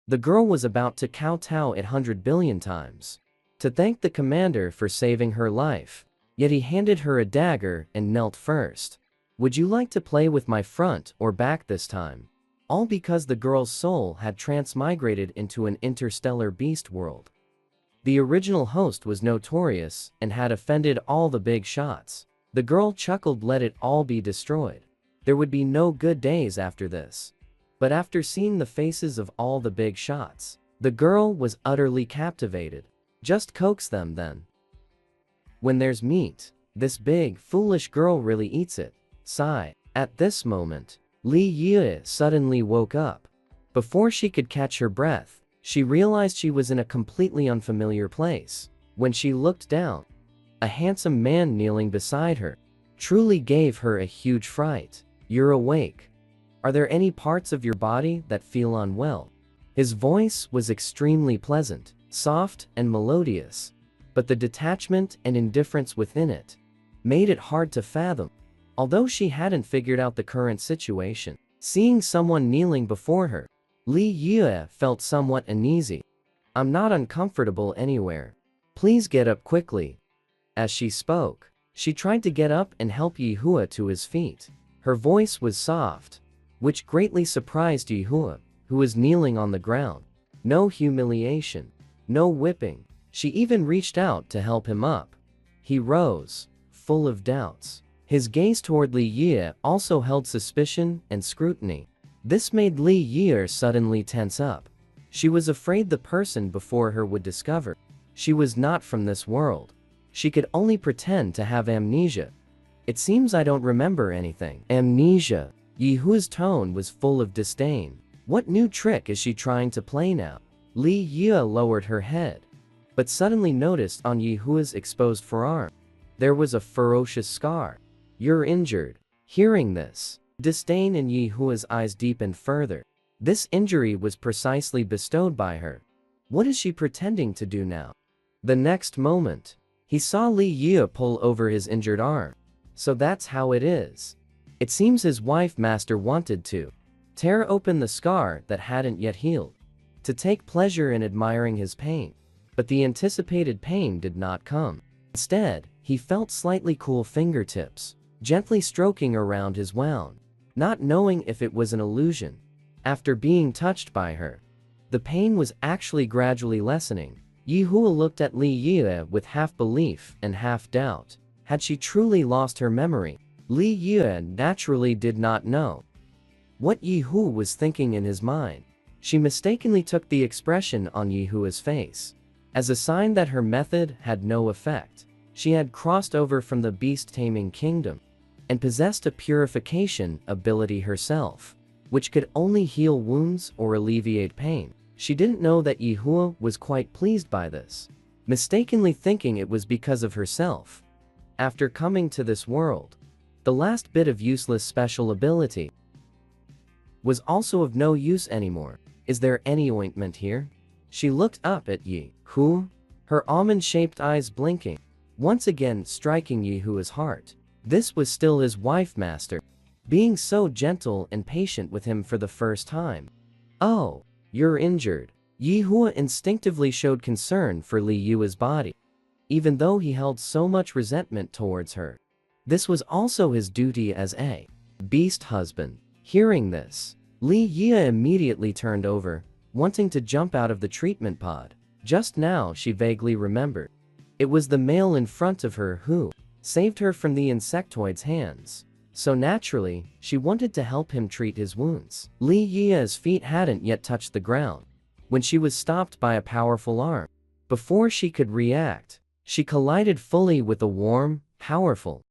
The girl was about to kowtow 100 billion times to thank the commander for saving her life, yet he handed her a dagger and knelt first. Would you like to play with my front or back this time? All because the girl's soul had transmigrated into an interstellar beast world. The original host was notorious and had offended all the big shots. The girl chuckled, let it all be destroyed. There would be no good days after this. But after seeing the faces of all the big shots, the girl was utterly captivated. Just coax them then. When there's meat, this big, foolish girl really eats it. Sigh. At this moment, Li Yue suddenly woke up. Before she could catch her breath, she realized she was in a completely unfamiliar place. When she looked down, a handsome man kneeling beside her truly gave her a huge fright. You're awake. Are there any parts of your body that feel unwell? His voice was extremely pleasant, soft and melodious, but the detachment and indifference within it made it hard to fathom. Although she hadn't figured out the current situation, seeing someone kneeling before her, Li Yue felt somewhat uneasy. I'm not uncomfortable anywhere. Please get up quickly. As she spoke, she tried to get up and help Yihua to his feet. Her voice was soft, which greatly surprised Yihua, who was kneeling on the ground. No humiliation, no whipping. She even reached out to help him up. He rose, full of doubts. His gaze toward Li Yue also held suspicion and scrutiny. This made Li Yue suddenly tense up. She was afraid the person before her would discover she was not from this world. She could only pretend to have amnesia. It seems I don't remember anything. Amnesia. Yihua's tone was full of disdain. What new trick is she trying to play now? Li Yue lowered her head, but suddenly noticed on Yihua's exposed forearm there was a ferocious scar. You're injured. Hearing this, disdain in Yihua's eyes deepened further. This injury was precisely bestowed by her. What is she pretending to do now? The next moment, he saw Li Yue pull over his injured arm. So that's how it is. It seems his wife master wanted to tear open the scar that hadn't yet healed, to take pleasure in admiring his pain. But the anticipated pain did not come. Instead, he felt slightly cool fingertips gently stroking around his wound, not knowing if it was an illusion. After being touched by her, the pain was actually gradually lessening. Yihua looked at Li Yue with half belief and half doubt. Had she truly lost her memory? Li Yue naturally did not know what Yihua was thinking in his mind. She mistakenly took the expression on Yihua's face as a sign that her method had no effect. She had crossed over from the beast-taming kingdom and possessed a purification ability herself, which could only heal wounds or alleviate pain. She didn't know that Yihua was quite pleased by this, mistakenly thinking it was because of herself. After coming to this world, the last bit of useless special ability was also of no use anymore. Is there any ointment here? She looked up at Yihua, her almond-shaped eyes blinking, once again striking Yihua's heart. This was still his wife master, being so gentle and patient with him for the first time. Oh, you're injured. Yihua instinctively showed concern for Li Yue's body, even though he held so much resentment towards her. This was also his duty as a beast husband. Hearing this, Li Yue immediately turned over, wanting to jump out of the treatment pod. Just now she vaguely remembered. It was the male in front of her who saved her from the insectoid's hands. So naturally, she wanted to help him treat his wounds. Li Yue's feet hadn't yet touched the ground when she was stopped by a powerful arm. Before she could react, she collided fully with a warm, powerful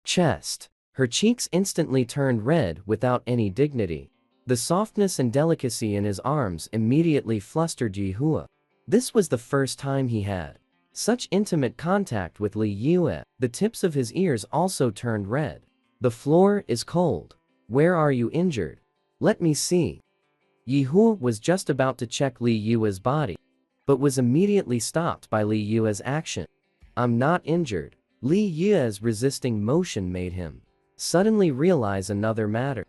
chest. Her cheeks instantly turned red without any dignity. The softness and delicacy in his arms immediately flustered Yihua. This was the first time he had such intimate contact with Li Yue. The tips of his ears also turned red. The floor is cold. Where are you injured? Let me see. Yihua was just about to check Li Yue's body, but was immediately stopped by Li Yue's action. I'm not injured. Li Yue's resisting motion made him suddenly realize another matter.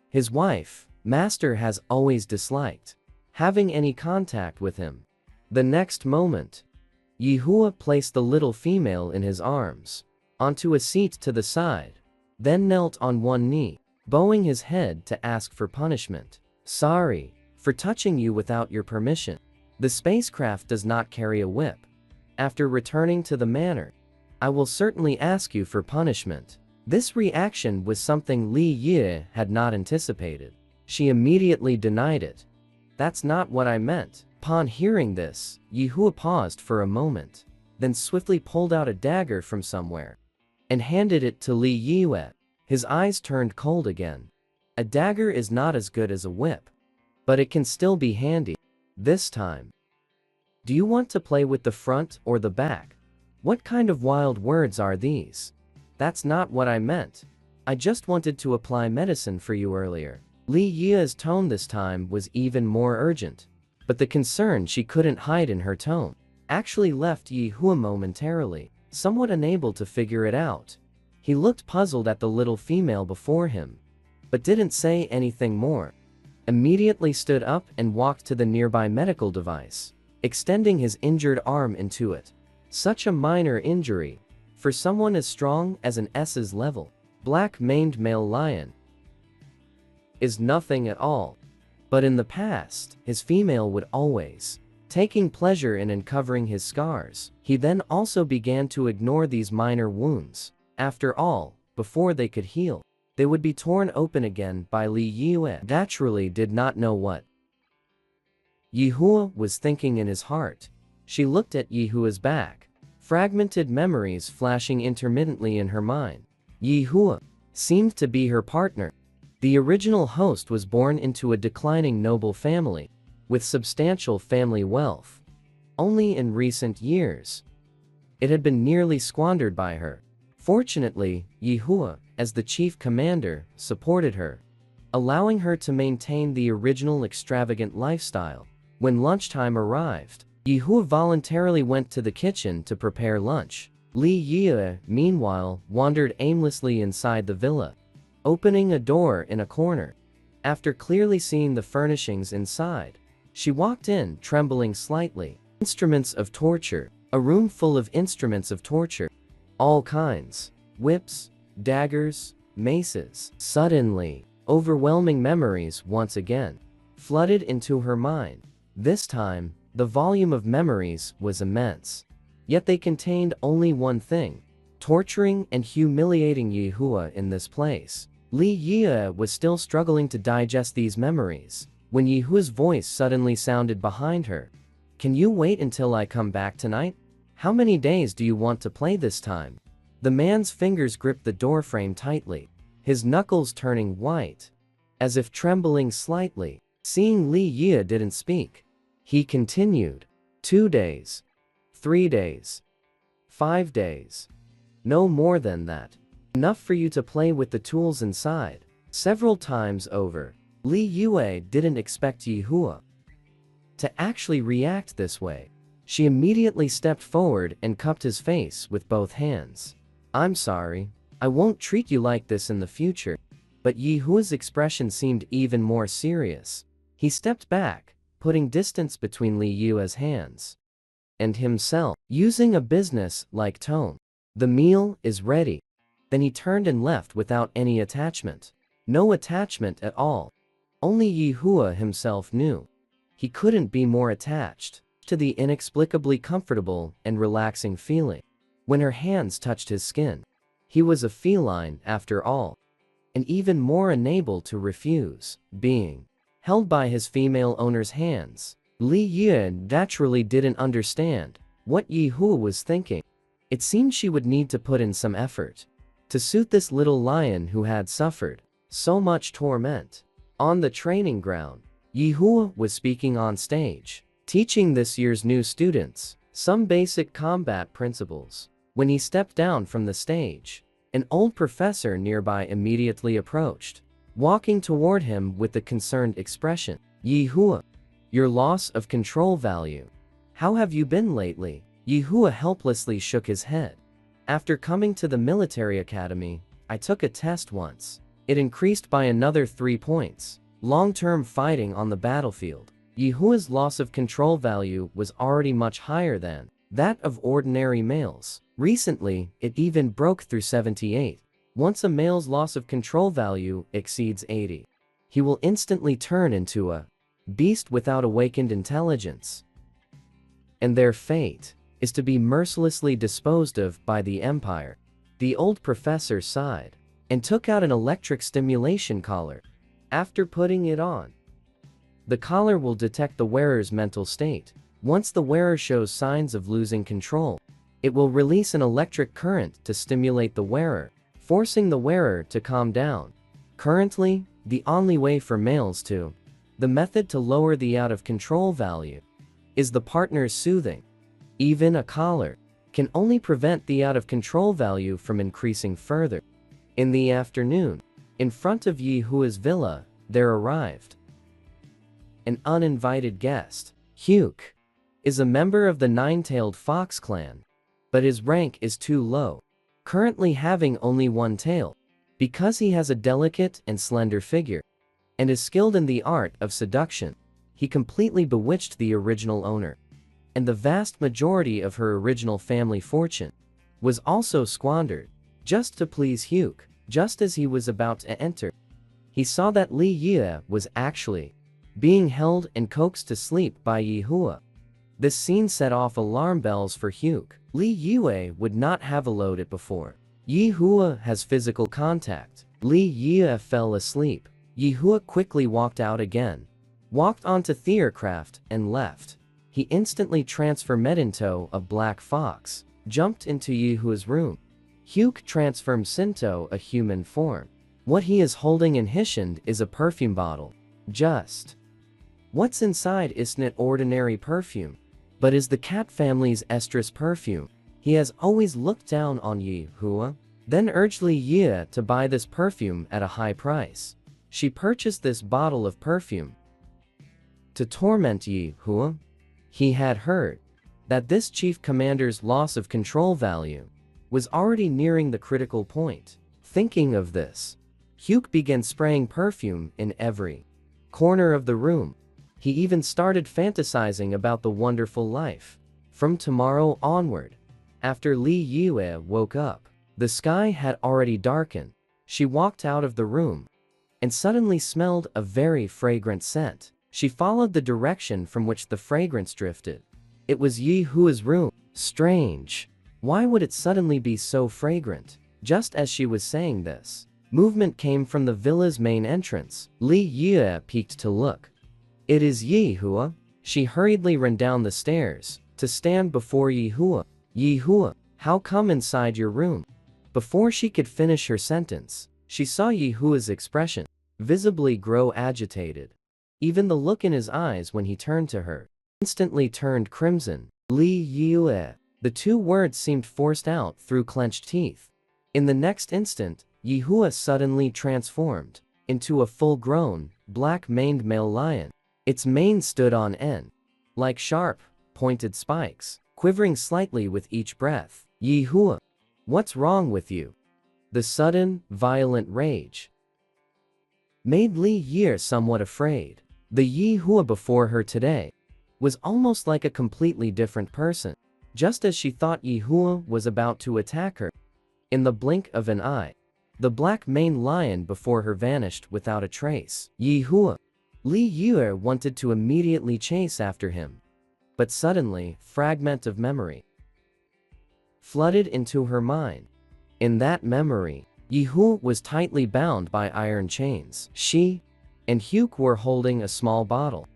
His wife, master, has always disliked having any contact with him. The next moment, Yihua placed the little female in his arms, onto a seat to the side, then knelt on one knee, bowing his head to ask for punishment. Sorry for touching you without your permission. The spacecraft does not carry a whip. After returning to the manor, I will certainly ask you for punishment. This reaction was something Li Yi had not anticipated. She immediately denied it. That's not what I meant. Upon hearing this, Yihua paused for a moment, then swiftly pulled out a dagger from somewhere and handed it to Li Yue. His eyes turned cold again. A dagger is not as good as a whip, but it can still be handy. This time, do you want to play with the front or the back? What kind of wild words are these? That's not what I meant. I just wanted to apply medicine for you earlier. Li Yi's tone this time was even more urgent, but the concern she couldn't hide in her tone actually left Yihua momentarily, somewhat unable to figure it out. He looked puzzled at the little female before him, but didn't say anything more. Immediately stood up and walked to the nearby medical device, extending his injured arm into it. Such a minor injury, for someone as strong as an S's level, black-maned male lion, is nothing at all. But in the past, his female would always taking pleasure in uncovering his scars. He then also began to ignore these minor wounds. After all, before they could heal, they would be torn open again by Li Yue. Naturally did not know what Yihua was thinking in his heart. She looked at Yihua's back, fragmented memories flashing intermittently in her mind. Yihua seemed to be her partner. The original host was born into a declining noble family, with substantial family wealth. Only in recent years, it had been nearly squandered by her. Fortunately, Yihua, as the chief commander, supported her, allowing her to maintain the original extravagant lifestyle. When lunchtime arrived, Yihua voluntarily went to the kitchen to prepare lunch. Li Yue, meanwhile, wandered aimlessly inside the villa, opening a door in a corner. After clearly seeing the furnishings inside, she walked in, trembling slightly. Instruments of torture. A room full of instruments of torture. All kinds. Whips, daggers, maces. Suddenly, overwhelming memories once again flooded into her mind. This time, the volume of memories was immense. Yet they contained only one thing: torturing and humiliating Yihua in this place. Li Yue was still struggling to digest these memories, when Yihua's voice suddenly sounded behind her. Can you wait until I come back tonight? How many days do you want to play this time? The man's fingers gripped the doorframe tightly, his knuckles turning white, as if trembling slightly. Seeing Li Yue didn't speak, he continued. 2 days. 3 days. 5 days. No more than that. Enough for you to play with the tools inside. Several times over, Li Yue didn't expect Yihua to actually react this way. She immediately stepped forward and cupped his face with both hands. I'm sorry, I won't treat you like this in the future. But Yihua's expression seemed even more serious. He stepped back, putting distance between Li Yue's hands and himself, using a business-like tone. The meal is ready. Then he turned and left without any attachment. No attachment at all. Only Yihua himself knew. He couldn't be more attached to the inexplicably comfortable and relaxing feeling when her hands touched his skin. He was a feline after all, and even more unable to refuse being held by his female owner's hands. Li Yue naturally didn't understand what Yihua was thinking. It seemed she would need to put in some effort to suit this little lion who had suffered so much torment. On the training ground, Yihua was speaking on stage, teaching this year's new students some basic combat principles. When he stepped down from the stage, an old professor nearby immediately approached, walking toward him with a concerned expression. Yihua, your loss of control value. How have you been lately? Yihua helplessly shook his head. After coming to the military academy, I took a test once. It increased by another 3 points. Long-term fighting on the battlefield. Yihua's loss of control value was already much higher than that of ordinary males. Recently, it even broke through 78. Once a male's loss of control value exceeds 80, he will instantly turn into a beast without awakened intelligence. And their fate is to be mercilessly disposed of by the Empire. The old professor sighed and took out an electric stimulation collar. After putting it on, the collar will detect the wearer's mental state. Once the wearer shows signs of losing control, it will release an electric current to stimulate the wearer, forcing the wearer to calm down. Currently, the only way for males to the method to lower the out-of-control value is the partner's soothing. Even a collar can only prevent the out-of-control value from increasing further. In the afternoon, in front of Yihua's villa, there arrived an uninvited guest. Hyuk is a member of the Nine-Tailed Fox clan, but his rank is too low, currently having only one tail. Because he has a delicate and slender figure, and is skilled in the art of seduction, he completely bewitched the original owner, and the vast majority of her original family fortune was also squandered, just to please Hyuk. Just as he was about to enter, he saw that Li Yue was actually being held and coaxed to sleep by Yihua. This scene set off alarm bells for Hyuk. Li Yue would not have allowed it before. Yihua has physical contact. Li Yue fell asleep. Yihua quickly walked out again, walked onto Theorcraft and left. He instantly transformed into a black fox, jumped into Yihua's room. Hyuk transformed into a human form. What he is holding in his hand is a perfume bottle. Just what's inside isn't ordinary perfume, but is the cat family's estrus perfume. He has always looked down on Yihua, then urged Li Yue to buy this perfume at a high price. She purchased this bottle of perfume to torment Yihua. He had heard that this chief commander's loss of control value was already nearing the critical point. Thinking of this, Hyuk began spraying perfume in every corner of the room. He even started fantasizing about the wonderful life. From tomorrow onward, after Li Yue woke up, the sky had already darkened. She walked out of the room and suddenly smelled a very fragrant scent. She followed the direction from which the fragrance drifted. It was Yihua's room. Strange. Why would it suddenly be so fragrant? Just as she was saying this, movement came from the villa's main entrance. Li Yue peeked to look. It is Yihua. She hurriedly ran down the stairs to stand before Yihua. Yihua, how come inside your room? Before she could finish her sentence, she saw Yihua's expression visibly grow agitated. Even the look in his eyes when he turned to her instantly turned crimson. Li Yue. The two words seemed forced out through clenched teeth. In the next instant, Yihua suddenly transformed into a full-grown, black-maned male lion. Its mane stood on end, like sharp, pointed spikes, quivering slightly with each breath. Yihua, what's wrong with you? The sudden, violent rage made Li Yue somewhat afraid. The Yihua before her today was almost like a completely different person. Just as she thought Yihua was about to attack her, in the blink of an eye, the black-maned lion before her vanished without a trace. Yihua. Li Yue wanted to immediately chase after him, but suddenly, fragment of memory flooded into her mind. In that memory, Yihua was tightly bound by iron chains. She and Hyuk were holding a small bottle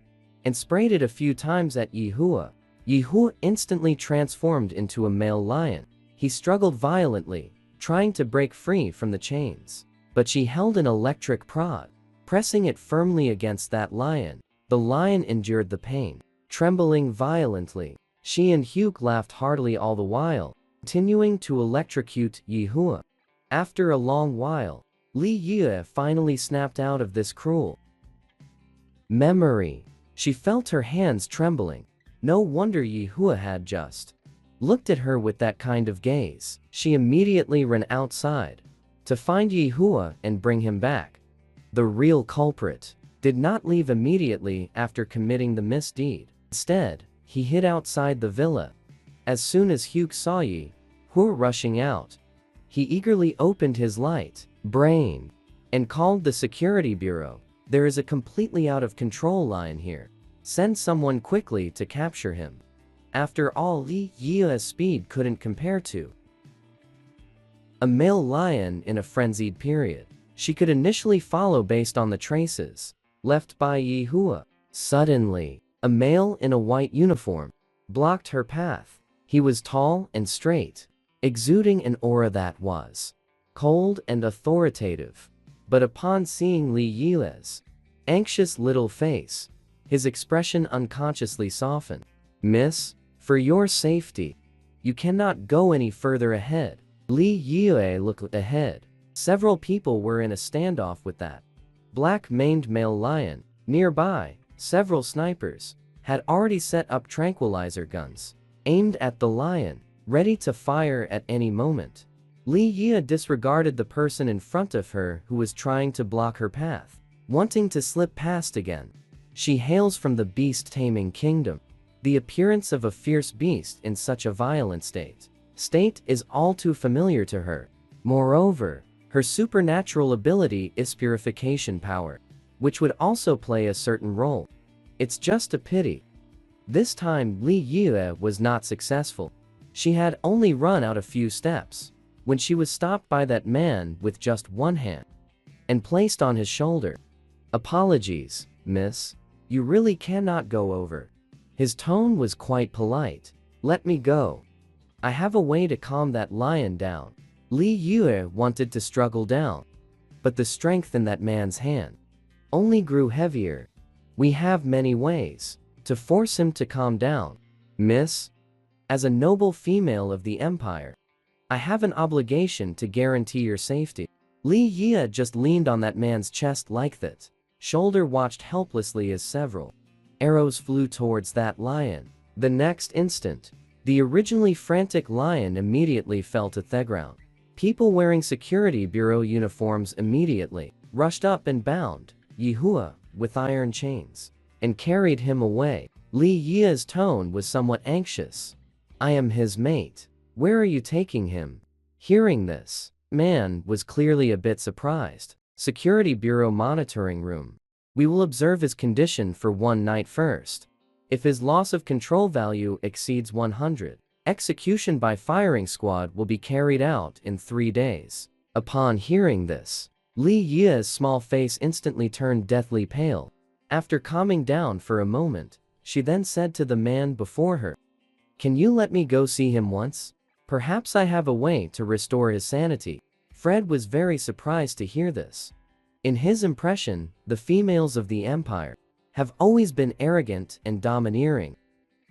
and sprayed it a few times at Yihua. Yihua instantly transformed into a male lion. He struggled violently, trying to break free from the chains, but she held an electric prod, pressing it firmly against that lion. The lion endured the pain, trembling violently. She and Hyuk laughed heartily all the while, continuing to electrocute Yihua. After a long while, Li Yue finally snapped out of this cruel memory. She felt her hands trembling. No wonder Yihua had just looked at her with that kind of gaze. She immediately ran outside to find Yihua and bring him back. The real culprit did not leave immediately after committing the misdeed. Instead, he hid outside the villa. As soon as Hugh saw Yi Hua rushing out, he eagerly opened his light brain and called the security bureau. There is a completely out of control lion here. Send someone quickly to capture him. After all, Li Yi's speed couldn't compare to a male lion in a frenzied period. She could initially follow based on the traces left by Yi Hua. Suddenly, a male in a white uniform blocked her path. He was tall and straight, exuding an aura that was cold and authoritative. But upon seeing Li Yi's anxious little face, his expression unconsciously softened. Miss, for your safety, you cannot go any further ahead. Li Yue looked ahead. Several people were in a standoff with that black-maned male lion. Nearby, several snipers had already set up tranquilizer guns, aimed at the lion, ready to fire at any moment. Li Yue disregarded the person in front of her who was trying to block her path, wanting to slip past again. She hails from the beast-taming kingdom. The appearance of a fierce beast in such a violent state is all too familiar to her. Moreover, her supernatural ability is purification power, which would also play a certain role. It's just a pity this time Li Yue was not successful. She had only run out a few steps when she was stopped by that man with just one hand and placed on his shoulder. Apologies, miss. You really cannot go over. His tone was quite polite. Let me go. I have a way to calm that lion down. Li Yue wanted to struggle down, but the strength in that man's hand only grew heavier. We have many ways to force him to calm down. Miss, as a noble female of the empire, I have an obligation to guarantee your safety. Li Yue just leaned on that man's chest like that. Shoulder watched helplessly as several arrows flew towards that lion. The next instant, the originally frantic lion immediately fell to the ground. People wearing security bureau uniforms immediately rushed up and bound Yi Hua with iron chains and carried him away. Li Yue's tone was somewhat anxious. I am his mate. Where are you taking him? Hearing this, man was clearly a bit surprised. Security bureau monitoring room. We will observe his condition for one night first. If his loss of control value exceeds 100, execution by firing squad will be carried out in 3 days. Upon hearing this, Li Yue's small face instantly turned deathly pale. After calming down for a moment, she then said to the man before her, "Can you let me go see him once? Perhaps I have a way to restore his sanity." Fred was very surprised to hear this. In his impression, the females of the empire have always been arrogant and domineering,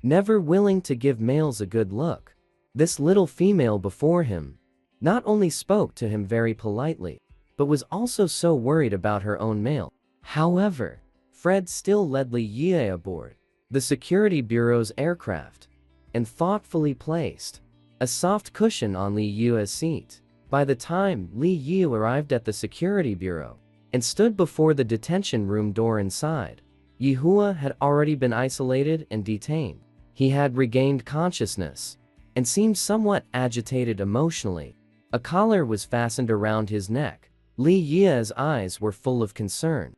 never willing to give males a good look. This little female before him not only spoke to him very politely, but was also so worried about her own male. However, Fred still led Li Yue aboard the security bureau's aircraft and thoughtfully placed a soft cushion on Li Yue's seat. By the time Li Yue arrived at the security bureau and stood before the detention room door inside, Yi Hua had already been isolated and detained. He had regained consciousness and seemed somewhat agitated emotionally. A collar was fastened around his neck. Li Yue's eyes were full of concern.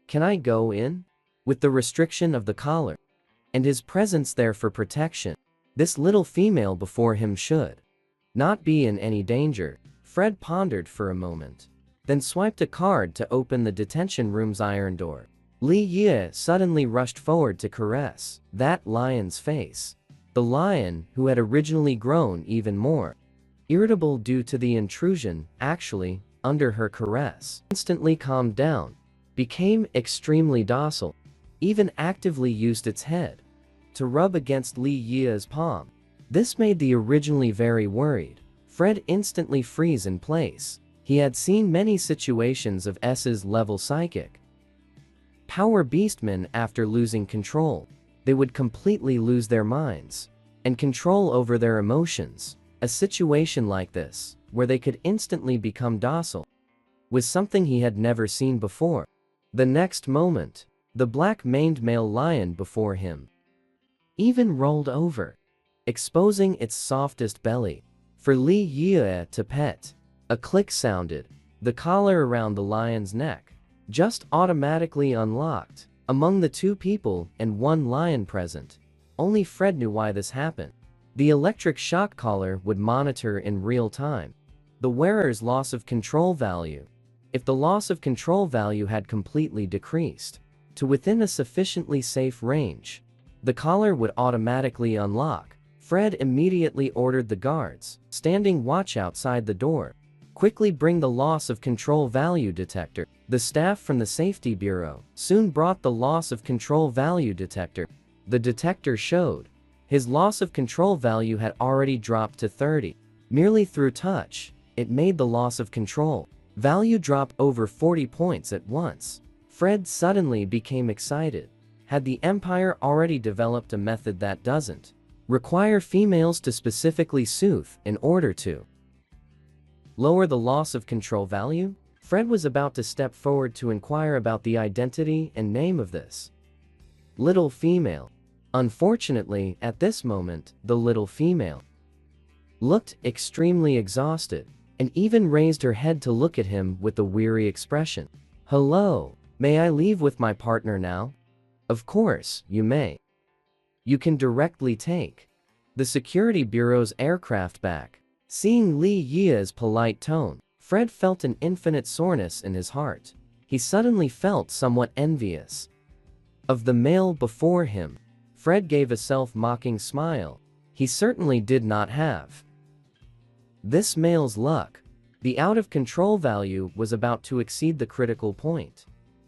Can I go in? With the restriction of the collar and his presence there for protection, this little female before him should not be in any danger. Fred pondered for a moment, then swiped a card to open the detention room's iron door. Li Yue suddenly rushed forward to caress that lion's face. The lion, who had originally grown even more irritable due to the intrusion, actually, under her caress, instantly calmed down, became extremely docile, even actively used its head to rub against Li Yue's palm. This made the originally very worried Fred instantly freeze in place. He had seen many situations of S's level psychic power beastmen after losing control. They would completely lose their minds and control over their emotions. A situation like this, where they could instantly become docile, was something he had never seen before. The next moment, the black-maned male lion before him even rolled over, exposing its softest belly for Li Yue to pet. A click sounded. The collar around the lion's neck just automatically unlocked. Among the two people and one lion present, only Fred knew why this happened. The electric shock collar would monitor in real time the wearer's loss of control value. If the loss of control value had completely decreased to within a sufficiently safe range, the collar would automatically unlock. Fred immediately ordered the guards, standing watch outside the door, quickly bring the loss of control value detector. The staff from the safety bureau soon brought the loss of control value detector. The detector showed his loss of control value had already dropped to 30. Merely through touch, it made the loss of control value drop over 40 points at once. Fred suddenly became excited. Had the Empire already developed a method that doesn't require females to specifically soothe in order to lower the loss of control value? Fred was about to step forward to inquire about the identity and name of this little female. Unfortunately, at this moment, the little female looked extremely exhausted and even raised her head to look at him with a weary expression. "Hello, may I leave with my partner now?" "Of course, you may. You can directly take the security bureau's aircraft back." Seeing Li Yi's polite tone, Fred felt an infinite soreness in his heart. He suddenly felt somewhat envious of the male before him. Fred gave a self-mocking smile. He certainly did not have this male's luck. The out-of-control value was about to exceed the critical point,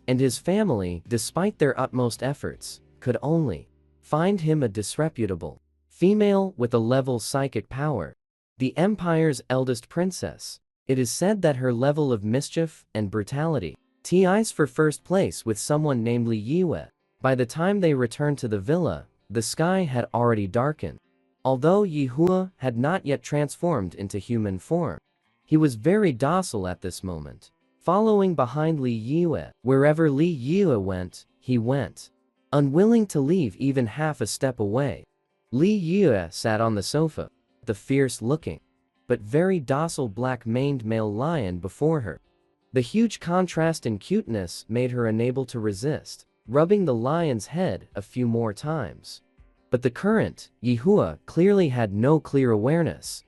and his family, despite their utmost efforts, could only find him a disreputable female with a level psychic power. The Empire's eldest princess. It is said that her level of mischief and brutality ties for first place with someone named Li Yue. By the time they returned to the villa, the sky had already darkened. Although Yihua had not yet transformed into human form, he was very docile at this moment, following behind Li Yue. Wherever Li Yue went, he went, unwilling to leave even half a step away. Li Yue sat on the sofa, the fierce-looking but very docile black-maned male lion before her. The huge contrast in cuteness made her unable to resist rubbing the lion's head a few more times. But the current Yihua clearly had no clear awareness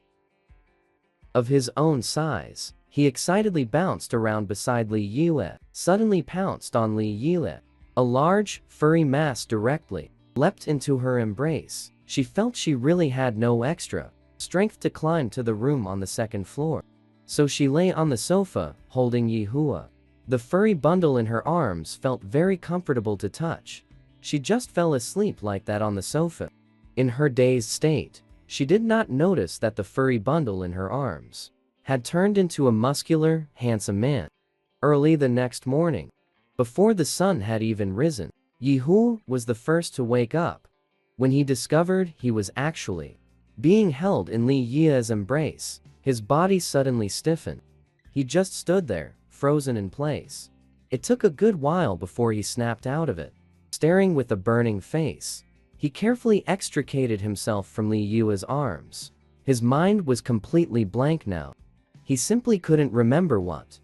of his own size. He excitedly bounced around beside Li Yue, suddenly pounced on Li Yue. A large, furry mass directly leapt into her embrace. She felt she really had no extra strength to climb to the room on the second floor. So she lay on the sofa, holding Yihua. The furry bundle in her arms felt very comfortable to touch. She just fell asleep like that on the sofa. In her dazed state, she did not notice that the furry bundle in her arms had turned into a muscular, handsome man. Early the next morning, before the sun had even risen, Yihua was the first to wake up. When he discovered he was actually being held in Li Yi's embrace, his body suddenly stiffened. He just stood there, frozen in place. It took a good while before he snapped out of it. Staring with a burning face, he carefully extricated himself from Li Yi's arms. His mind was completely blank now. He simply couldn't remember what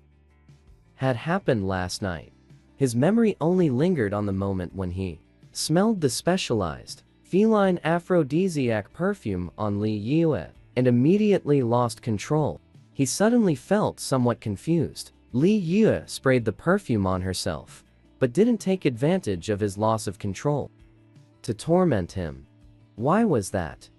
had happened last night. His memory only lingered on the moment when he smelled the specialized feline aphrodisiac perfume on Li Yue and immediately lost control. He suddenly felt somewhat confused. Li Yue sprayed the perfume on herself, but didn't take advantage of his loss of control to torment him. Why was that?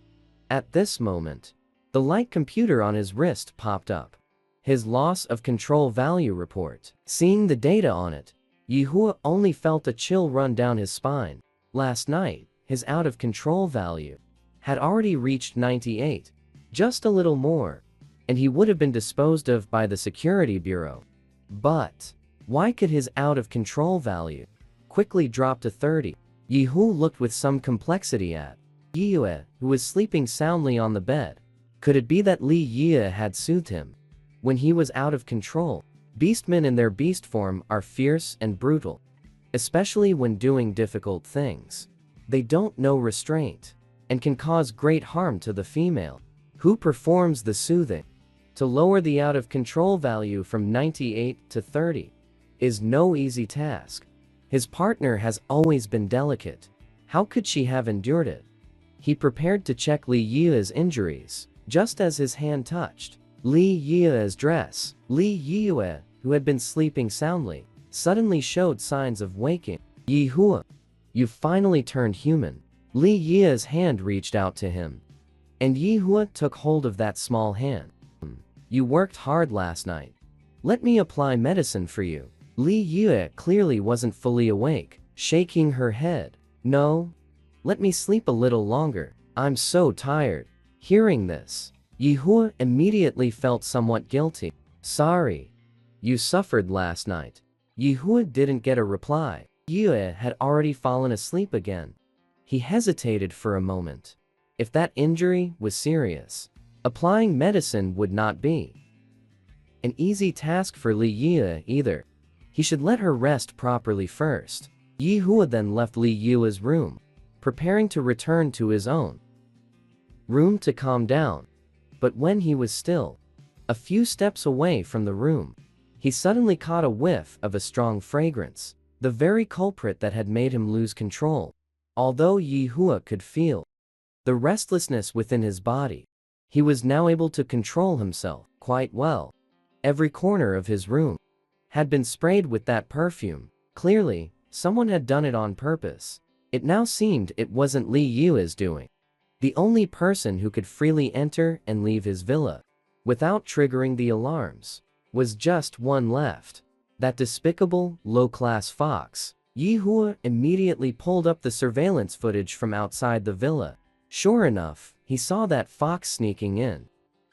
At this moment, the light computer on his wrist popped up. His loss of control value report. Seeing the data on it, Yihua only felt a chill run down his spine. Last night, his out-of-control value had already reached 98. Just a little more, and he would have been disposed of by the security bureau. But why could his out-of-control value quickly drop to 30? Yihua looked with some complexity at Yue, who was sleeping soundly on the bed. Could it be that Li Yue had soothed him when he was out of control? Beastmen in their beast form are fierce and brutal. especially when doing difficult things. They don't know restraint and can cause great harm to the female who performs the soothing. To lower the out-of-control value from 98 to 30 is no easy task. His partner has always been delicate. How could she have endured it? He prepared to check Li Yue's injuries, just as his hand touched Li Yue's dress. Li Yue, who had been sleeping soundly, suddenly showed signs of waking. Yi Hua, you finally turned human. Li Yue's hand reached out to him, and Yi Hua took hold of that small hand. You worked hard last night. Let me apply medicine for you. Li Yue clearly wasn't fully awake, shaking her head. No. Let me sleep a little longer. I'm so tired. Hearing this, Yi Hua immediately felt somewhat guilty. Sorry. You suffered last night. Yi Hua didn't get a reply. Yue had already fallen asleep again. He hesitated for a moment. If that injury was serious, applying medicine would not be an easy task for Li Yue either. He should let her rest properly first. Yi Hua then left Li Yue's room, preparing to return to his own room to calm down. But when he was still a few steps away from the room, he suddenly caught a whiff of a strong fragrance, the very culprit that had made him lose control. Although Yi Hua could feel the restlessness within his body, he was now able to control himself quite well. Every corner of his room had been sprayed with that perfume. Clearly, someone had done it on purpose. It now seemed it wasn't Li Yue's doing. The only person who could freely enter and leave his villa without triggering the alarms was just one left. That despicable, low-class fox. Yi Hua immediately pulled up the surveillance footage from outside the villa. Sure enough, he saw that fox sneaking in.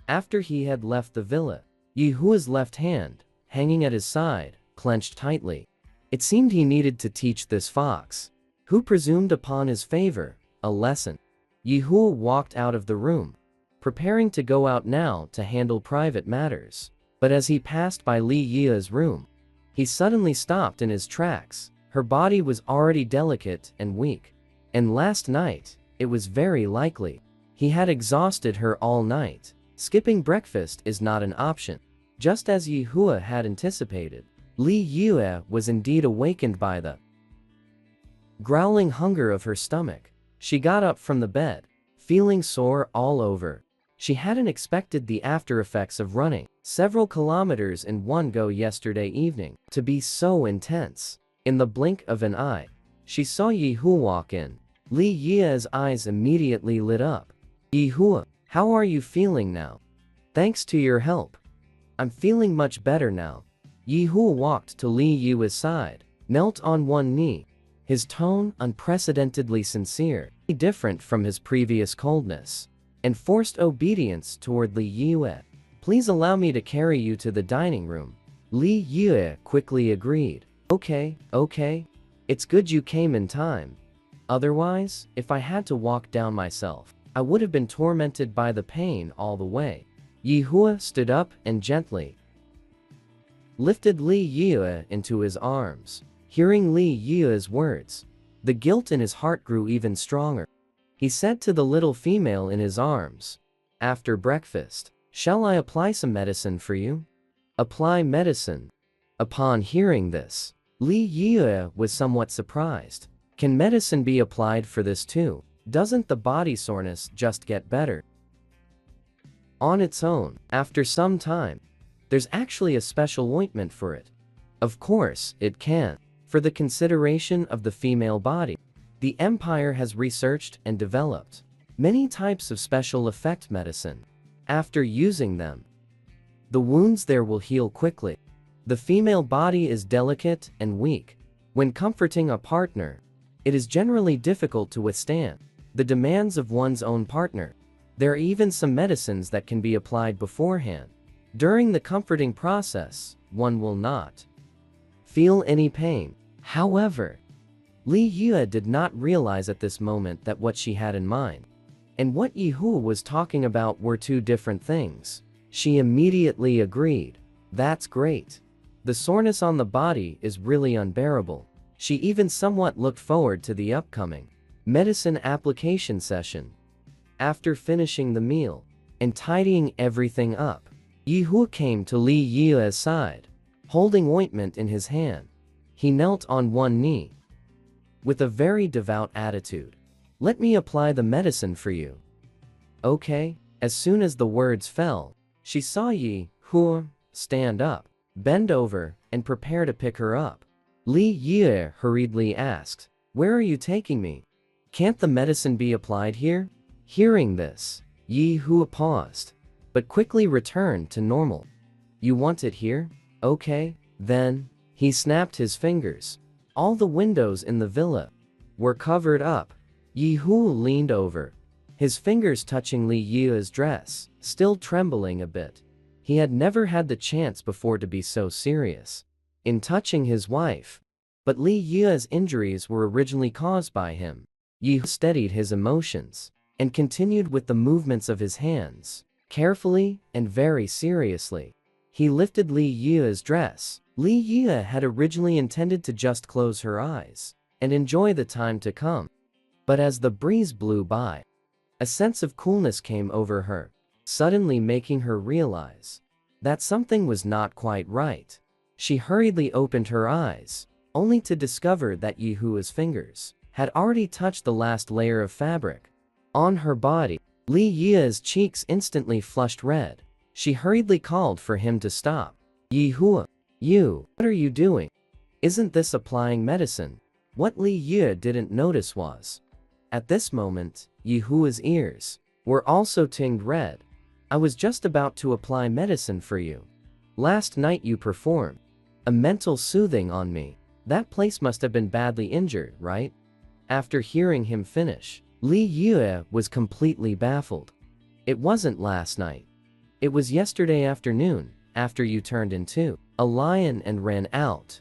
After he had left the villa, Yi Hua's left hand, hanging at his side, clenched tightly. It seemed he needed to teach this fox, who presumed upon his favor, a lesson. Yi Hua walked out of the room, preparing to go out now to handle private matters. But as he passed by Li Yue's room, he suddenly stopped in his tracks. Her body was already delicate and weak, and last night, it was very likely he had exhausted her all night. Skipping breakfast is not an option. Just as Yi Hua had anticipated, Li Yue was indeed awakened by the growling hunger of her stomach. She got up from the bed, feeling sore all over. She hadn't expected the after effects of running several kilometers in one go yesterday evening to be so intense. In the blink of an eye, she saw Yi Hua walk in. Li Yue's eyes immediately lit up. Yi Hua, how are you feeling now? Thanks to your help, I'm feeling much better now. Yi Hua walked to Li Yue's side, knelt on one knee, his tone unprecedentedly sincere, different from his previous coldness and forced obedience toward Li Yue. Please allow me to carry you to the dining room. Li Yue quickly agreed. Okay. It's good you came in time. Otherwise, if I had to walk down myself, I would have been tormented by the pain all the way. Yi Hua stood up and gently lifted Li Yue into his arms. Hearing Li Yue's words, the guilt in his heart grew even stronger. He said to the little female in his arms, after breakfast, shall I apply some medicine for you? Apply medicine. Upon hearing this, Li Yue was somewhat surprised. Can medicine be applied for this too? Doesn't the body soreness just get better on its own after some time? There's actually a special ointment for it. Of course, it can. For the consideration of the female body, the Empire has researched and developed many types of special effect medicine. After using them, the wounds there will heal quickly. The female body is delicate and weak. When comforting a partner, it is generally difficult to withstand the demands of one's own partner. There are even some medicines that can be applied beforehand. During the comforting process, one will not feel any pain. However, Li Yue did not realize at this moment that what she had in mind and what Yi Hua was talking about were two different things. She immediately agreed. That's great. The soreness on the body is really unbearable. She even somewhat looked forward to the upcoming medicine application session. After finishing the meal and tidying everything up, Yi Hua came to Li Yi's side, holding ointment in his hand. He knelt on one knee with a very devout attitude. "Let me apply the medicine for you." "Okay." As soon as the words fell, she saw Yi Hua stand up, bend over, and prepare to pick her up. Li Yi hurriedly asked, "Where are you taking me? Can't the medicine be applied here?" Hearing this, Yi Hua paused, but quickly returned to normal. "You want it here? Okay, then." He snapped his fingers. All the windows in the villa were covered up. Yi Hua leaned over, his fingers touching Li Yi's dress, still trembling a bit. He had never had the chance before to be so serious in touching his wife. But Li Yi's injuries were originally caused by him. Yi Hua steadied his emotions and continued with the movements of his hands, carefully and very seriously. He lifted Li Yi's dress. Li Yi had originally intended to just close her eyes and enjoy the time to come. But as the breeze blew by, a sense of coolness came over her, suddenly making her realize that something was not quite right. She hurriedly opened her eyes, only to discover that Yi Hua's fingers had already touched the last layer of fabric on her body. Li Yi's cheeks instantly flushed red. She hurriedly called for him to stop. "Yi Hua, what are you doing? Isn't this applying medicine?" What Li Yi didn't notice was, at this moment, Yi Hua's ears were also tinged red. "I was just about to apply medicine for you. Last night you performed a mental soothing on me. That place must have been badly injured, right?" After hearing him finish, Li Yi was completely baffled. "It wasn't last night. It was yesterday afternoon, after you turned into a lion and ran out.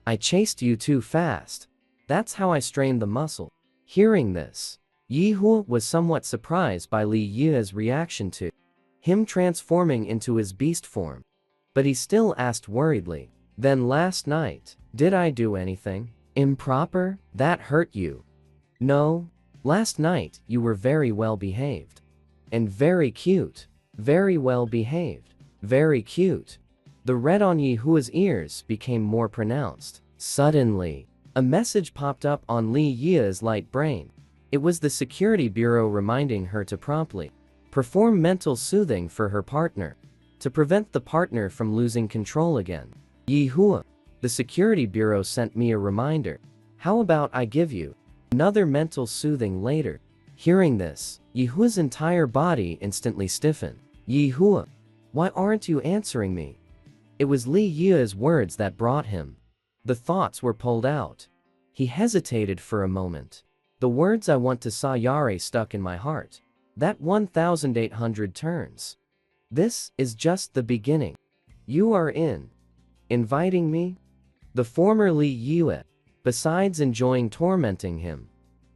I chased you too fast. That's how I strained the muscle." Hearing this, Yi Hua was somewhat surprised by Li Yi's reaction to him transforming into his beast form. But he still asked worriedly, "Then last night, did I do anything improper that hurt you?" "No. Last night you were very well behaved. And very cute. Very well behaved. Very cute." The red on Yi Hua's ears became more pronounced. Suddenly, a message popped up on Li Yi's light brain. It was the security bureau reminding her to promptly perform mental soothing for her partner, to prevent the partner from losing control again. "Yi Hua, the security bureau sent me a reminder. How about I give you another mental soothing later?" Hearing this, Yi Hua's entire body instantly stiffened. "Yi Hua, why aren't you answering me?" It was Li Yi's words that brought him. The thoughts were pulled out. He hesitated for a moment. The words "I want to Sayare" stuck in my heart. That 1,800 turns. This is just the beginning. You are inviting me? The former Li Yi, besides enjoying tormenting him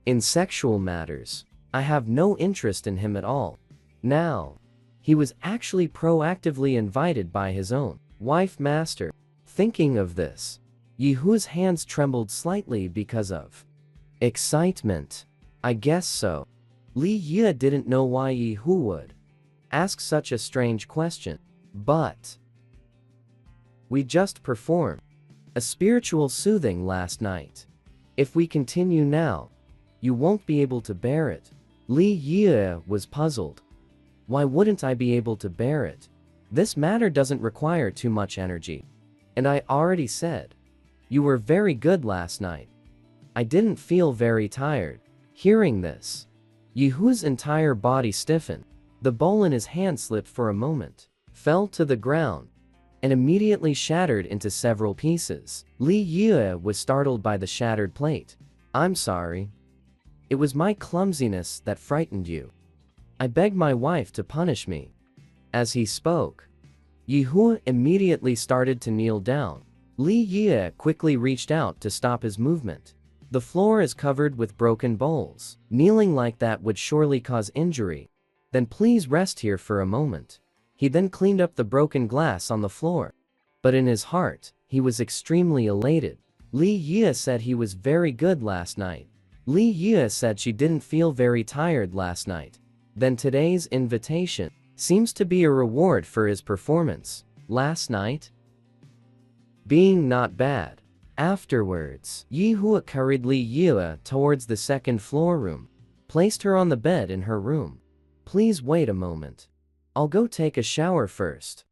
in sexual matters, I have no interest in him at all. Now, he was actually proactively invited by his own wife master. Thinking of this, Yi Hua's hands trembled slightly because of excitement. I guess so. Li Yi didn't know why Yi Hua would ask such a strange question. But we just performed a spiritual soothing last night. If we continue now, you won't be able to bear it. Li Yi was puzzled. Why wouldn't I be able to bear it? This matter doesn't require too much energy. And I already said, you were very good last night. I didn't feel very tired. Hearing this, Yi Hua's entire body stiffened. The bowl in his hand slipped for a moment, fell to the ground, and immediately shattered into several pieces. Li Yi was startled by the shattered plate. "I'm sorry. It was my clumsiness that frightened you. I beg my wife to punish me." As he spoke, Yi Hua immediately started to kneel down. Li Yi quickly reached out to stop his movement. The floor is covered with broken bowls. Kneeling like that would surely cause injury. Then please rest here for a moment. He then cleaned up the broken glass on the floor. But in his heart, he was extremely elated. Li Yue said he was very good last night. Li Yue said she didn't feel very tired last night. Then today's invitation seems to be a reward for his performance last night. Being not bad. Afterwards, Yi Hua carried Li Yue towards the second floor room, placed her on the bed in her room. Please wait a moment. I'll go take a shower first.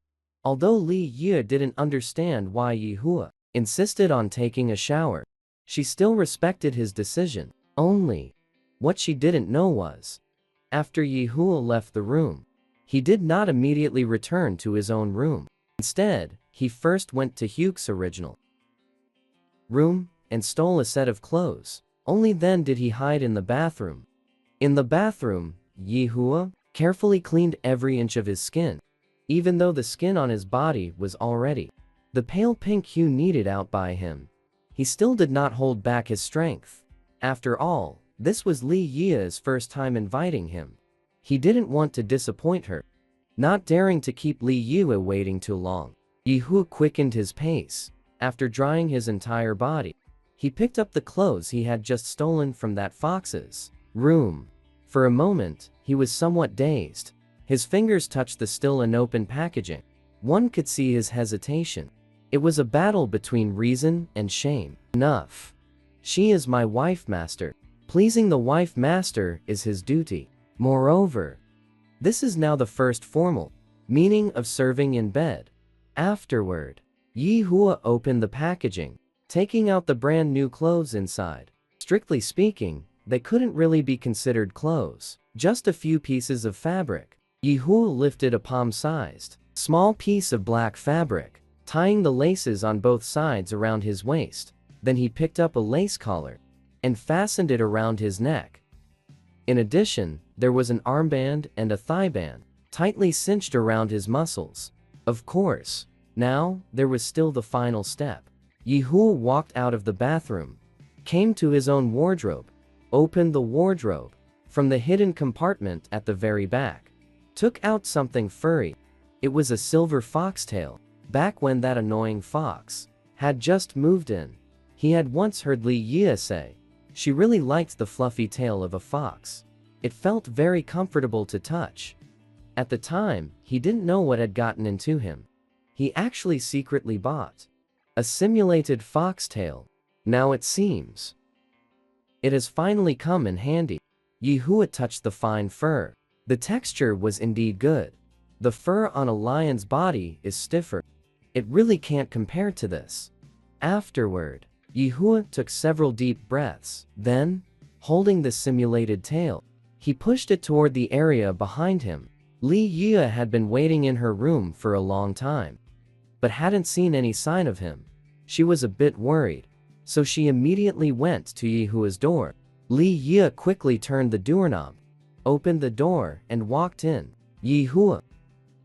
Although Li Yue didn't understand why Yi Hua insisted on taking a shower, she still respected his decision. Only, what she didn't know was, after Yi Hua left the room, he did not immediately return to his own room. Instead, he first went to Hyuk's original room and stole a set of clothes. Only then did he hide in the bathroom. In the bathroom, Yi Hua carefully cleaned every inch of his skin, even though the skin on his body was already the pale pink hue needed out by him. He still did not hold back his strength. After all, this was Li Yue's first time inviting him. He didn't want to disappoint her. Not daring to keep Li Yue waiting too long, Yi Hua quickened his pace. After drying his entire body, he picked up the clothes he had just stolen from that fox's room. For a moment, he was somewhat dazed. His fingers touched the still unopened packaging. One could see his hesitation. It was a battle between reason and shame. Enough. She is my wife, master. Pleasing the wife master is his duty. Moreover, this is now the first formal meaning of serving in bed. Afterward, Yi Hua opened the packaging, taking out the brand new clothes inside. Strictly speaking, they couldn't really be considered clothes, just a few pieces of fabric. Yi Hua lifted a palm-sized, small piece of black fabric, tying the laces on both sides around his waist. Then he picked up a lace collar and fastened it around his neck. In addition, there was an armband and a thigh band, tightly cinched around his muscles. Of course, now, there was still the final step. Yi Hua walked out of the bathroom, came to his own wardrobe, opened the wardrobe from the hidden compartment at the very back, took out something furry. It was a silver foxtail. Back when that annoying fox had just moved in, he had once heard Li Yue say she really liked the fluffy tail of a fox. It felt very comfortable to touch. At the time, he didn't know what had gotten into him. He actually secretly bought a simulated foxtail. Now it seems it has finally come in handy. Yi Hua touched the fine fur. The texture was indeed good. The fur on a lion's body is stiffer. It really can't compare to this. Afterward, Yi Hua took several deep breaths. Then, holding the simulated tail, he pushed it toward the area behind him. Li Yue had been waiting in her room for a long time, but hadn't seen any sign of him. She was a bit worried, so she immediately went to Yi Hua's door. Li Yue quickly turned the doorknob, opened the door, and walked in. Yi Hua,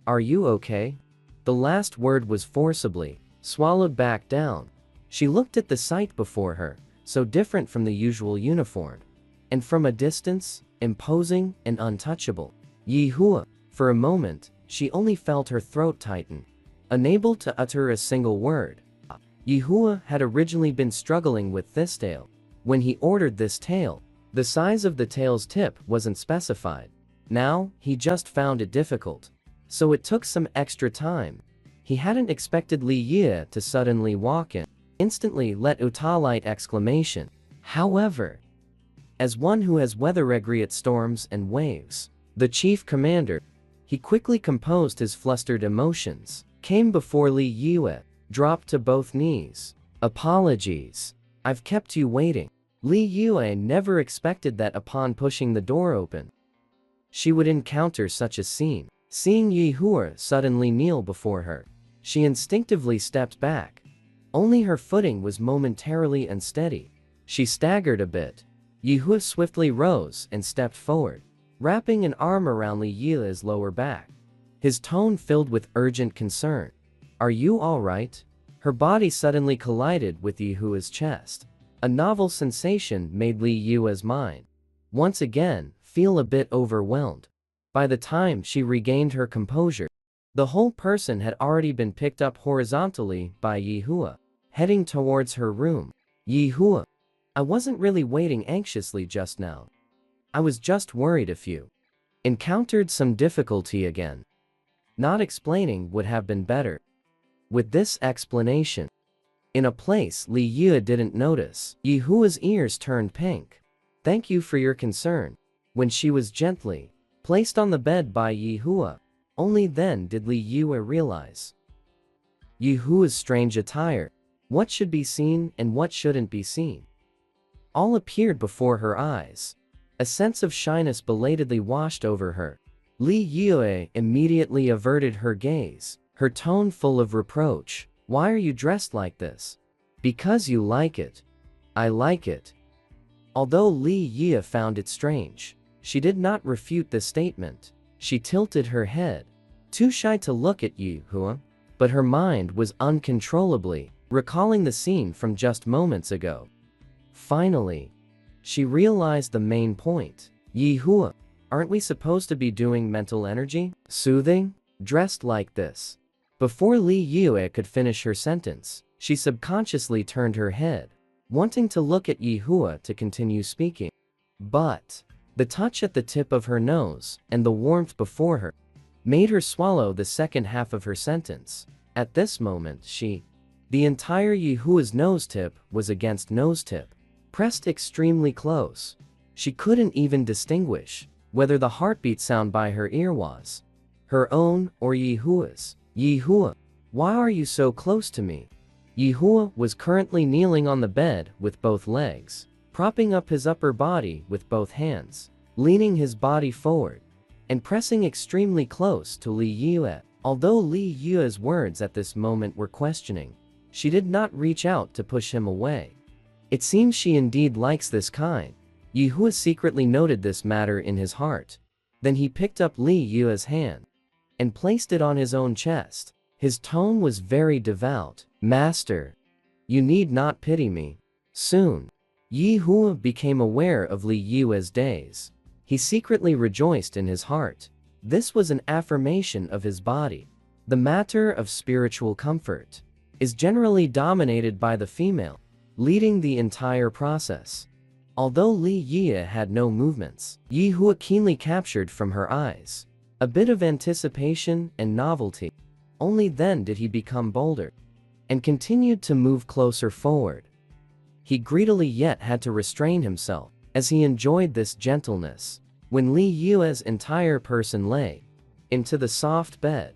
are you okay? The last word was forcibly swallowed back down. She looked at the sight before her, so different from the usual uniform, and from a distance, imposing and untouchable. Yi Hua. For a moment, she only felt her throat tighten, unable to utter a single word. Yi Hua had originally been struggling with this tail. When he ordered this tail, the size of the tail's tip wasn't specified. Now, he just found it difficult. So it took some extra time. He hadn't expected Li Yue to suddenly walk in, instantly let Utalite exclamation. However, as one who has weathered storms and waves, the chief commander, he quickly composed his flustered emotions, came before Li Yue, dropped to both knees. Apologies. I've kept you waiting. Li Yue never expected that upon pushing the door open, she would encounter such a scene. Seeing Yi Hua suddenly kneel before her, she instinctively stepped back. Only her footing was momentarily unsteady. She staggered a bit. Yi Hua swiftly rose and stepped forward, wrapping an arm around Li Yue's lower back. His tone filled with urgent concern. Are you all right? Her body suddenly collided with Yi Hua's chest. A novel sensation made Li Yue's mind once again feel a bit overwhelmed. By the time she regained her composure, the whole person had already been picked up horizontally by Yi Hua, heading towards her room. Yi Hua. I wasn't really waiting anxiously just now. I was just worried if you encountered some difficulty again. Not explaining would have been better. With this explanation, in a place Li Yue didn't notice, Yi Hua's ears turned pink. Thank you for your concern. When she was gently placed on the bed by Yi Hua, only then did Li Yue realize Yi Hua's strange attire, what should be seen and what shouldn't be seen. All appeared before her eyes. A sense of shyness belatedly washed over her. Li Yue immediately averted her gaze, her tone full of reproach. Why are you dressed like this? Because you like it. I like it. Although Li Yue found it strange, she did not refute the statement. She tilted her head, too shy to look at Yi Hua, but her mind was uncontrollably recalling the scene from just moments ago. Finally, she realized the main point. Yi Hua, aren't we supposed to be doing mental energy soothing? Dressed like this? Before Li Yue could finish her sentence, she subconsciously turned her head, wanting to look at Yi Hua to continue speaking. But the touch at the tip of her nose and the warmth before her made her swallow the second half of her sentence. At this moment the entire Yi Hua's nose tip was against nose tip, pressed extremely close. She couldn't even distinguish whether the heartbeat sound by her ear was her own or Yi Hua's. Yi Hua, why are you so close to me? Yi Hua was currently kneeling on the bed with both legs, propping up his upper body with both hands, leaning his body forward, and pressing extremely close to Li Yue. Although Li Yue's words at this moment were questioning, she did not reach out to push him away. It seems she indeed likes this kind. Yi Hua secretly noted this matter in his heart. Then he picked up Li Yue's hand and placed it on his own chest. His tone was very devout. Master, you need not pity me. Soon, Yi Hua became aware of Li Yue's daze. He secretly rejoiced in his heart. This was an affirmation of his body. The matter of spiritual comfort is generally dominated by the female, leading the entire process. Although Li Yue had no movements, Yi Hua keenly captured from her eyes a bit of anticipation and novelty. Only then did he become bolder and continued to move closer forward. He greedily yet had to restrain himself as he enjoyed this gentleness. When Li Yue's entire person lay into the soft bed,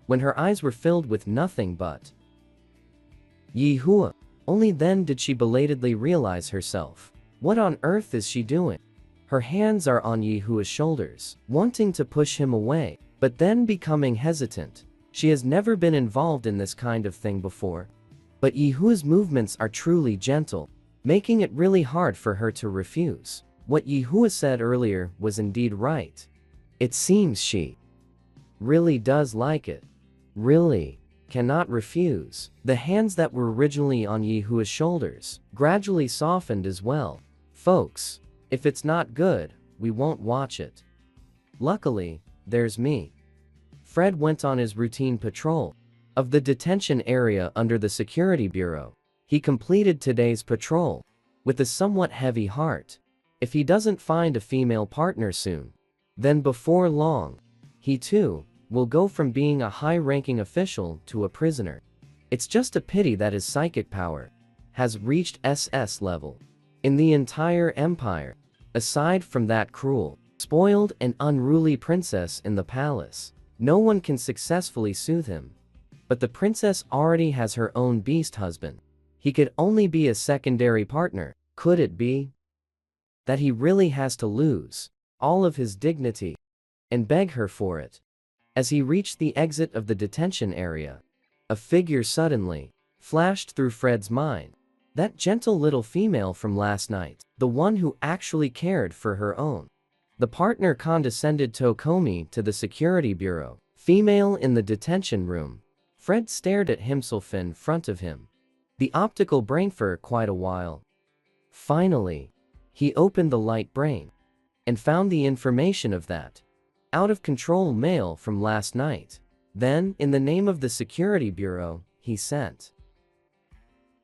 when her eyes were filled with nothing but Yi Hua, only then did she belatedly realize herself. What on earth is she doing? Her hands are on Yi Hua's shoulders, wanting to push him away, but then becoming hesitant. She has never been involved in this kind of thing before. But Yi Hua's movements are truly gentle, making it really hard for her to refuse. What Yi Hua said earlier was indeed right. It seems she really does like it. Really cannot refuse. The hands that were originally on Yi Hua's shoulders gradually softened as well. Folks, if it's not good, we won't watch it. Luckily, there's me. Fred went on his routine patrol of the detention area under the security bureau. He completed today's patrol with a somewhat heavy heart. If he doesn't find a female partner soon, then before long, he too will go from being a high-ranking official to a prisoner. It's just a pity that his psychic power has reached SS level. In the entire empire, aside from that cruel, spoiled and unruly princess in the palace, no one can successfully soothe him. But the princess already has her own beast husband. He could only be a secondary partner. Could it be that he really has to lose all of his dignity and beg her for it? As he reached the exit of the detention area, a figure suddenly flashed through Fred's mind. That gentle little female from last night, the one who actually cared for her own. The partner condescended Tokomi to the security bureau. Female in the detention room. Fred stared at himself in front of him, the optical brain for quite a while. Finally, he opened the light brain and found the information of that out-of-control male from last night. Then, in the name of the security bureau, he sent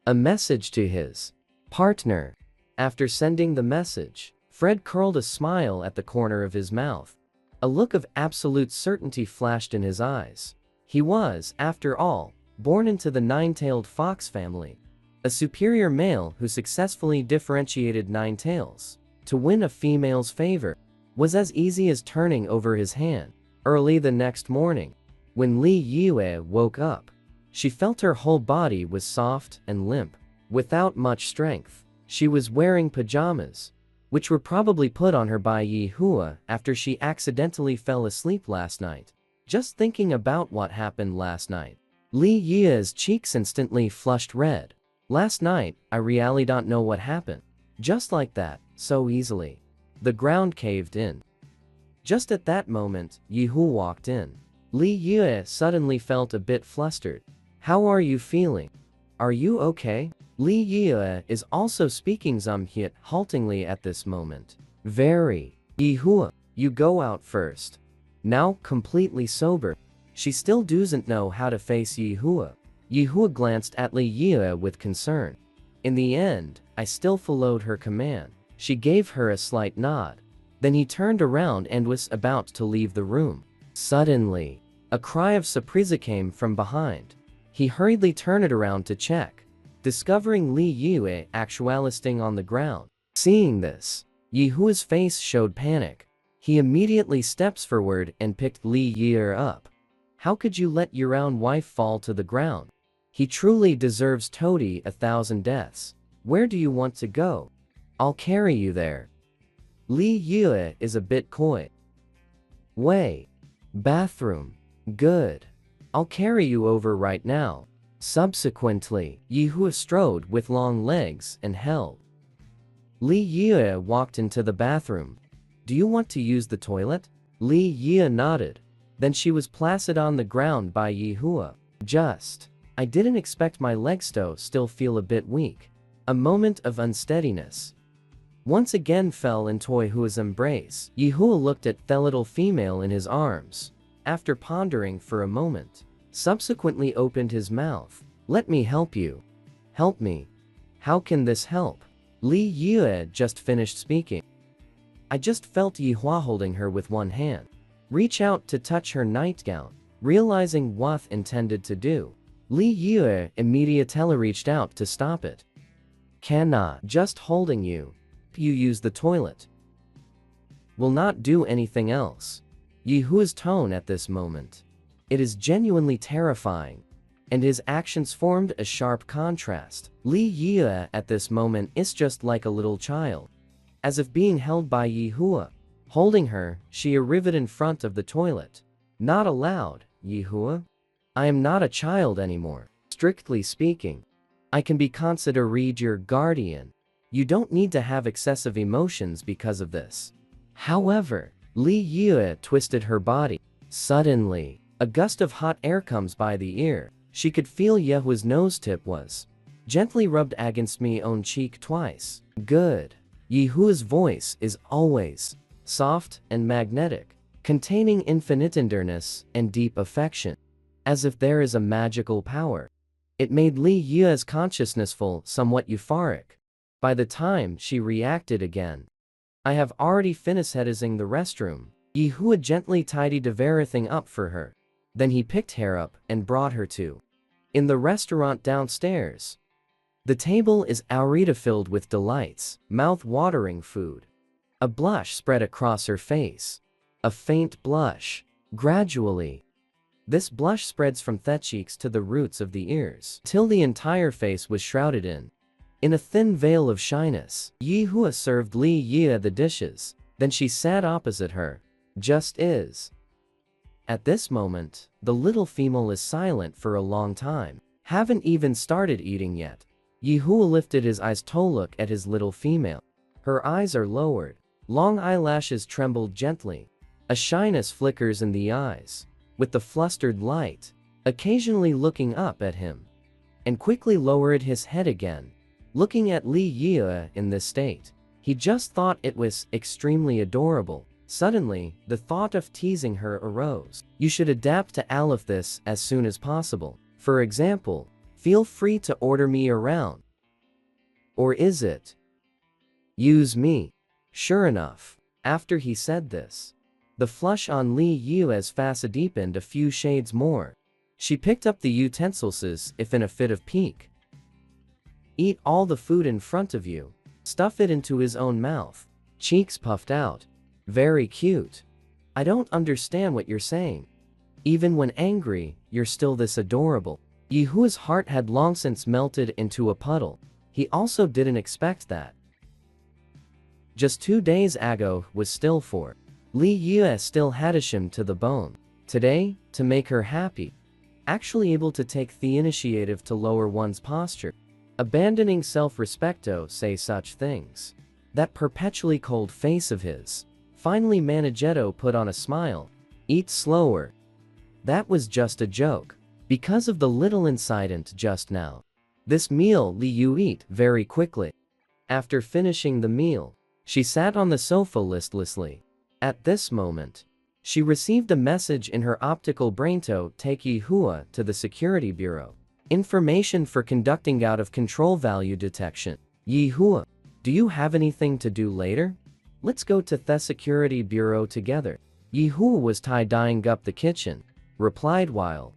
a message to his Partner. After sending the message, Fred curled a smile at the corner of his mouth. A look of absolute certainty flashed in his eyes. He was, after all, born into the nine-tailed fox family. A superior male who successfully differentiated nine tails. To win a female's favor was as easy as turning over his hand. Early the next morning, when Li Yue woke up, she felt her whole body was soft and limp. Without much strength, she was wearing pajamas, which were probably put on her by Yi Hua after she accidentally fell asleep last night. Just thinking about what happened last night, Li Yue's cheeks instantly flushed red. Last night, I really don't know what happened. Just like that, so easily. The ground caved in. Just at that moment, Yi Hua walked in. Li Yue suddenly felt a bit flustered. How are you feeling? Are you okay? Li Yue is also speaking somewhat haltingly at this moment. Very. Yi Hua, you go out first. Now completely sober, she still doesn't know how to face Yi Hua. Yi Hua glanced at Li Yue with concern. In the end, I still followed her command. She gave her a slight nod. Then he turned around and was about to leave the room. Suddenly, a cry of surprise came from behind. He hurriedly turned it around to check, discovering Li Yue actually sitting on the ground. Seeing this, Yi Hua's face showed panic. He immediately steps forward and picked Li Yue up. How could you let your own wife fall to the ground? He truly deserves totally 1,000 deaths. Where do you want to go? I'll carry you there. Li Yue is a bit coy. Way. Bathroom. Good. I'll carry you over right now. Subsequently, Yi Hua strode with long legs and held. Li Yue walked into the bathroom. Do you want to use the toilet? Li Yue nodded. Then she was placid on the ground by Yi Hua. I didn't expect my legs to still feel a bit weak. A moment of unsteadiness once again fell into Yi Hua's embrace. Yi Hua looked at the little female in his arms. After pondering for a moment, subsequently opened his mouth. Let me help you. Help me. How can this help? Li Yue just finished speaking. I just felt Yi Hua holding her with one hand. Reach out to touch her nightgown. Realizing what intended to do, Li Yue immediately reached out to stop it. Cannot. Just holding you. You use the toilet. Will not do anything else. Yi Hua's tone at this moment. It is genuinely terrifying. And his actions formed a sharp contrast. Li Yue at this moment is just like a little child. As if being held by Yi Hua. Holding her, she arrived in front of the toilet. Not allowed, Yi Hua. I am not a child anymore. Strictly speaking, I can be considered your guardian. You don't need to have excessive emotions because of this. However, Li Yue twisted her body. Suddenly, a gust of hot air comes by the ear. She could feel Yi Hua's nose tip was gently rubbed against me own cheek twice. Good. Yi Hua's voice is always soft and magnetic, containing infinite tenderness and deep affection. As if there is a magical power. It made Li Yue's consciousness feel somewhat euphoric. By the time she reacted again, I have already finished using the restroom. Yi Hua gently tidied everything up for her. Then he picked her up and brought her to in the restaurant downstairs. The table is already filled with delights, mouth-watering food. A blush spread across her face. A faint blush. Gradually, this blush spreads from the cheeks to the roots of the ears, till the entire face was shrouded in a thin veil of shyness. Yi Hua served Li Yue the dishes. Then she sat opposite her. Just is. At this moment, the little female is silent for a long time. Haven't even started eating yet. Yi Hua lifted his eyes to look at his little female. Her eyes are lowered. Long eyelashes trembled gently. A shyness flickers in the eyes. With the flustered light, occasionally looking up at him. And quickly lowered his head again. Looking at Li Yue in this state, he just thought it was extremely adorable. Suddenly, the thought of teasing her arose. You should adapt to all of this as soon as possible. For example, feel free to order me around. Or is it? Use me. Sure enough, after he said this, the flush on Li Yue's face deepened a few shades more. She picked up the utensils as if in a fit of pique. Eat all the food in front of you. Stuff it into his own mouth. Cheeks puffed out. Very cute. I don't understand what you're saying. Even when angry, you're still this adorable. Yi Hua's heart had long since melted into a puddle. He also didn't expect that. Just 2 days ago was still for Li Yue still had him to the bone. Today, to make her happy. Actually able to take the initiative to lower one's posture. Abandoning self-respect to say such things. That perpetually cold face of his. Finally managed put on a smile. Eat slower. That was just a joke. Because of the little incident just now. This meal Li Yu eat very quickly. After finishing the meal, she sat on the sofa listlessly. At this moment, she received a message in her optical brain to take Yi Hua to the security bureau. Information for conducting out-of-control value detection. Yi Hua, do you have anything to do later? Let's go to the security bureau together. Yi Hua was tie-dyeing up the kitchen, replied while.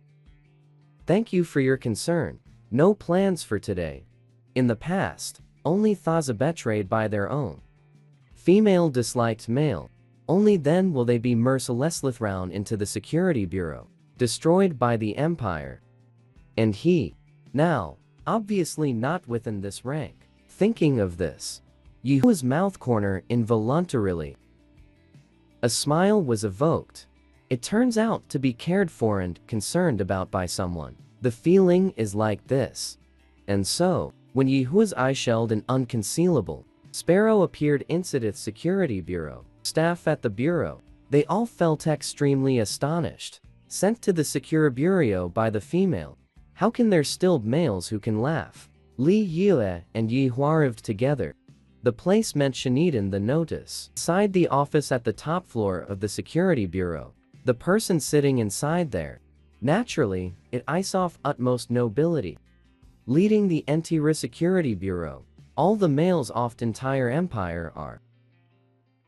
Thank you for your concern. No plans for today. In the past, only thoughts betrayed by their own. Female disliked male. Only then will they be mercilessly thrown into the security bureau, destroyed by the empire. And he, now, obviously not within this rank. Thinking of this, Yi Hua's mouth corner involuntarily. A smile was evoked. It turns out to be cared for and concerned about by someone. The feeling is like this. And so, when Yi Hua's eye shelled an unconcealable sparrow appeared inside its security bureau. Staff at the bureau, they all felt extremely astonished. Sent to the secure bureau by the female. How can there still be males who can laugh? Li Yue and Yi Hua arrived together. The place mentioned in the notice. Inside the office at the top floor of the security bureau. The person sitting inside there. Naturally, it eyes off utmost nobility. Leading the entire security bureau. All the males of the entire empire are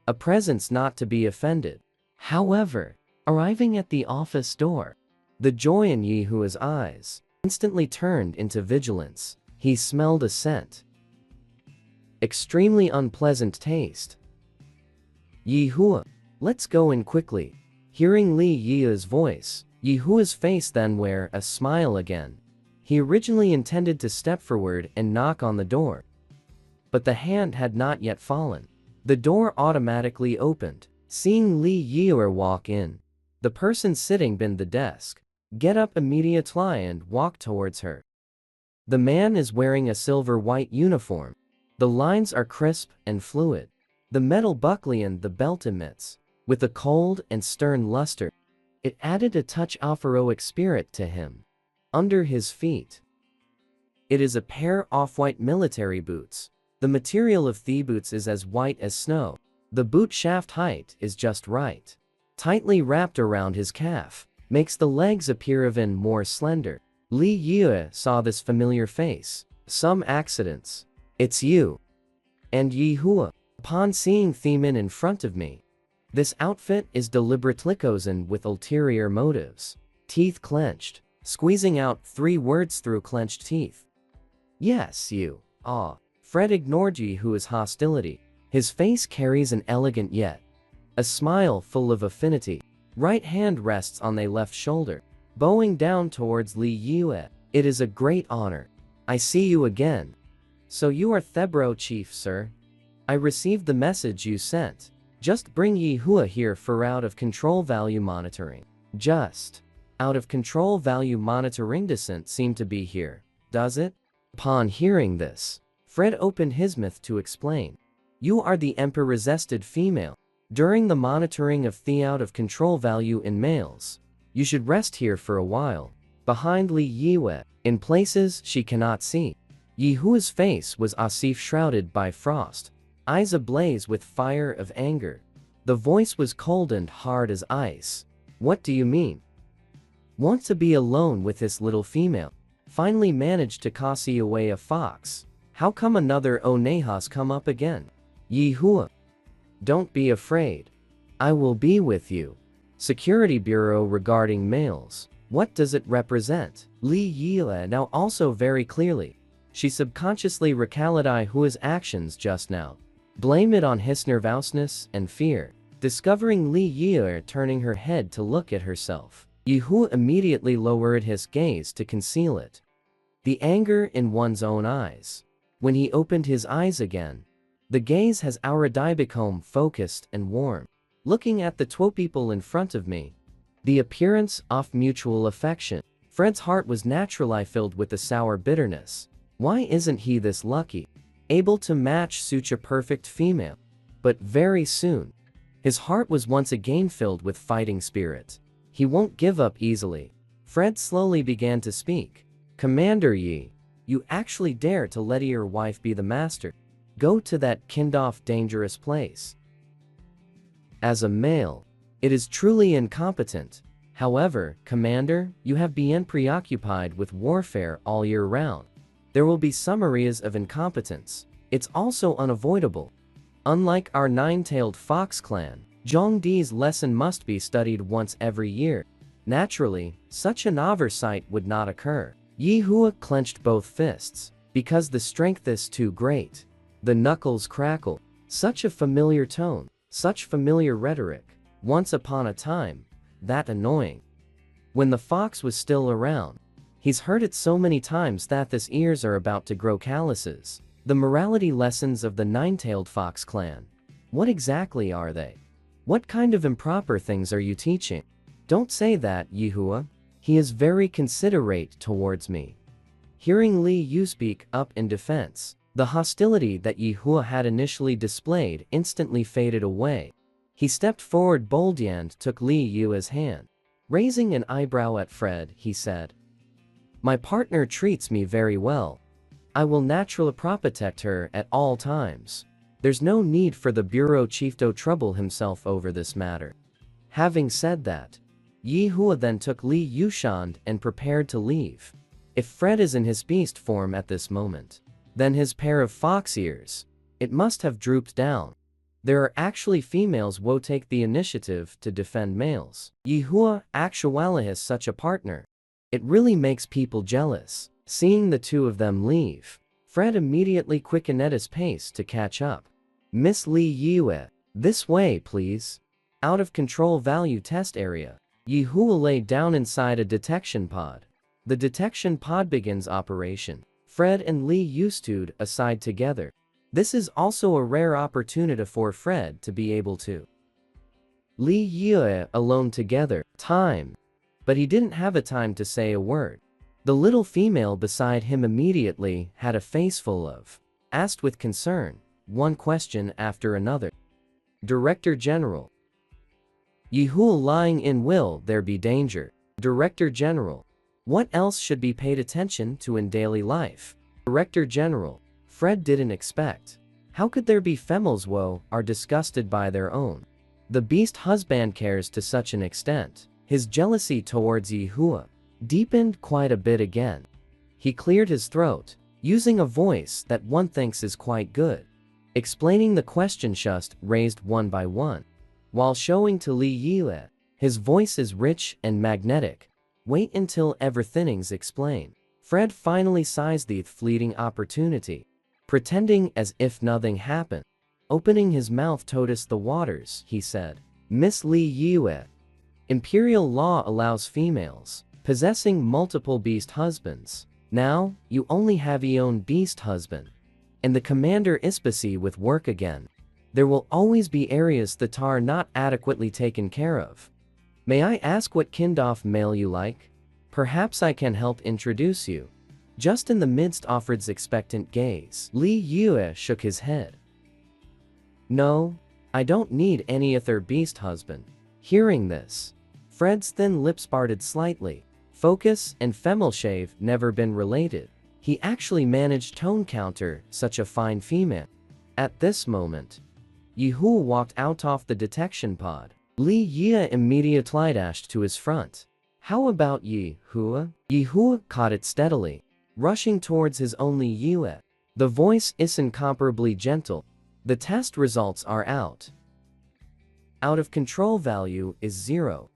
a presence not to be offended. However, arriving at the office door, the joy in Yi Hua's eyes instantly turned into vigilance. He smelled a scent. Extremely unpleasant taste. Yi Hua, let's go in quickly. Hearing Li Yue's voice, Yi Hua's face then wear a smile again. He originally intended to step forward and knock on the door. But the hand had not yet fallen. The door automatically opened. Seeing Li Yue walk in, the person sitting behind the desk, get up immediately and walk towards her. The man is wearing a silver-white uniform. The lines are crisp and fluid. The metal buckle and the belt emits, with a cold and stern luster. It added a touch of heroic spirit to him. Under his feet, it is a pair of off-white military boots. The material of the boots is as white as snow. The boot shaft height is just right. Tightly wrapped around his calf, makes the legs appear even more slender. Li Yue saw this familiar face. Some accidents. It's you. And Yi Hua. Upon seeing Themin in front of me. This outfit is deliberately chosen with ulterior motives. Teeth clenched, squeezing out 3 words through clenched teeth. Yes, you. Ah. Fred ignored Yi Hua's hostility. His face carries an elegant yet a smile full of affinity. Right hand rests on the left shoulder, bowing down towards Li Yue. It is a great honor. I see you again. So you are Thebro Chief, sir? I received the message you sent. Just bring Yi Hua here for out-of-control value monitoring. Just out-of-control value monitoring doesn't seem to be here, does it? Upon hearing this, Fred opened his mouth to explain. You are the emperor-resisted female. During the monitoring of the out-of-control value in males, you should rest here for a while, behind Li Yue, in places she cannot see. Yi Hua's face was as if shrouded by frost, eyes ablaze with fire of anger. The voice was cold and hard as ice. What do you mean? Want to be alone with this little female? Finally managed to cosy away a fox. How come another Onehas come up again? Yi Hua. Don't be afraid. I will be with you. Security Bureau regarding males. What does it represent? Li Yile now also very clearly. She subconsciously recalled Yi Hua's actions just now. Blame it on his nervousness and fear. Discovering Li Yile turning her head to look at herself, Yi Hua immediately lowered his gaze to conceal it. The anger in one's own eyes. When he opened his eyes again, the gaze has already become focused and warm. Looking at the two people in front of me, the appearance of mutual affection, Fred's heart was naturally filled with a sour bitterness. Why isn't he this lucky? Able to match such a perfect female? But very soon, his heart was once again filled with fighting spirit. He won't give up easily. Fred slowly began to speak. Commander Yi, you actually dare to let your wife be the master? Go to that kind-of dangerous place. As a male, it is truly incompetent. However, Commander, you have been preoccupied with warfare all year round. There will be some areas of incompetence. It's also unavoidable. Unlike our nine-tailed fox clan, Zhongdi's lesson must be studied once every year. Naturally, such an oversight would not occur. Yi Hua clenched both fists, because the strength is too great. The knuckles crackle. Such a familiar tone, such familiar rhetoric. Once upon a time, that annoying. When the fox was still around, he's heard it so many times that his ears are about to grow calluses. The morality lessons of the nine-tailed fox clan. What exactly are they? What kind of improper things are you teaching? Don't say that, Yi Hua. He is very considerate towards me. Hearing Li Yu speak up in defense, the hostility that Yi Hua had initially displayed instantly faded away. He stepped forward boldly and took Li Yu's hand. Raising an eyebrow at Fred, he said, "My partner treats me very well. I will naturally protect her at all times. There's no need for the bureau chief to trouble himself over this matter." Having said that, Yi Hua then took Li Yushan and prepared to leave. If Fred is in his beast form at this moment, then his pair of fox ears, it must have drooped down. There are actually females who take the initiative to defend males. Yi Hua actually has such a partner. It really makes people jealous. Seeing the two of them leave, Fred immediately quickened his pace to catch up. Miss Li Yue, this way please. Out of control value test area. Yi Hua lay down inside a detection pod. The detection pod begins operation. Fred and Li Yu stood aside together. This is also a rare opportunity for Fred to be able to Li Yue alone together, time. But he didn't have a time to say a word. The little female beside him immediately had a face full of, asked with concern, one question after another. Director General. Yi Hua lying in, will there be danger? Director General. What else should be paid attention to in daily life? Director General. Fred didn't expect. How could there be females who are disgusted by their own? The beast husband cares to such an extent. His jealousy towards Yi Hua deepened quite a bit again. He cleared his throat, using a voice that one thinks is quite good, explaining the questions just raised one by one, while showing to Li Yile. His voice is rich and magnetic. Wait until everything's explained. Fred finally seized the fleeting opportunity, pretending as if nothing happened. Opening his mouth to test the waters, he said, Miss Li Yue, Imperial law allows females possessing multiple beast husbands. Now, you only have your own beast husband. And the commander is busy with work again. There will always be areas that are not adequately taken care of. May I ask what kind of male you like? Perhaps I can help introduce you. Just in the midst of Fred's expectant gaze, Li Yue shook his head. No, I don't need any other beast husband. Hearing this, Fred's thin lips parted slightly. Focus and female shave never been related. He actually managed to encounter such a fine female. At this moment, Yi Hua walked out of the detection pod. Li Yue immediately dashed to his front. How about Yi Hua? Yi Hua caught it steadily, rushing towards his only Yue. The voice is incomparably gentle. The test results are out. Out of control value is 0.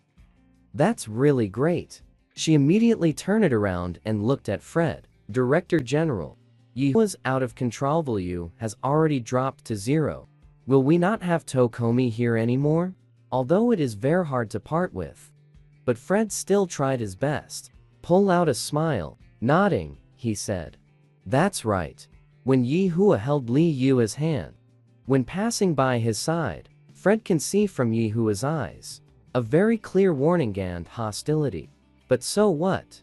That's really great. She immediately turned it around and looked at Fred. Director General, Yihua's out of control value has already dropped to 0. Will we not have Tokomi here anymore? Although it is very hard to part with. But Fred still tried his best. Pull out a smile. Nodding, he said. That's right. When Yihua held Li Yua's hand. When passing by his side, Fred can see from Yihua's eyes a very clear warning and hostility. But so what?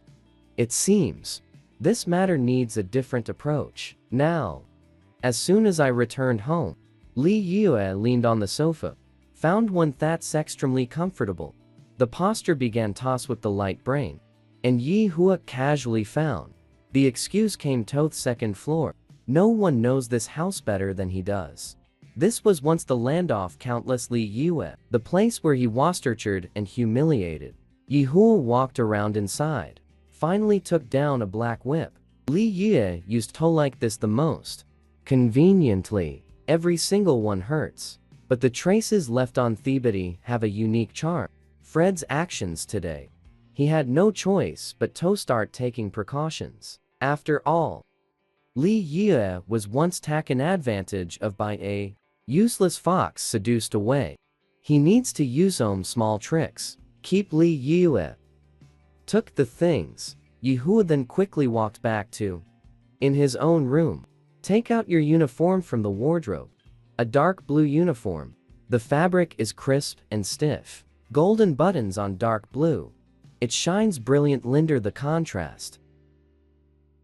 It seems this matter needs a different approach. Now, as soon as I returned home, Li Yue leaned on the sofa, found one that's extremely comfortable. The posture began toss with the light brain, and Yihua casually found the excuse came to the second floor. No one knows this house better than he does. This was once the land of countless Li Yue, the place where he was tortured and humiliated. Yihua walked around inside, finally took down a black whip. Li Yue used to like this the most. Conveniently, every single one hurts. But the traces left on Thebati have a unique charm. Fred's actions today. He had no choice but to start taking precautions. After all, Li Yue was once taken advantage of by a useless fox seduced away. He needs to use some small tricks. Keep Li Yue. Took the things. Yihua then quickly walked back to in his own room. Take out your uniform from the wardrobe. A dark blue uniform. The fabric is crisp and stiff. Golden buttons on dark blue. It shines brilliant linder the contrast.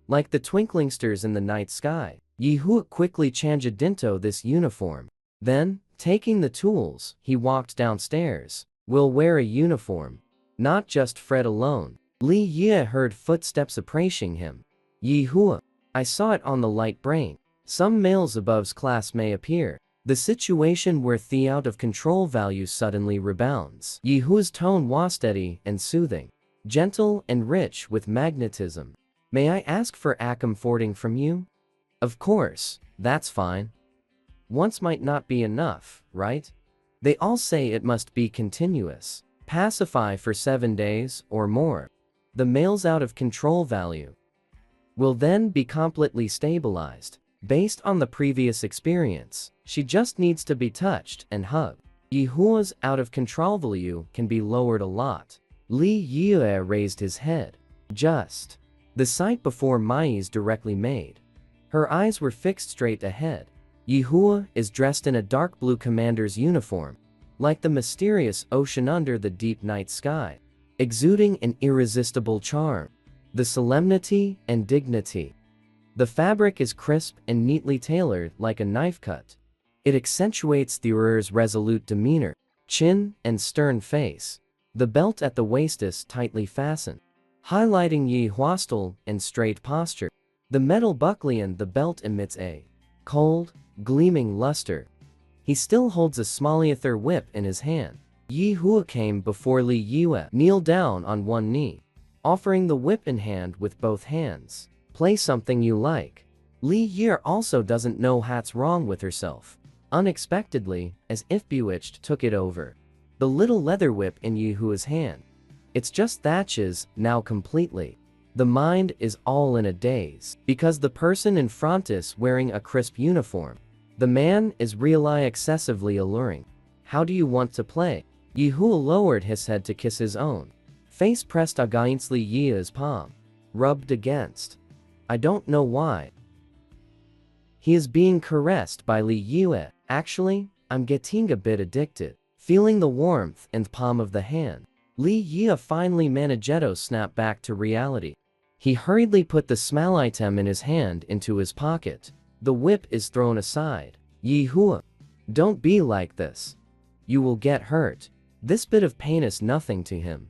Like the twinkling stars in the night sky. Yihua quickly changed into this uniform. Then, taking the tools, he walked downstairs. We'll wear a uniform. Not just Fred alone. Li Yue heard footsteps approaching him. Yihua. I saw it on the light brain. Some males above's class may appear. The situation where the out of control value suddenly rebounds. Yihua's tone was steady and soothing. Gentle and rich with magnetism. May I ask for a comforting from you? Of course, that's fine. Once might not be enough, right? They all say it must be continuous. Pacify for 7 days or more. The male's out of control value will then be completely stabilized. Based on the previous experience, she just needs to be touched and hugged. Yihua's out of control value can be lowered a lot. Li Yue raised his head. Just. The sight before Mai's directly made. Her eyes were fixed straight ahead. Yihua is dressed in a dark blue commander's uniform, like the mysterious ocean under the deep night sky, exuding an irresistible charm, the solemnity and dignity. The fabric is crisp and neatly tailored like a knife cut. It accentuates the wearer's resolute demeanor, chin and stern face. The belt at the waist is tightly fastened, highlighting Yihua's still and straight posture. The metal buckle in the belt emits a cold, gleaming luster. He still holds a small ether whip in his hand. Yihua came before Li Yue, kneeled down on one knee, offering the whip in hand with both hands. Play something you like. Li Yue also doesn't know what's wrong with herself. Unexpectedly, as if bewitched, took it over. The little leather whip in Yihua's hand. It's just thatches, now completely. The mind is all in a daze, because the person in front is wearing a crisp uniform. The man is really excessively alluring. How do you want to play? Yihua lowered his head to kiss his own face, pressed against Li Yue's palm, rubbed against. I don't know why. He is being caressed by Li Yue. Actually, I'm getting a bit addicted. Feeling the warmth in the palm of the hand, Li Yue finally managed to snap back to reality. He hurriedly put the small item in his hand into his pocket. The whip is thrown aside. Yihua. Don't be like this. You will get hurt. This bit of pain is nothing to him.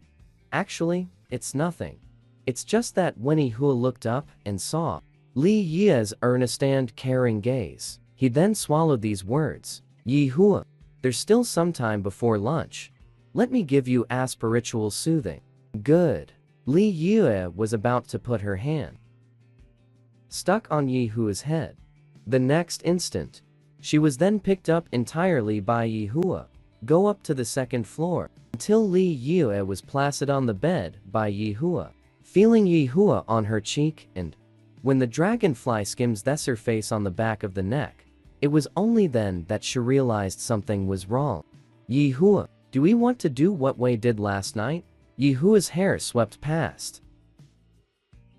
Actually, it's nothing. It's just that when Yihua looked up and saw Li Yue's earnest and caring gaze, he then swallowed these words. Yihua. There's still some time before lunch. Let me give you a spiritual soothing. Good. Li Yue was about to put her hand stuck on Yihua's head. The next instant, she was then picked up entirely by Yi Hua. Go up to the second floor, until Li Yue was placid on the bed by Yi Hua, feeling Yi Hua on her cheek, and when the dragonfly skims her face on the back of the neck, it was only then that she realized something was wrong. Yi Hua, do we want to do what Wei did last night? Yi Hua's hair swept past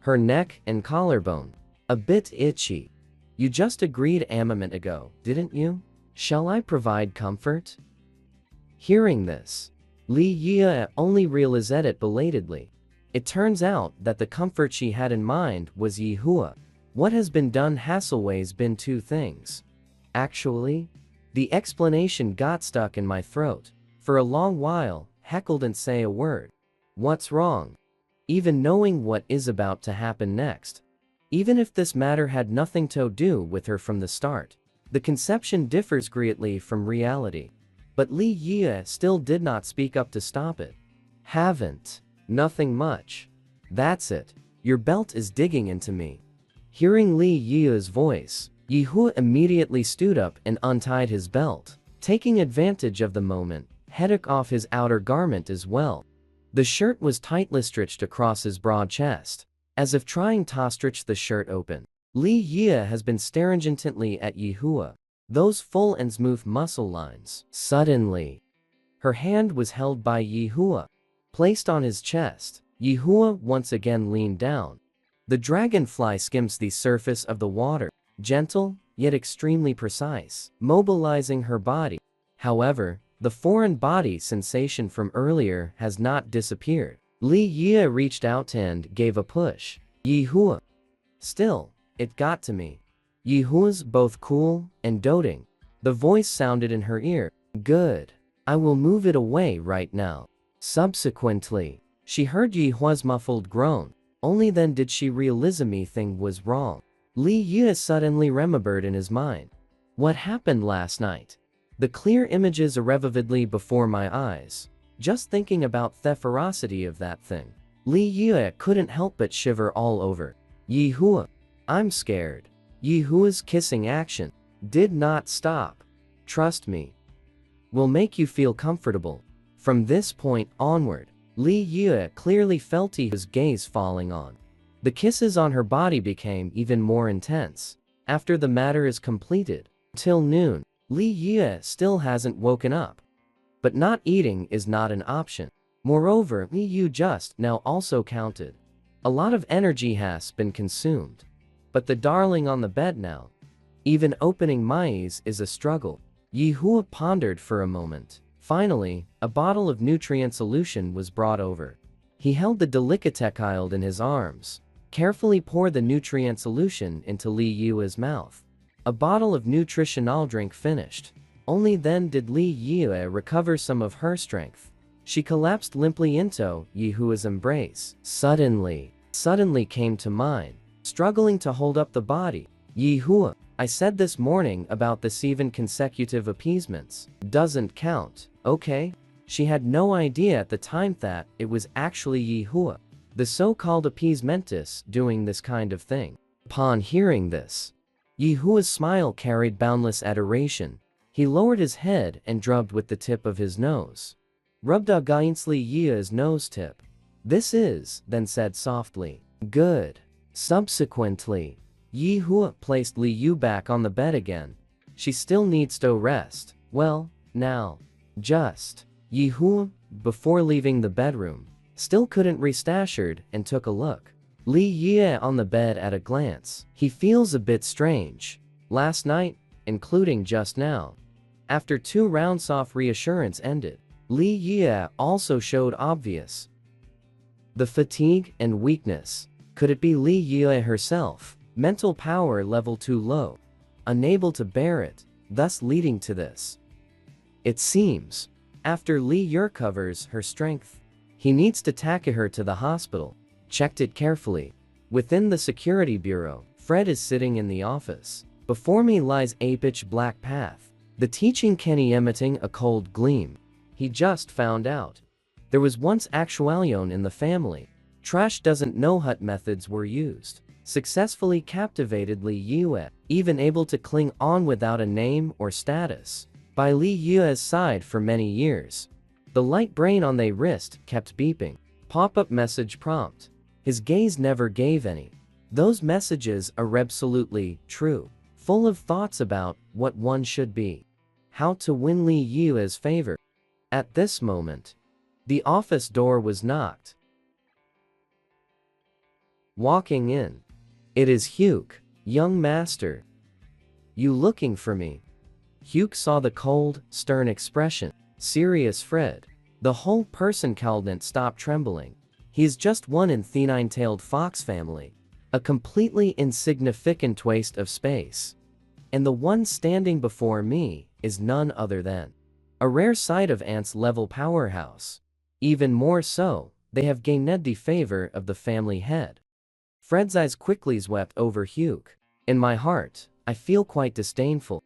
her neck and collarbone, a bit itchy. You just agreed a moment ago, didn't you? Shall I provide comfort? Hearing this, Li Yue only realized it belatedly. It turns out that the comfort she had in mind was Yi Hua. What has been done Hasselway's been two things. Actually, the explanation got stuck in my throat. For a long while, heckled and say a word. What's wrong? Even knowing what is about to happen next. Even if this matter had nothing to do with her from the start, the conception differs greatly from reality. But Li Yue still did not speak up to stop it. Haven't. Nothing much. That's it. Your belt is digging into me. Hearing Li Yue's voice, Yi Hua immediately stood up and untied his belt, taking advantage of the moment, took off his outer garment as well. The shirt was tightly stitched across his broad chest, as if trying to stretch the shirt open. Li Yue has been staring intently at Yi Hua, those full and smooth muscle lines. Suddenly, her hand was held by Yi Hua, placed on his chest. Yi Hua once again leaned down. The dragonfly skims the surface of the water, gentle, yet extremely precise, mobilizing her body. However, the foreign body sensation from earlier has not disappeared. Li Yue reached out and gave a push. Yi Hua. Still, it got to me. Yi Hua's both cool and doting. The voice sounded in her ear. Good. I will move it away right now. Subsequently, she heard Yi Hua's muffled groan. Only then did she realize anything was wrong. Li Yue suddenly remembered in his mind. What happened last night? The clear images are vividly before my eyes. Just thinking about the ferocity of that thing. Li Yue couldn't help but shiver all over. Yi Hua. I'm scared. Yi Hua's kissing action did not stop. Trust me. Will make you feel comfortable. From this point onward, Li Yue clearly felt his gaze falling on. The kisses on her body became even more intense. After the matter is completed, till noon, Li Yue still hasn't woken up. But not eating is not an option. Moreover, Li Yue just now also counted. A lot of energy has been consumed. But the darling on the bed now. Even opening my eyes is a struggle. Yi Hua pondered for a moment. Finally, a bottle of nutrient solution was brought over. He held the delicatechild in his arms, carefully poured the nutrient solution into Li Yue's mouth. A bottle of nutritional drink finished. Only then did Li Yue recover some of her strength. She collapsed limply into Yi Hua's embrace. Suddenly came to mind, struggling to hold up the body. Yi Hua, I said this morning about the 7 consecutive appeasements. Doesn't count, okay? She had no idea at the time that it was actually Yi Hua, the so-called appeasementist, doing this kind of thing. Upon hearing this, Yi Hua's smile carried boundless adoration. He lowered his head and drubbed with the tip of his nose. Rubbed against Li Yue's nose tip. This is, then said softly. Good. Subsequently, Yi Hua placed Li Yue back on the bed again. She still needs to rest. Well, now. Just. Yi Hua, before leaving the bedroom, still couldn't rest assured and took a look. Li Yue on the bed at a glance. He feels a bit strange. Last night, including just now. After 2 rounds of reassurance ended, Li Yue also showed obvious the fatigue and weakness. Could it be Li Yue herself? Mental power level too low. Unable to bear it, thus leading to this. It seems, after Li Yue recovers her strength, he needs to take her to the hospital. Checked it carefully. Within the security bureau, Fred is sitting in the office. Before me lies a pitch black path. The teaching Kenny emitting a cold gleam. He just found out. There was once actualion in the family. Trash doesn't know what methods were used. successfully captivated Li Yue, even able to cling on without a name or status. By Li Yue's side for many years. The light brain on their wrist kept beeping. Pop-up message prompt. His gaze never gave any. Those messages are absolutely true. Full of thoughts about what one should be. How to win Li Yue's favor. At this moment, the office door was knocked. Walking in. It is Hyuk, young master. You looking for me? Hyuk saw the cold, stern expression. Serious Fred. The whole person couldn't stop trembling. He is just one in the nine-tailed fox family. A completely insignificant waste of space. And the one standing before me is none other than a rare sight of ants-level powerhouse. Even more so, they have gained the favor of the family head. Fred's eyes quickly swept over Hyuk. In my heart, I feel quite disdainful.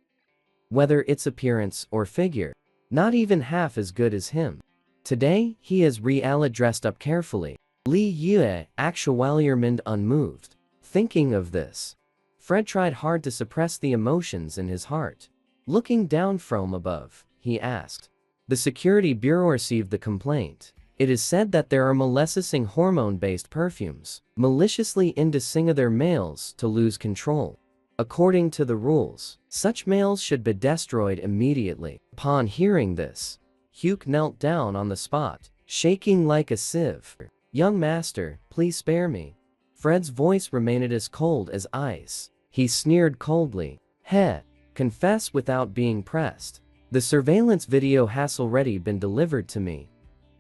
Whether its appearance or figure, not even half as good as him. Today, he is really dressed up carefully. Li Yue actually remained unmoved. Thinking of this, Fred tried hard to suppress the emotions in his heart. Looking down from above, he asked. The security bureau received the complaint. It is said that there are molesting hormone-based perfumes, maliciously inducing other males to lose control. According to the rules, such males should be destroyed immediately. Upon hearing this, Hyuk knelt down on the spot, shaking like a sieve. Young master, please spare me. Fred's voice remained as cold as ice. He sneered coldly. Heh, confess without being pressed. The surveillance video has already been delivered to me.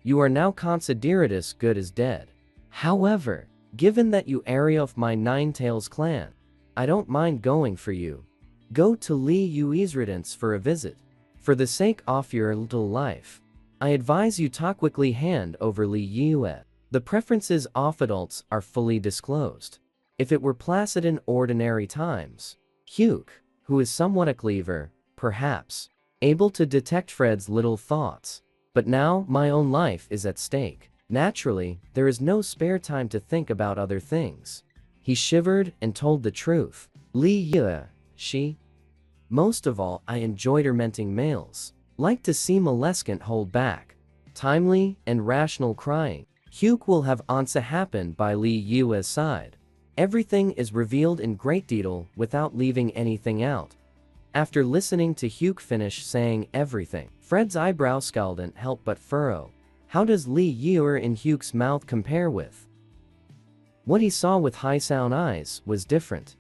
You are now considered as good as dead. However, given that you are of my Nine Tails clan, I don't mind going for you. Go to Li Yue's residence for a visit. For the sake of your little life, I advise you to quickly hand over Li Yue. The preferences of adults are fully disclosed. If it were placid in ordinary times, Hyuk, who is somewhat clever, perhaps, able to detect Fred's little thoughts. But now, my own life is at stake. Naturally, there is no spare time to think about other things. He shivered and told the truth. Li Yue, she. Most of all, I enjoy tormenting males. Like to see molescent hold back. Timely and rational crying. Hyuk will have answer happen by Li Yue's side. Everything is revealed in great detail without leaving anything out. After listening to Hyuk finish saying everything, Fred's eyebrows couldn't help but furrow. How does Li Yue in Hyuk's mouth compare with? What he saw with high-sound eyes was different.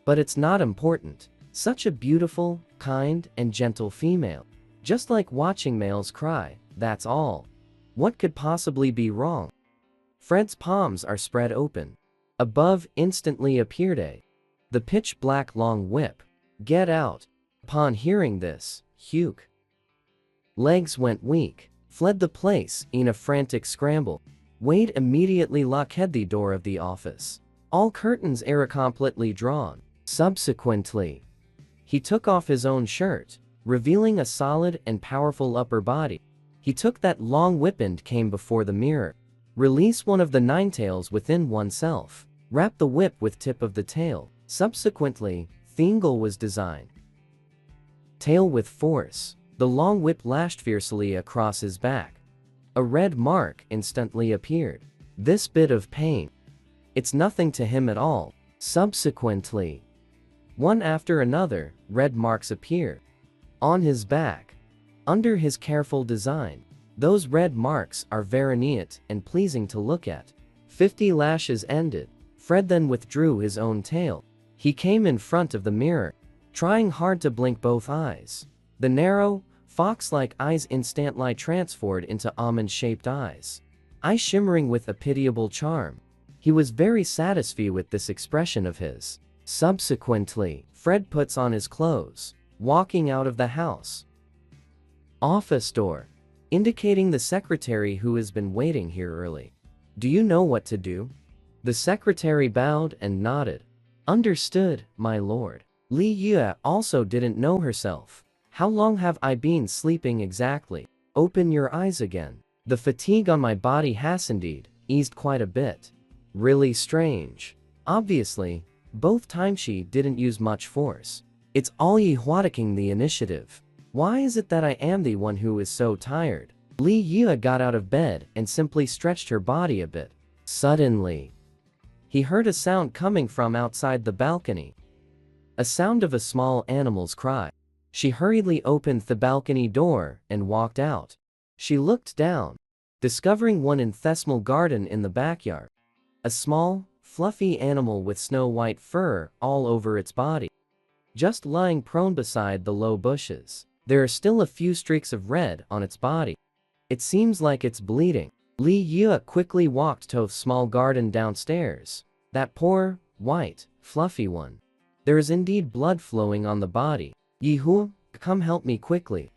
But it's not important. Such a beautiful, kind, and gentle female. Just like watching males cry, that's all. What could possibly be wrong? Fred's palms are spread open. Above instantly appeared the pitch-black long whip. Get out. Upon hearing this, Hyuk legs went weak, fled the place in a frantic scramble. Wade immediately locked the door of the office. All curtains are completely drawn. Subsequently, he took off his own shirt, revealing a solid and powerful upper body. He took that long whip and came before the mirror. Release one of the nine tails within oneself. Wrap the whip with tip of the tail. Subsequently, Thingle was designed. Tail with force. The long whip lashed fiercely across his back. A red mark instantly appeared. This bit of pain. It's nothing to him at all. Subsequently, one after another, red marks appear. On his back. Under his careful design. Those red marks are very neat and pleasing to look at. 50 lashes ended. Fred then withdrew his own tail. He came in front of the mirror, trying hard to blink both eyes. The narrow, fox-like eyes instantly transformed into almond-shaped eyes. Eyes shimmering with a pitiable charm. He was very satisfied with this expression of his. Subsequently, Fred puts on his clothes, walking out of the house. Office door. Indicating the secretary who has been waiting here early. Do you know what to do? The secretary bowed and nodded. Understood, my lord. Li Yue also didn't know herself. How long have I been sleeping exactly? Open your eyes again. The fatigue on my body has indeed eased quite a bit. Really strange. Obviously, Both times she didn't use much force. It's all Yi Hua taking the initiative. Why is it that I am the one who is so tired? Li Yue got out of bed and simply stretched her body a bit. Suddenly, he heard a sound coming from outside the balcony. A sound of a small animal's cry. She hurriedly opened the balcony door and walked out. She looked down, discovering one infinitesimal garden in the backyard. A small, fluffy animal with snow-white fur all over its body, just lying prone beside the low bushes. There are still a few streaks of red on its body. It seems like it's bleeding. Li Yue quickly walked to a small garden downstairs. That poor, white, fluffy one. There is indeed blood flowing on the body. Yi Hua, come help me quickly.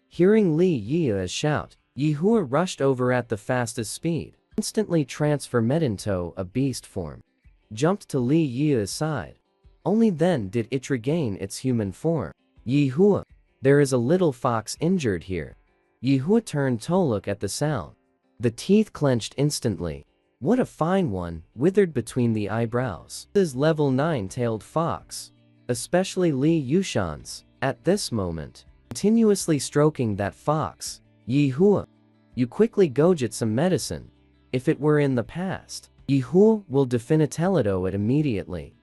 Hearing Li Yue's shout, Yi Hua rushed over at the fastest speed, instantly transformed into a beast form, jumped to Li Yue's side. Only then did it regain its human form. Yi Hua, there is a little fox injured here. Yi Hua turned to look at the sound. The teeth clenched instantly. What a fine one, withered between the eyebrows. This is level 9-tailed fox. Especially Li Yushan's, at this moment, continuously stroking that fox. Yi Hua, you quickly go get some medicine. If it were in the past, Yi Hua will definitely it immediately.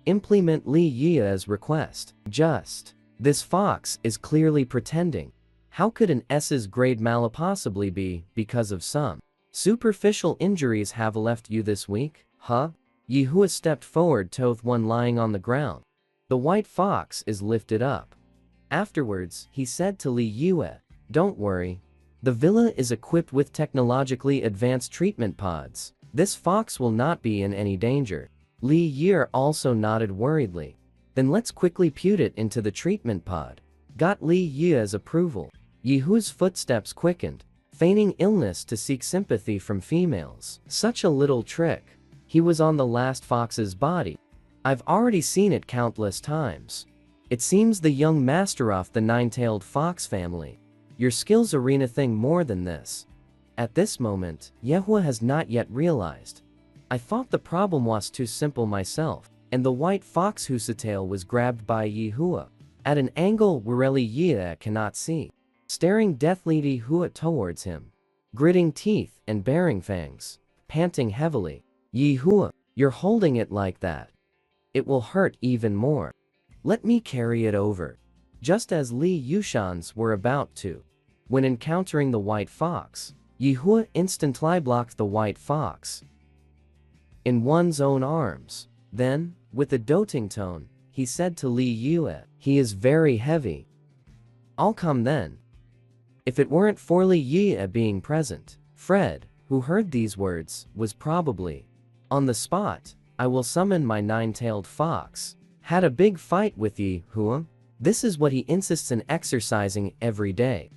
Implement Li Yue's request. Just, this fox is clearly pretending. How could an S's grade mala possibly be because of some superficial injuries have left you this week, huh? Yi Hua stepped forward to one lying on the ground. The white fox is lifted up. Afterwards, he said to Li Yue, don't worry. The villa is equipped with technologically advanced treatment pods. This fox will not be in any danger. Li Yue also nodded worriedly. Then let's quickly put it into the treatment pod. Got Li Yue's approval. Yi Hua's footsteps quickened, feigning illness to seek sympathy from females. Such a little trick. He was on the last fox's body. I've already seen it countless times. It seems the young master of the 9-tailed fox family. Your skills are anything more than this. At this moment, Yehua has not yet realized. I thought the problem was too simple myself, and the white fox whose tail was grabbed by Yi Hua at an angle where Li Yue cannot see. Staring deathly Yi Hua towards him, gritting teeth and baring fangs, panting heavily. Yi Hua, you're holding it like that. It will hurt even more. Let me carry it over. Just as Li Yushan's were about to. When encountering the white fox, Yi Hua instantly blocked the white fox in one's own arms. Then, with a doting tone, he said to Li Yue, he is very heavy. I'll come then. If it weren't for Li Yue being present, Fred, who heard these words, was probably on the spot. I will summon my 9-tailed fox. Had a big fight with Yi Hua? This is what he insists in exercising every day.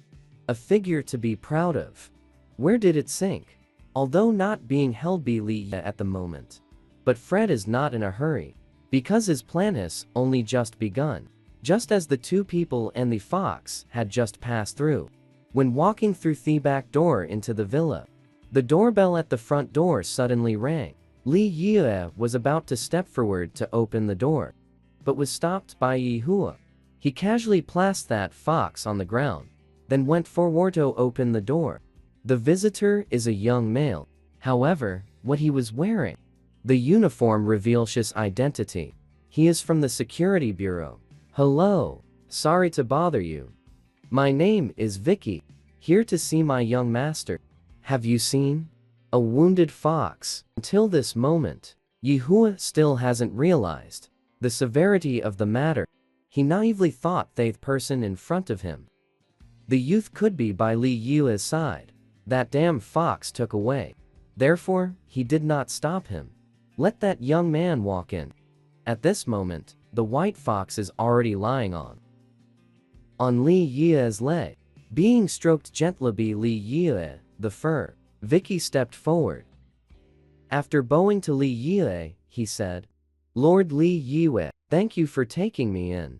A figure to be proud of. Where did it sink? Although not being held by Li Yue at the moment. But Fred is not in a hurry, because his plan has only just begun. Just as the two people and the fox had just passed through. When walking through the back door into the villa, the doorbell at the front door suddenly rang. Li Yue was about to step forward to open the door, but was stopped by Yi Hua. He casually placed that fox on the ground, then went forward to open the door. The visitor is a young male. However, what he was wearing, the uniform reveals his identity. He is from the security bureau. Hello, sorry to bother you. My name is Vicky, here to see my young master. Have you seen a wounded fox? Until this moment, Yi Hua still hasn't realized the severity of the matter. He naively thought the person in front of him, the youth, could be by Li Yue's side. That damn fox took away. Therefore, he did not stop him. Let that young man walk in. At this moment, the white fox is already lying on Li Yue's leg, being stroked gently by Li Yue, the fur. Vicky stepped forward. After bowing to Li Yue, he said, Lord Li Yue, thank you for taking me in.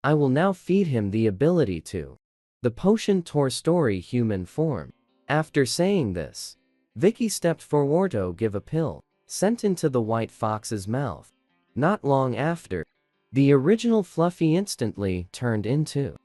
I will now feed him the ability to the potion Tor Story human form. After saying this, Vicky stepped forward to give a pill, sent into the white fox's mouth. Not long after, the original Fluffy instantly turned into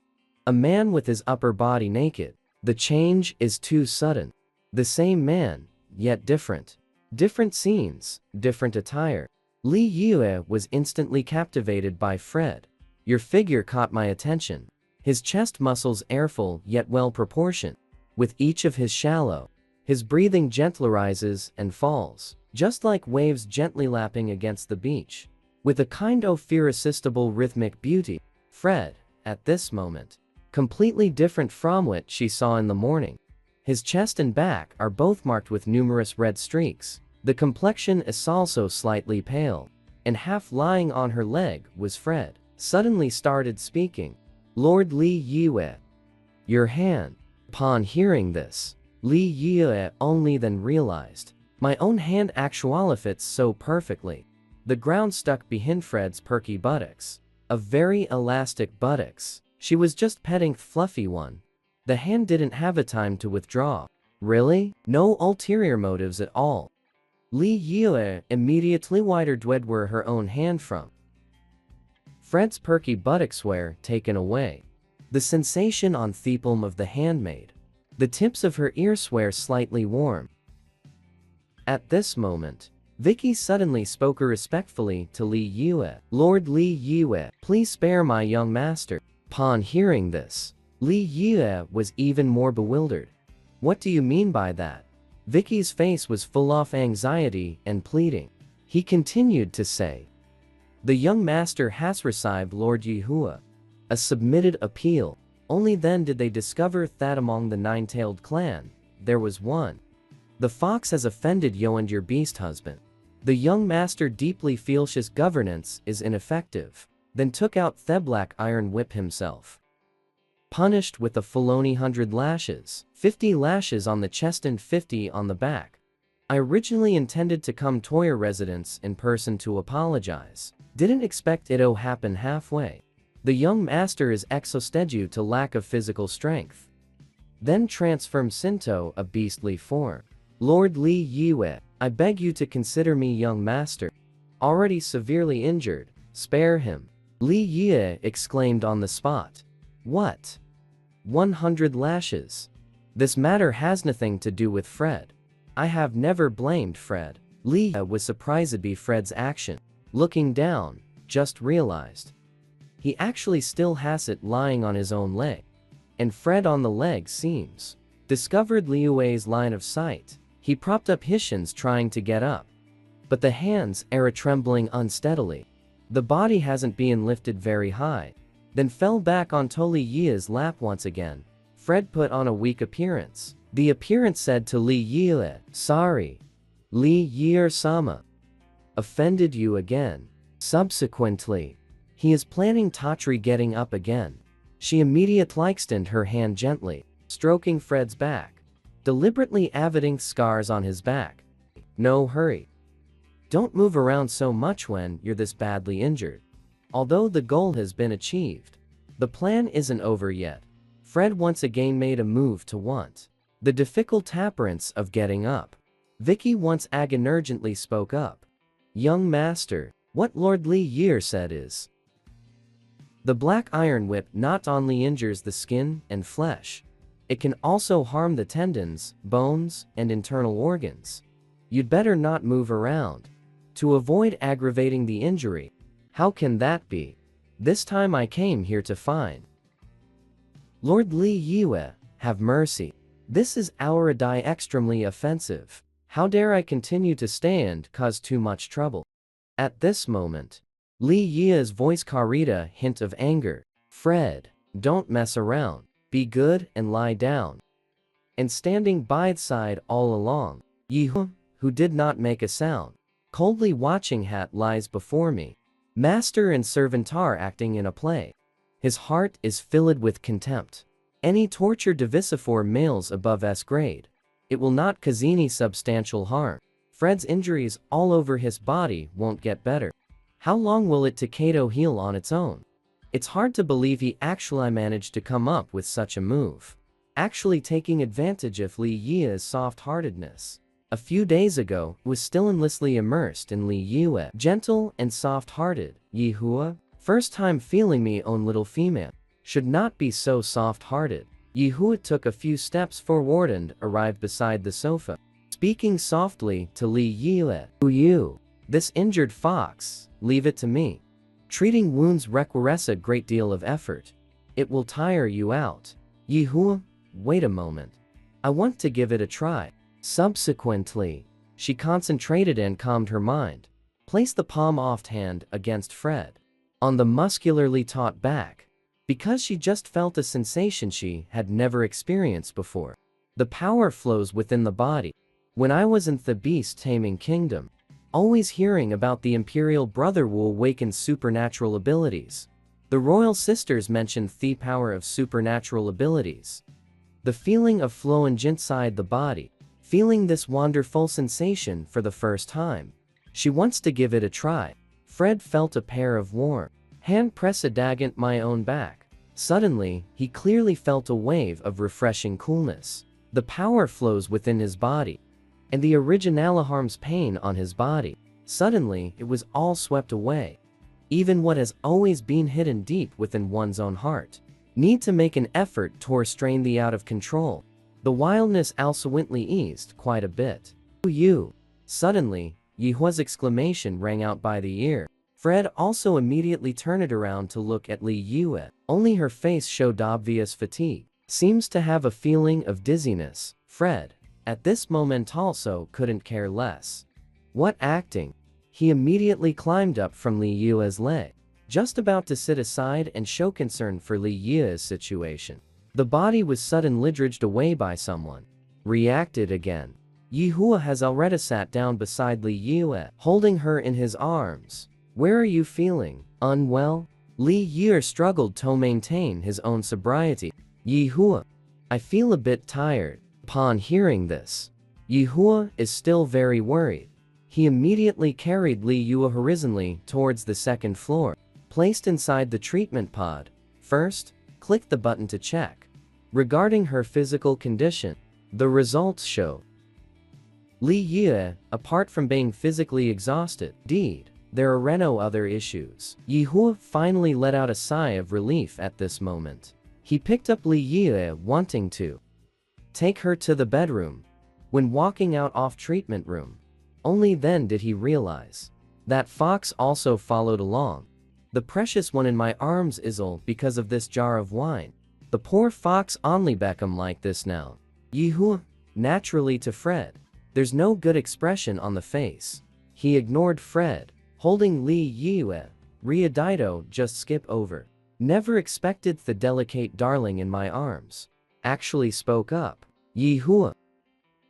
a man with his upper body naked. The change is too sudden. The same man, yet different. Different scenes, different attire. Li Yue was instantly captivated by Fred. Your figure caught my attention. His chest muscles airful yet well proportioned. With each of his shallow, his breathing gently rises and falls, just like waves gently lapping against the beach. With a kind of irresistible rhythmic beauty, Fred, at this moment, completely different from what she saw in the morning. His chest and back are both marked with numerous red streaks. The complexion is also slightly pale, and half lying on her leg was Fred. Suddenly started speaking. Lord Li Yue. Your hand. Upon hearing this, Li Yue only then realized. My own hand actually fits so perfectly. The ground stuck behind Fred's perky buttocks. A very elastic buttocks. She was just petting fluffy one. The hand didn't have a time to withdraw. Really? No ulterior motives at all. Li Yue immediately wondered where her own hand from. Fred's perky buttocks were taken away. The sensation on the palm of the handmaid. The tips of her ears were slightly warm. At this moment, Vicky suddenly spoke respectfully to Li Yue. Lord Li Yue, please spare my young master. Upon hearing this, Li Yue was even more bewildered. What do you mean by that? Vicky's face was full of anxiety and pleading. He continued to say, the young master has received Lord Yihua. A submitted appeal. Only then did they discover that among the nine-tailed clan, there was one. The fox has offended you and your beast husband. The young master deeply feels his governance is ineffective, then took out the black iron whip himself. Punished with a felony 100 lashes, 50 lashes on the chest and 50 on the back. I originally intended to come to your residence in person to apologize. Didn't expect it'll happen halfway. The young master is exhausted to lack of physical strength. Then transform into a beastly form. Lord Li Yue, I beg you to consider me young master. Already severely injured, spare him. Li Yue exclaimed on the spot. What? 100 lashes? This matter has nothing to do with Fred. I have never blamed Fred. Li Yue was surprised by Fred's action. Looking down, just realized. He actually still has it lying on his own leg. And Fred on the leg seems. Discovered Li Yue's line of sight. He propped up his shins trying to get up. But the hands are trembling unsteadily. The body hasn't been lifted very high. Then fell back onto Li Yue's lap once again. Fred put on a weak appearance. The appearance said to Li Yue, sorry. Li Yue-sama. Offended you again. Subsequently, he is planning Tatri getting up again. She immediately extended her hand gently, stroking Fred's back, deliberately avoiding scars on his back. No hurry. Don't move around so much when you're this badly injured. Although the goal has been achieved, the plan isn't over yet. Fred once again made a move to want the difficult appearance of getting up. Vicky once again urgently spoke up. Young master, what Lord Li Yue said is, the black iron whip not only injures the skin and flesh, it can also harm the tendons, bones, and internal organs. You'd better not move around to avoid aggravating the injury. How can that be? This time I came here to find Lord Li Yue, have mercy. This is already extremely offensive. How dare I continue to stay and cause too much trouble? At this moment, Li Yue's voice carried a hint of anger. Fred, don't mess around. Be good and lie down. And standing by its side all along, Yihu, who did not make a sound, coldly watching hat lies before me. Master and servant are acting in a play. His heart is filled with contempt. Any torture divisifor males above S grade. It will not cause any substantial harm. Fred's injuries all over his body won't get better. How long will it take to heal on its own? It's hard to believe he actually managed to come up with such a move. Actually taking advantage of Li Yue's soft-heartedness. a few days ago, was still endlessly immersed in Li Yue. Gentle and soft-hearted, Yi Hua, first time feeling me own little female, should not be so soft-hearted. Yi Hua took a few steps forward and arrived beside the sofa, speaking softly to Li Yue. You, this injured fox, leave it to me. Treating wounds requires a great deal of effort. It will tire you out. Yi Hua, wait a moment. I want to give it a try. Subsequently, she concentrated and calmed her mind, placed the palm-offed hand against Fred, on the muscularly taut back, because she just felt a sensation she had never experienced before. The power flows within the body. When I was in the beast-taming kingdom, always hearing about the imperial brother will awaken supernatural abilities. The royal sisters mentioned the power of supernatural abilities. The feeling of flow inside the body. Feeling this wonderful sensation for the first time, she wants to give it a try. Fred felt a pair of warm hand press against my own back. Suddenly, he clearly felt a wave of refreshing coolness. The power flows within his body, and the original harms pain on his body. Suddenly, it was all swept away. Even what has always been hidden deep within one's own heart. Need to make an effort to restrain the out of control. The wildness subsequently eased quite a bit. You! Suddenly, Yi Hua's exclamation rang out by the ear. Fred also immediately turned around to look at Li Yue. Only her face showed obvious fatigue. Seems to have a feeling of dizziness. Fred, at this moment also couldn't care less. What acting? He immediately climbed up from Li Yue's leg, just about to sit aside and show concern for Li Yue's situation. The body was suddenly dredged away by someone. Reacted again. Yi Hua has already sat down beside Li Yue, holding her in his arms. Where are you feeling? Unwell? Li Yue struggled to maintain his own sobriety. Yi Hua, I feel a bit tired. Upon hearing this, Yi Hua is still very worried. He immediately carried Li Yue horizontally towards the second floor, placed inside the treatment pod. First, click the button to check. Regarding her physical condition, the results show Li Yue, apart from being physically exhausted, there are no other issues. Yi Hua finally let out a sigh of relief at this moment. He picked up Li Yue, wanting to take her to the bedroom. When walking out of treatment room, only then did he realize that Fox also followed along. The precious one in my arms is ill because of this jar of wine. The poor fox only become like this now. Yi Hua, naturally to Fred, there's no good expression on the face. He ignored Fred, holding Li Yue. Riodito just skip over. Never expected the delicate darling in my arms. Actually spoke up. Yi Hua.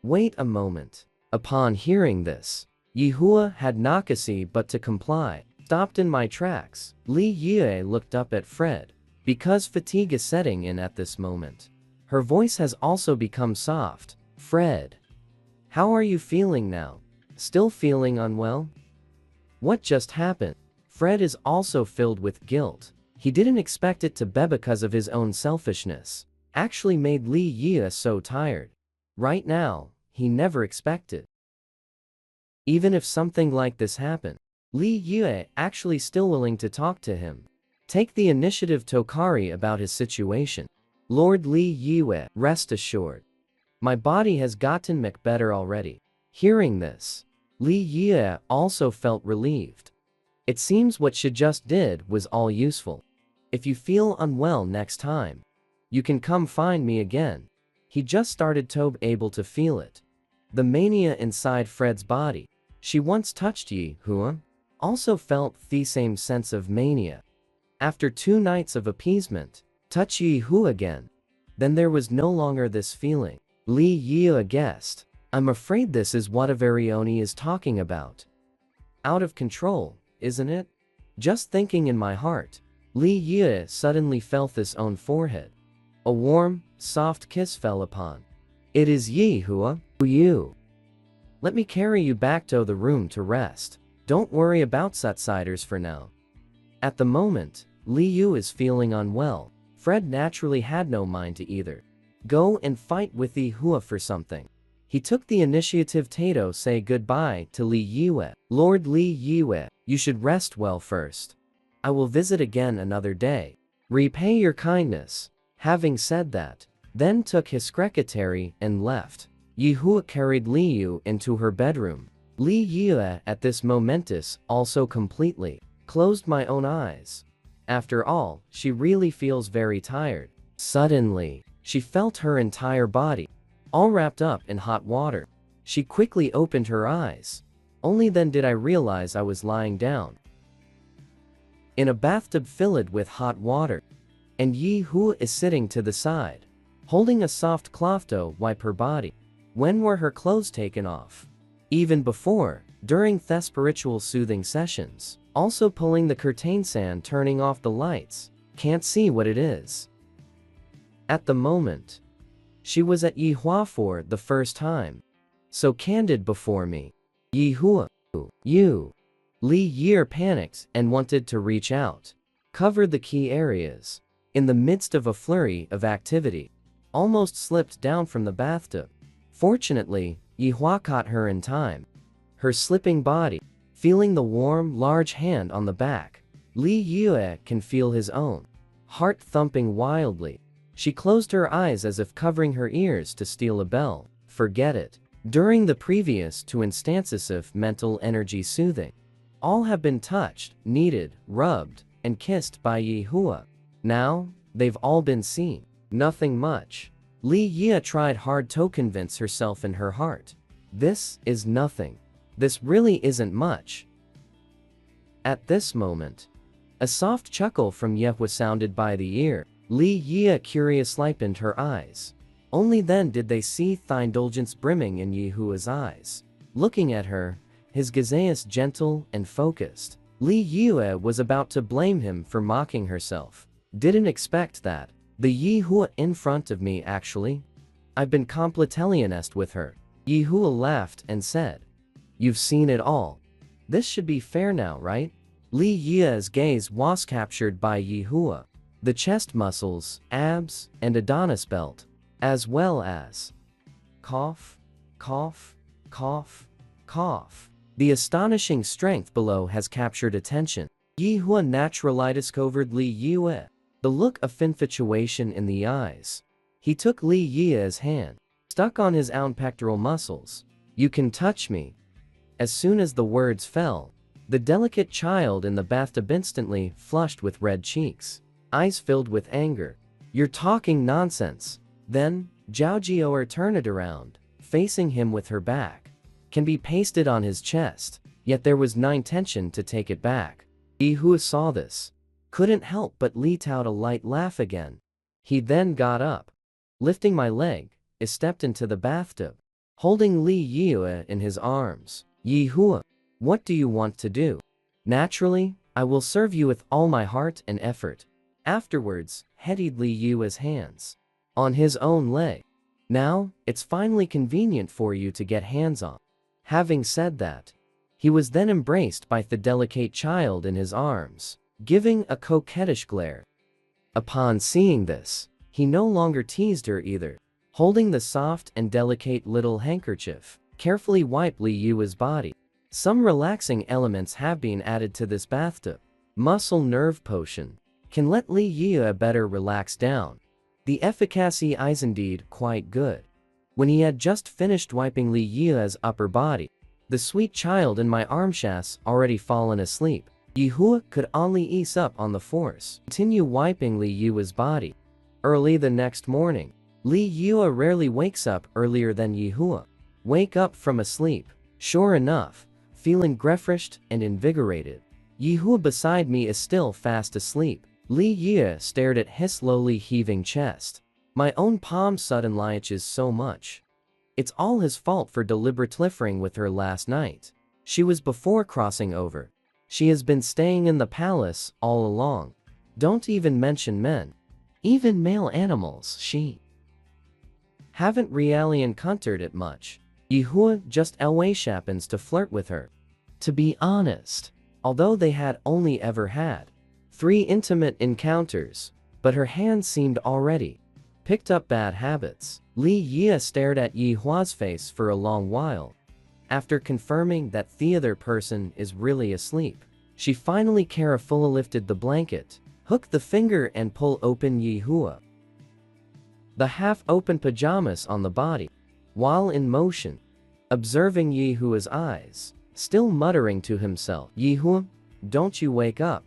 Wait a moment. Upon hearing this, Yi Hua had nakasi but to comply. Stopped in my tracks. Li Yue looked up at Fred, because fatigue is setting in at this moment. Her voice has also become soft. Fred, how are you feeling now? Still feeling unwell? What just happened? Fred is also filled with guilt. He didn't expect it to be because of his own selfishness. Actually made Li Yue so tired. Right now, he never expected. Even if something like this happened, Li Yue actually still willing to talk to him. Take the initiative Tokari about his situation. Lord Li Yue, rest assured. My body has gotten much better already. Hearing this, Li Yue also felt relieved. It seems what she just did was all useful. If you feel unwell next time, you can come find me again. He just started to be able to feel it. The mania inside Fred's body. She once touched Yi Hua, also felt the same sense of mania. After 2 nights of appeasement, touch Yi Hua again. Then there was no longer this feeling. Li Yue guessed. I'm afraid this is what Avarioni is talking about. Out of control, isn't it? Just thinking in my heart. Li Yue suddenly felt his own forehead. A warm, soft kiss fell upon. It is Yi Hua. You. Let me carry you back to the room to rest. Don't worry about outsiders for now. At the moment, Li Yue is feeling unwell. Fred naturally had no mind to either go and fight with Yi Hua for something. He took the initiative to say goodbye to Li Yue. Lord Li Yue, you should rest well first. I will visit again another day. Repay your kindness. Having said that, then took his secretary and left. Yi Hua carried Li Yu into her bedroom. Li Yue at this momentous also completely closed my own eyes. After all, she really feels very tired. Suddenly, she felt her entire body all wrapped up in hot water. She quickly opened her eyes. Only then did I realize I was lying down in a bathtub filled with hot water, and Yi Hua is sitting to the side, holding a soft cloth to wipe her body. When were her clothes taken off? Even before, during the spiritual soothing sessions. Also pulling the curtain and turning off the lights. Can't see what it is. At the moment, she was at Yi Hua for the first time. So candid before me. Yi Hua, you. Li Yi panicked and wanted to reach out. Covered the key areas. In the midst of a flurry of activity. Almost slipped down from the bathtub. Fortunately, Yi Hua caught her in time. Her slipping body, feeling the warm, large hand on the back. Li Yue can feel his own heart thumping wildly. She closed her eyes as if covering her ears to steal a bell. Forget it. During the previous 2 instances of mental energy soothing, all have been touched, kneaded, rubbed, and kissed by Yi Hua. Now, they've all been seen. Nothing much. Li Yi tried hard to convince herself in her heart. This is nothing. This really isn't much. At this moment, a soft chuckle from Yehua sounded by the ear. Li Yi curiously opened her eyes. Only then did they see the indulgence brimming in Yi Hua's eyes. Looking at her, his gaze gentle and focused. Li Yue was about to blame him for mocking herself. Didn't expect that. The Yi Hua in front of me actually? I've been completely honest with her. Yi Hua laughed and said. You've seen it all. This should be fair now, right? Li Yi's gaze was captured by Yi Hua. The chest muscles, abs, and Adonis belt, as well as cough, cough, cough, cough. The astonishing strength below has captured attention. Yi Hua naturally discovered Li Yue. The look of infatuation in the eyes. He took Li Yi's hand, stuck on his own pectoral muscles. You can touch me. As soon as the words fell, the delicate child in the bathtub instantly flushed with red cheeks, eyes filled with anger. You're talking nonsense. Then, Zhao Jiao turned it around, facing him with her back. Can be pasted on his chest, yet there was no intention to take it back. Yi Hua saw this. Couldn't help but let out a light laugh again. He then got up. Lifting my leg, stepped into the bathtub, holding Li Yue in his arms. Yi Hua, what do you want to do? Naturally, I will serve you with all my heart and effort. Afterwards, headed Li Yue's hands on his own leg. Now, it's finally convenient for you to get hands on. Having said that, he was then embraced by the delicate child in his arms, giving a coquettish glare. Upon seeing this, he no longer teased her either. Holding the soft and delicate little handkerchief, carefully wiped Li Yue's body. Some relaxing elements have been added to this bathtub. Muscle nerve potion can let Li Yue better relax down. The efficacy is indeed quite good. When he had just finished wiping Li Yue's upper body, the sweet child in my arms has already fallen asleep. Yi Hua could only ease up on the force, continue wiping Li Yue's body. Early the next morning, Li Yue rarely wakes up earlier than Yi Hua. Wake up from a sleep. Sure enough, feeling refreshed and invigorated. Yi Hua beside me is still fast asleep. Li Yue stared at his slowly heaving chest. My own palm suddenly itches so much. It's all his fault for deliberately differing with her last night. She was before crossing over. She has been staying in the palace all along. Don't even mention men. Even male animals, she haven't really encountered it much. Yi Hua just always happens to flirt with her. To be honest, although they had only ever had 3 intimate encounters, but her hands seemed already picked up bad habits. Li Yue stared at Yi Hua's face for a long while. After confirming that the other person is really asleep, she finally carefully lifted the blanket, hook the finger and pull open Yi Hua. The half-open pajamas on the body. While in motion, observing Yi Hua's eyes, still muttering to himself, "Yi Hua, don't you wake up.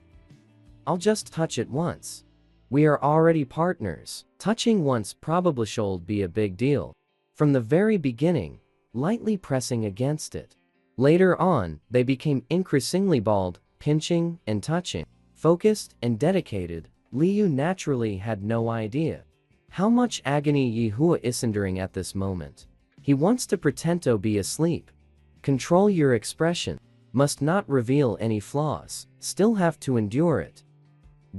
I'll just touch it once. We are already partners. Touching once probably should be a big deal." From the very beginning, lightly pressing against it. Later on, they became increasingly bold, pinching and touching. Focused and dedicated, Liu naturally had no idea how much agony Yi Hua is enduring at this moment. He wants to pretend to be asleep. Control your expression. Must not reveal any flaws. Still have to endure it.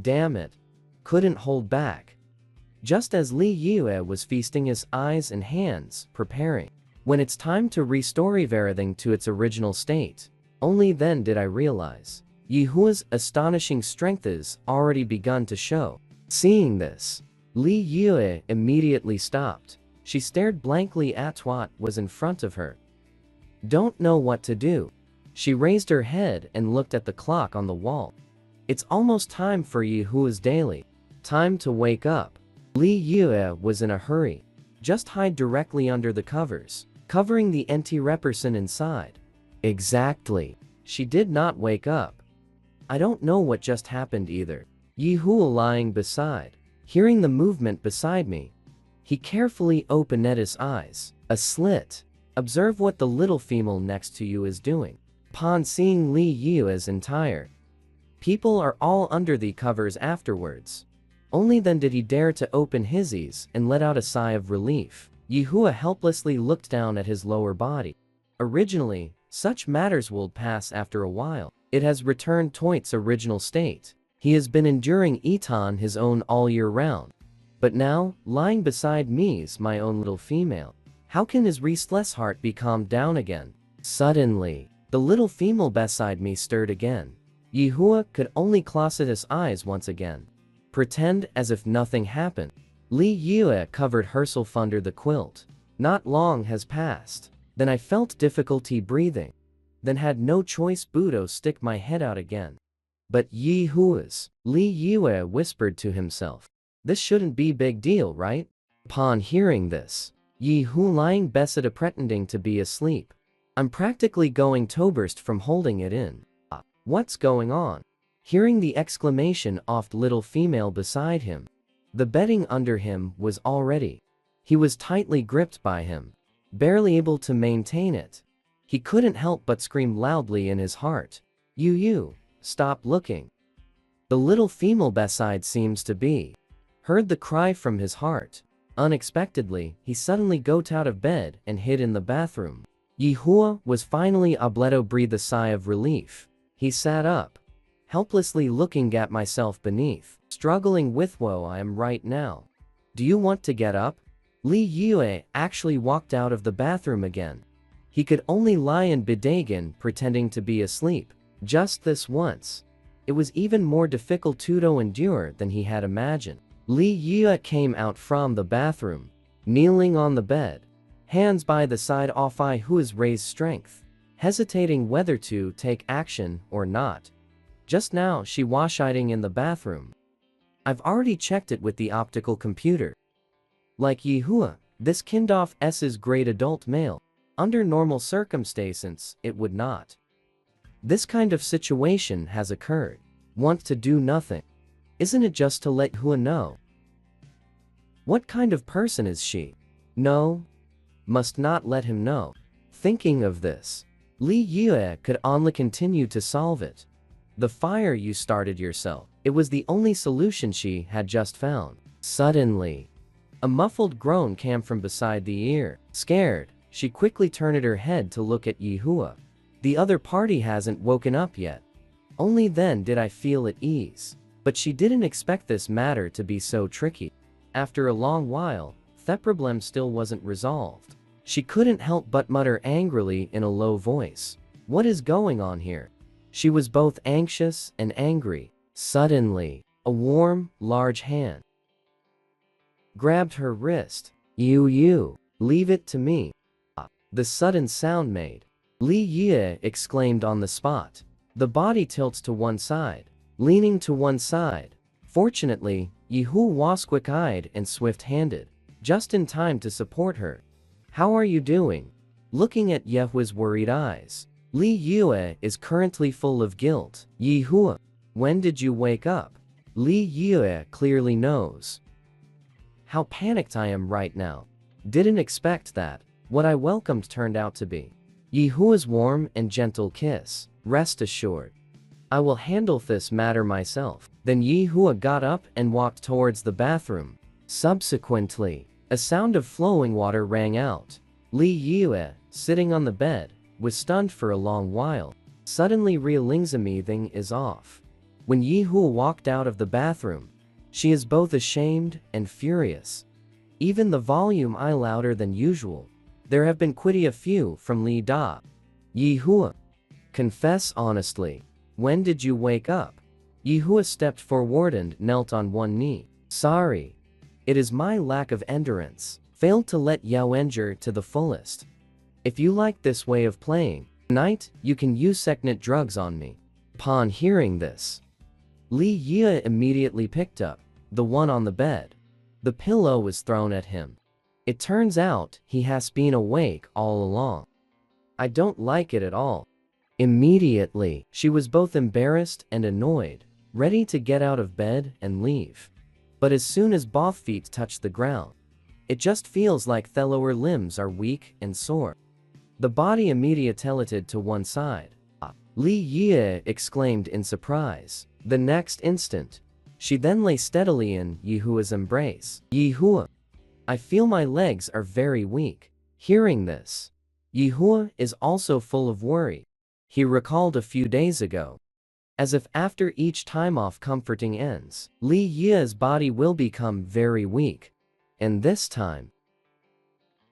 Damn it. Couldn't hold back. Just as Li Yue was feasting his eyes and hands, preparing. When it's time to restore everything to its original state, only then did I realize Yi Hua's astonishing strength is already begun to show. Seeing this, Li Yue immediately stopped. She stared blankly at what was in front of her. Don't know what to do. She raised her head and looked at the clock on the wall. It's almost time for Yi Hua's daily. Time to wake up. Li Yue was in a hurry. Just hide directly under the covers, covering the anti-reperson inside. Exactly. She did not wake up. I don't know what just happened either. Yi Hua lying beside, hearing the movement beside me. He carefully opened his eyes. A slit. Observe what the little female next to you is doing. Upon seeing Li Yue's entire people are all under the covers afterwards. Only then did he dare to open his eyes and let out a sigh of relief. Yi Hua helplessly looked down at his lower body. Originally, such matters will pass after a while. It has returned to its original state. He has been enduring Eton his own all year round. But now, lying beside me's my own little female. How can his restless heart be calmed down again? Suddenly, the little female beside me stirred again. Yi Hua could only close his eyes once again. Pretend as if nothing happened. Li Yue covered herself under the quilt. Not long has passed. Then I felt difficulty breathing. Then had no choice but to stick my head out again. But Yi Hua's, Li Yue whispered to himself. This shouldn't be big deal, right? Upon hearing this, Yi Hua lying beside pretending to be asleep. I'm practically going to burst from holding it in. What's going on? Hearing the exclamation of the little female beside him. The bedding under him was already. He was tightly gripped by him. Barely able to maintain it. He couldn't help but scream loudly in his heart. You, stop looking. The little female beside seems to be. Heard the cry from his heart. Unexpectedly, he suddenly got out of bed and hid in the bathroom. Yi Hua was finally able to breathe a sigh of relief. He sat up. Helplessly looking at myself beneath. Struggling with woe I am right now. Do you want to get up? Li Yue actually walked out of the bathroom again. He could only lie in bed again pretending to be asleep. Just this once. It was even more difficult to endure than he had imagined. Li Yue came out from the bathroom, kneeling on the bed, hands by the side of Yi Hua's raised strength, hesitating whether to take action or not. Just now she was hiding in the bathroom. I've already checked it with the optical computer. Like Yi Hua, this kind of is great adult male. Under normal circumstances, it would not. This kind of situation has occurred. Want to do nothing. Isn't it just to let Hua know? What kind of person is she? No. Must not let him know. Thinking of this, Li Yue could only continue to solve it. The fire you started yourself. It was the only solution she had just found. Suddenly, a muffled groan came from beside the ear. Scared, she quickly turned her head to look at Yi Hua. The other party hasn't woken up yet. Only then did I feel at ease. But she didn't expect this matter to be so tricky. After a long while, the problem still wasn't resolved. She couldn't help but mutter angrily in a low voice. What is going on here? She was both anxious and angry. Suddenly, a warm, large hand grabbed her wrist. You, leave it to me. The sudden sound made Li Yue exclaimed on the spot. The body tilts to one side, leaning to one side. Fortunately, Yihu was quick-eyed and swift-handed, just in time to support her. How are you doing? Looking at Yehua's worried eyes. Li Yue is currently full of guilt. Yihua, when did you wake up? Li Yue clearly knows how panicked I am right now. Didn't expect that. What I welcomed turned out to be Yihua's warm and gentle kiss. Rest assured, I will handle this matter myself. Then Yihua got up and walked towards the bathroom. Subsequently, a sound of flowing water rang out. Li Yue, sitting on the bed, was stunned for a long while. Suddenly realizing everything is off. When Yihua walked out of the bathroom, she is both ashamed and furious. Even the volume is louder than usual. There have been quite a few from Li Da. Yihua, confess honestly. When did you wake up? Yihua stepped forward and knelt on one knee. Sorry. It is my lack of endurance. Failed to let Yao endure to the fullest. If you like this way of playing, tonight, you can use second drugs on me. Upon hearing this, Li Yue immediately picked up the one on the bed. The pillow was thrown at him. It turns out he has been awake all along. I don't like it at all. Immediately, she was both embarrassed and annoyed, ready to get out of bed and leave. But as soon as both feet touched the ground, it just feels like the lower limbs are weak and sore. The body immediately tilted to one side. Li Yue exclaimed in surprise. The next instant, she then lay steadily in Yihua's embrace. Yihua, I feel my legs are very weak. Hearing this, Yihua is also full of worry. He recalled a few days ago. As if after each time off comforting ends, Li Yue's body will become very weak. And this time,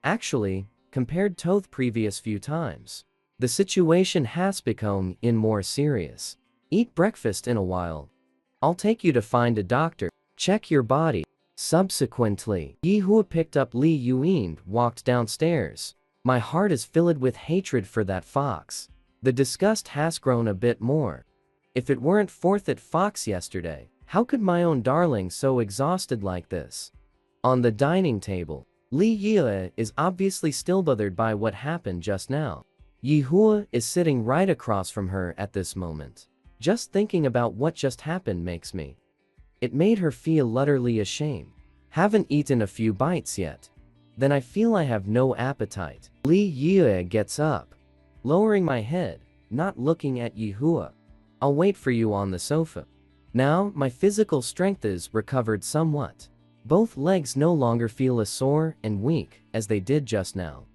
actually, compared to the previous few times, the situation has become more serious. Eat breakfast in a while. I'll take you to find a doctor. Check your body. Subsequently, Yihua picked up Li Yue and walked downstairs. My heart is filled with hatred for that fox. The disgust has grown a bit more. If it weren't for that fox yesterday, how could my own darling so exhausted like this? On the dining table, Li Yue is obviously still bothered by what happened just now. Yihua is sitting right across from her at this moment. Just thinking about what just happened makes me. It made her feel utterly ashamed. Haven't eaten a few bites yet. Then I feel I have no appetite. Li Yue gets up, lowering my head, not looking at Yihua. I'll wait for you on the sofa. Now, my physical strength is recovered somewhat. Both legs no longer feel as sore and weak as they did just now.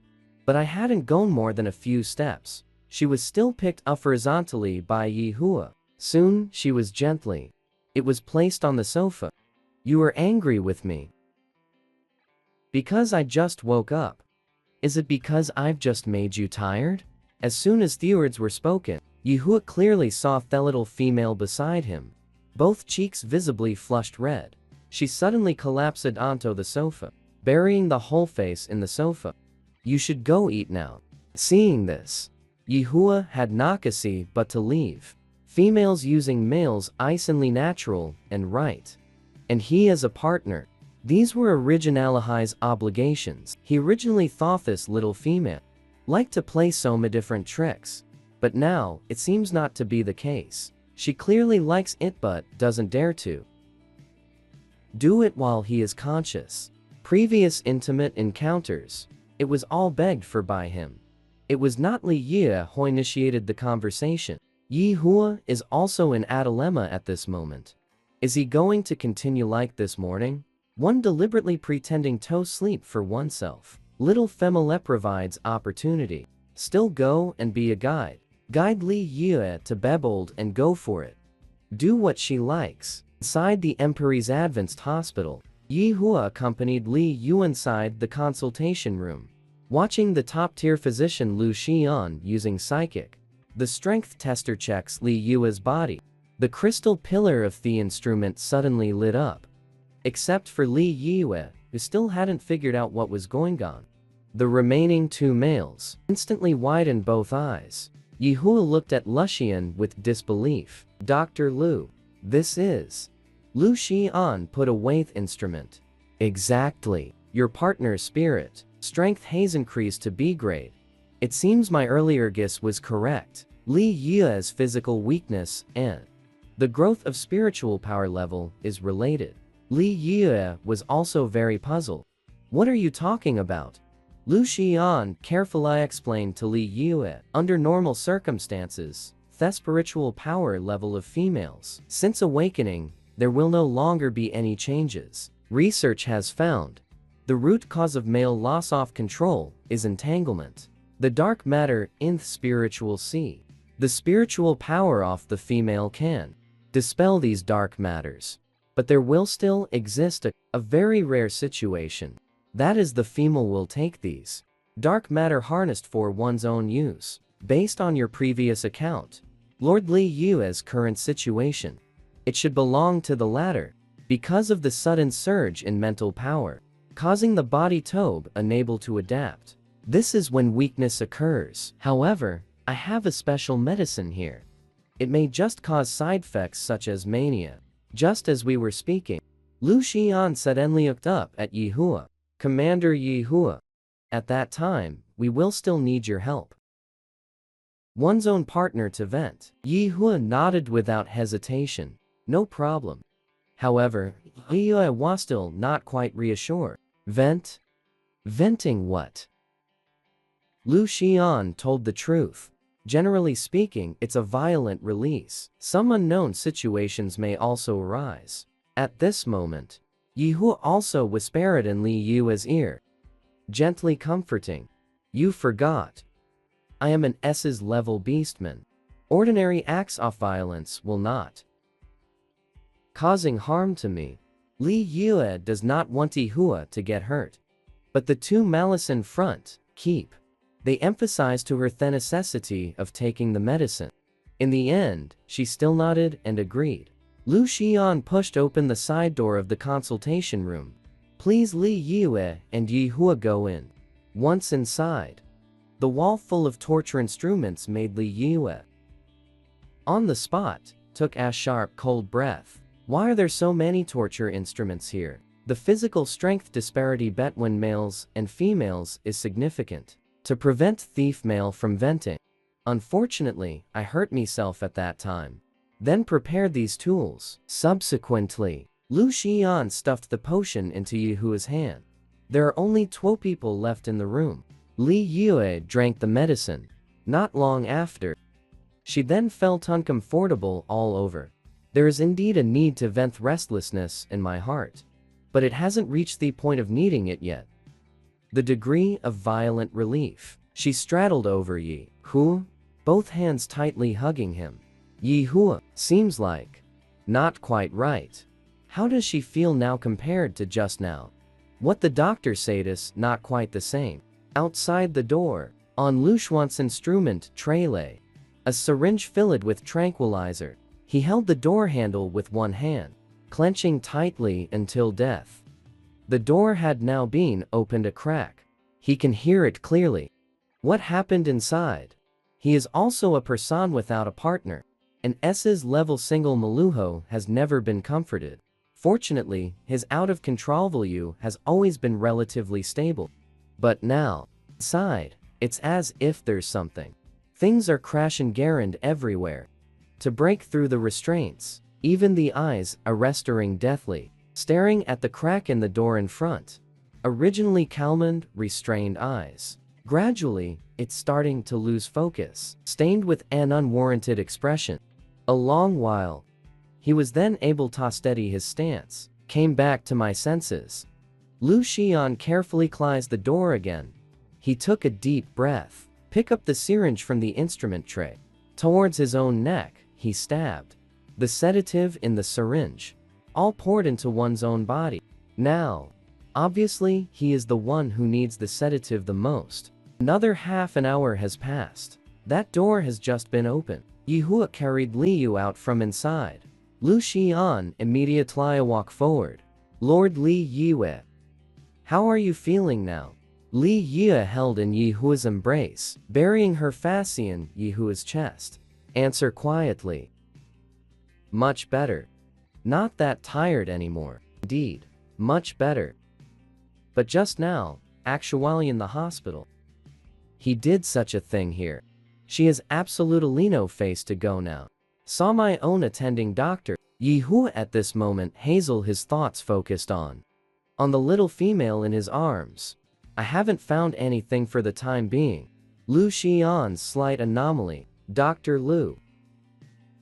But I hadn't gone more than a few steps. She was still picked up horizontally by Yihua. Soon, she was gently. It was placed on the sofa. You are angry with me. Because I just woke up. Is it because I've just made you tired? As soon as the words were spoken, Yihua clearly saw the little female beside him. Both cheeks visibly flushed red. She suddenly collapsed onto the sofa, burying the whole face in the sofa. You should go eat now. Seeing this, Yihua had nakasi but to leave. Females using males isonly natural and right. And he as a partner. These were originali's obligations. He originally thought this little female liked to play so many different tricks. But now, it seems not to be the case. She clearly likes it but doesn't dare to do it while he is conscious. Previous intimate encounters, it was all begged for by him. It was not Li Yue who initiated the conversation. Yihua is also in a dilemma at this moment. Is he going to continue like this morning? One deliberately pretending to sleep for oneself. Little Femile provides opportunity. Still go and be a guide. Guide Li Yue to be bold and go for it. Do what she likes. Inside the Emperor's Advanced Hospital, Yihua accompanied Li Yue inside the consultation room. Watching the top-tier physician Lu Xian using psychic, the strength tester checks Li Yue's body. The crystal pillar of the instrument suddenly lit up. Except for Li Yue, who still hadn't figured out what was going on. The remaining two males instantly widened both eyes. Yihua looked at Lucian with disbelief. Dr. Lu. This is. Lu Xian put away the instrument. Exactly. Your partner's spirit. Strength has increased to B grade. It seems my earlier guess was correct. Li Yue's physical weakness and the growth of spiritual power level is related. Li Yue was also very puzzled. What are you talking about? Lu Xian carefully explained to Li Yue. Under normal circumstances, the spiritual power level of females, since awakening, there will no longer be any changes. Research has found the root cause of male loss of control is entanglement. The dark matter in the spiritual sea. The spiritual power of the female can dispel these dark matters. But there will still exist a very rare situation. That is, the female will take these dark matter harnessed for one's own use. Based on your previous account, Lord Li Yue's current situation, it should belong to the latter, because of the sudden surge in mental power, causing the body to be unable to adapt. This is when weakness occurs. However, I have a special medicine here. It may just cause side effects such as mania. Just as we were speaking, Lu Xian suddenly looked up at Yihua. Commander Yihua. At that time, we will still need your help. One's own partner to vent. Yihua nodded without hesitation. No problem. However, Yihua was still not quite reassured. Vent? Venting what? Lu Xian told the truth. Generally speaking, it's a violent release. Some unknown situations may also arise. At this moment, Yihua also whispered in Li Yue's ear, gently comforting. You forgot. I am an S's level beastman. Ordinary acts of violence will not causing harm to me. Li Yue does not want Yihua to get hurt. But the two malice in front keep. They emphasized to her the necessity of taking the medicine. In the end, she still nodded and agreed. Lu Xian pushed open the side door of the consultation room. Please, Li Yue and Yihua, go in. Once inside, the wall full of torture instruments made Li Yue on the spot took a sharp cold breath. Why are there so many torture instruments here? The physical strength disparity between males and females is significant. To prevent thief male from venting. Unfortunately, I hurt myself at that time. Then prepared these tools. Subsequently, Lu Xian stuffed the potion into Yihua's hand. There are only 12 people left in the room. Li Yue drank the medicine. Not long after, she then felt uncomfortable all over. There is indeed a need to vent restlessness in my heart. But it hasn't reached the point of needing it yet. The degree of violent relief. She straddled over Yihua, both hands tightly hugging him. Yihua, seems like not quite right. How does she feel now compared to just now? What the doctor said is not quite the same. Outside the door, on Lu Xuan's instrument tray lay a syringe filled with tranquilizer. He held the door handle with one hand, clenching tightly until death. The door had now been opened a crack. He can hear it clearly. What happened inside? He is also a person without a partner. An S's level single Maluho has never been comforted. Fortunately, his out-of-control value has always been relatively stable. But now, inside, it's as if there's something. Things are crashing around everywhere. To break through the restraints, even the eyes are restoring deathly, staring at the crack in the door in front. Originally calm, restrained eyes. Gradually, it's starting to lose focus, stained with an unwarranted expression. A long while. He was then able to steady his stance, came back to my senses. Lu Xian carefully closed the door again. He took a deep breath, picked up the syringe from the instrument tray. Towards his own neck, he stabbed the sedative in the syringe, all poured into one's own body. Now, obviously, he is the one who needs the sedative the most. Another half an hour has passed. That door has just been opened. Yihua carried Liu out from inside. Lu Xian immediately walked forward. Lord Li Yue. How are you feeling now? Li Yue held in Yi Hua's embrace, burying her face in Yi Hua's chest. Answer quietly. Much better. Not that tired anymore. Indeed. Much better. But just now, actually in the hospital. He did such a thing here. She has absolutely no face to go now. Saw my own attending doctor. Yi Hua at this moment Hazel his thoughts focused on the little female in his arms. I haven't found anything for the time being. Lu Xian's slight anomaly. Dr. Lu.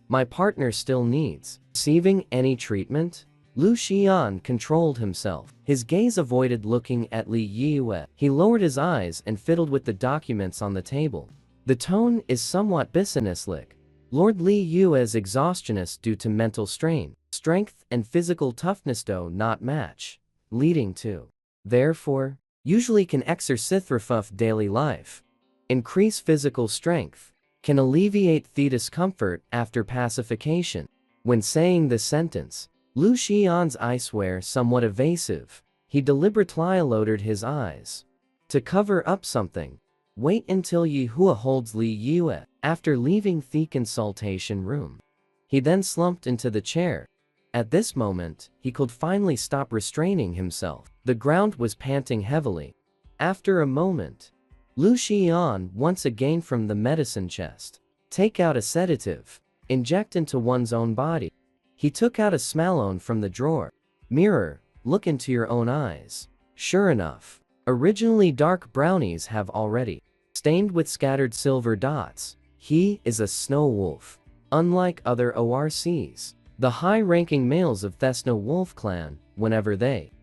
My partner still needs receiving any treatment? Lu Xian controlled himself. His gaze avoided looking at Li Yue. He lowered his eyes and fiddled with the documents on the table. The tone is somewhat businesslike. Lord Li Yue's exhaustionist due to mental strain, strength and physical toughness do not match, leading to, therefore, usually can exercise daily life. Increase physical strength, can alleviate the discomfort after pacification. When saying this sentence, Lu Xian's eyes were somewhat evasive. He deliberately lowered his eyes to cover up something. Wait until Yi Hua holds Li Yue. After leaving the consultation room, he then slumped into the chair. At this moment, he could finally stop restraining himself. The ground was panting heavily. After a moment, Lu Xian once again from the medicine chest. Take out a sedative. Inject into one's own body. He took out a smalone from the drawer. Mirror, look into your own eyes. Sure enough, originally dark brownies have already stained with scattered silver dots. He is a snow wolf. Unlike other ORCs, the high-ranking males of Thesno Wolf clan, whenever they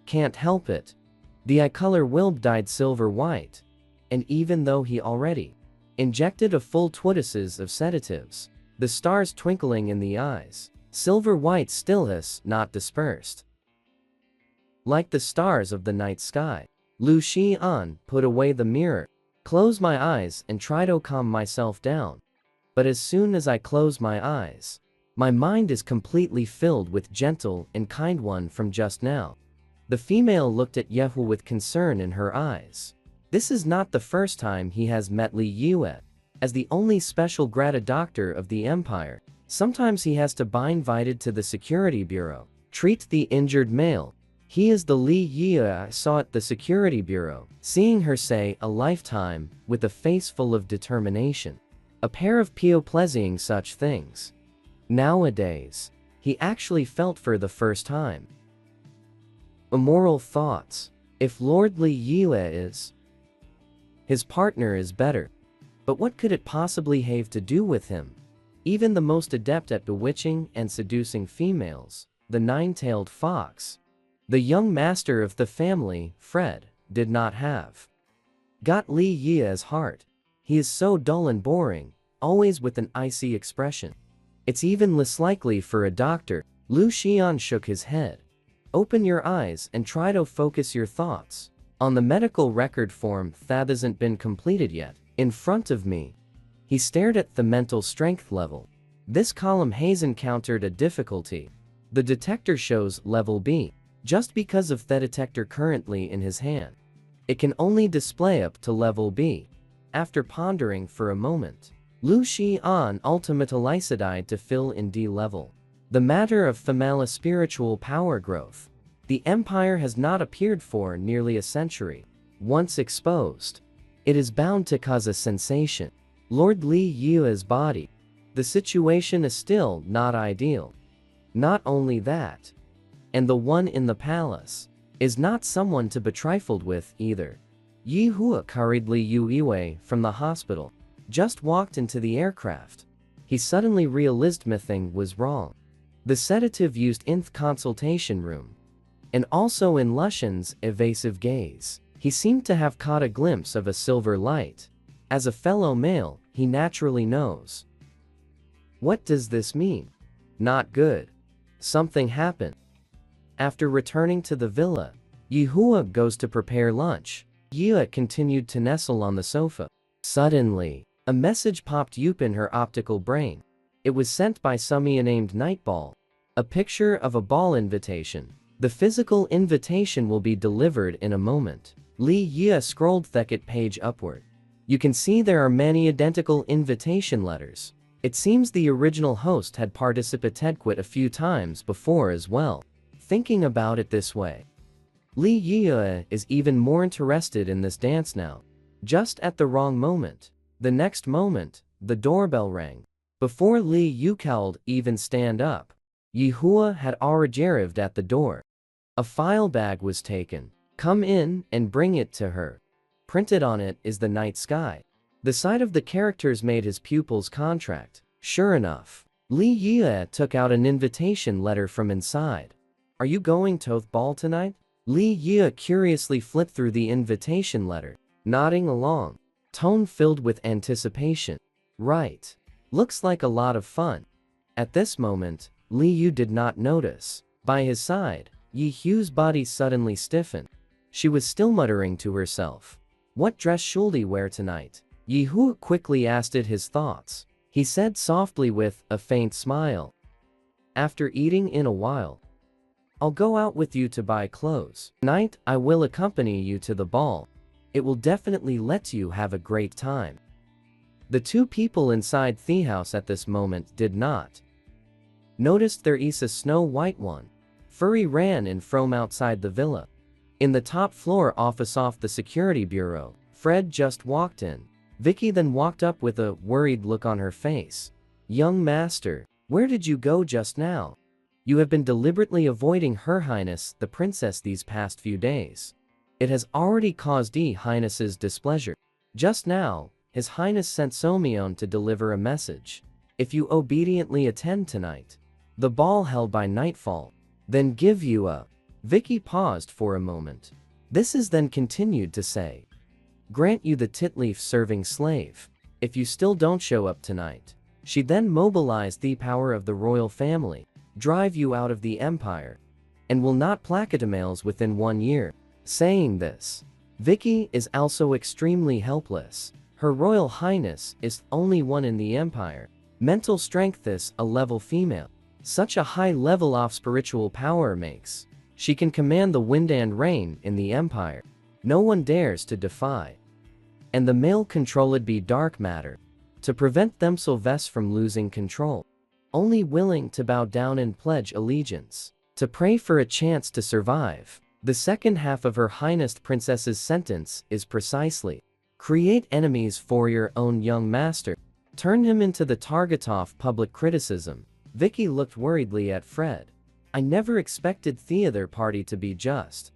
can't help it, the eye color will dyed silver white. And even though he already injected a full twittises of sedatives, the stars twinkling in the eyes, silver white still has not dispersed. Like the stars of the night sky, Lu Xian put away the mirror, close my eyes and try to calm myself down. But as soon as I close my eyes, my mind is completely filled with gentle and kind one from just now. The female looked at Yehu with concern in her eyes. This is not the first time he has met Li Yue. As the only special grade doctor of the empire, sometimes he has to be invited to the security bureau, treat the injured male. He is the Li Yue I saw at the security bureau, seeing her say a lifetime, with a face full of determination. A pair of pleasing such things. Nowadays, he actually felt for the first time. Immoral thoughts. If Lord Li Yue is, his partner is better. But what could it possibly have to do with him? Even the most adept at bewitching and seducing females, the nine-tailed fox, the young master of the family, Fred, did not have got Li Yue's heart. He is so dull and boring, always with an icy expression. It's even less likely for a doctor. Lu Xian shook his head. Open your eyes and try to focus your thoughts on the medical record form that hasn't been completed yet. In front of me. He stared at the mental strength level. This column has encountered a difficulty. The detector shows level B. Just because of the detector currently in his hand, it can only display up to level B. After pondering for a moment, Lu Xian ultimately decided to fill in D level. The matter of female spiritual power growth. The empire has not appeared for nearly a century. Once exposed, it is bound to cause a sensation. Lord Li Yue's body. The situation is still not ideal. Not only that, and the one in the palace is not someone to be trifled with either. Yi Hua carried Li Yue from the hospital, just walked into the aircraft. He suddenly realized something was wrong. The sedative used in the consultation room, and also in Lushan's evasive gaze, he seemed to have caught a glimpse of a silver light. As a fellow male, he naturally knows. What does this mean? Not good. Something happened. After returning to the villa, Yi Hua goes to prepare lunch. Yue continued to nestle on the sofa. Suddenly, a message popped up in her optical brain. It was sent by Sumia named Nightball. A picture of a ball invitation. The physical invitation will be delivered in a moment. Li Ye scrolled Theket page upward. You can see there are many identical invitation letters. It seems the original host had participated a few times before as well. Thinking about it this way, Li Ye is even more interested in this dance now. Just at the wrong moment. The next moment, the doorbell rang. Before Li Yucald even stand up, Yihua had already arrived at the door. A file bag was taken. Come in and bring it to her. Printed on it is the night sky. The sight of the characters made his pupils contract. Sure enough, Li Ye took out an invitation letter from inside. Are you going to the ball tonight? Li Ye curiously flipped through the invitation letter, nodding along, tone filled with anticipation. Right. Looks like a lot of fun. At this moment, Li Yu did not notice. By his side, Yi Hu's body suddenly stiffened. She was still muttering to herself. What dress should he wear tonight? Yi Hu quickly asked it his thoughts. He said softly with a faint smile. After eating in a while, I'll go out with you to buy clothes. Tonight, I will accompany you to the ball. It will definitely let you have a great time. The two people inside the house at this moment did not notice there is a Snow White one. Furry ran in from outside the villa. In the top floor office off the security bureau, Fred just walked in. Vicky then walked up with a worried look on her face. Young master, where did you go just now? You have been deliberately avoiding Her Highness the Princess these past few days. It has already caused Highness's displeasure. Just now, His Highness sent Somion to deliver a message. If you obediently attend tonight, the ball held by nightfall, then give you a... Vicky paused for a moment. This is then continued to say, grant you the titleaf serving slave. If you still don't show up tonight, she then mobilized the power of the royal family, drive you out of the empire, and will not placatamails within 1 year. Saying this, Vicky is also extremely helpless. Her Royal Highness is the only one in the empire. Mental strength is a level female. Such a high level of spiritual power makes she can command the wind and rain in the empire. No one dares to defy. And the male controlled be dark matter, to prevent themselves from losing control. Only willing to bow down and pledge allegiance, to pray for a chance to survive. The second half of Her Highness Princess's sentence is precisely, create enemies for your own young master. Turn him into the target of public criticism. Vicky looked worriedly at Fred. I never expected the other party to be just.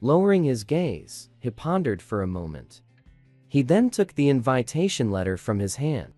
Lowering his gaze, he pondered for a moment. He then took the invitation letter from his hand.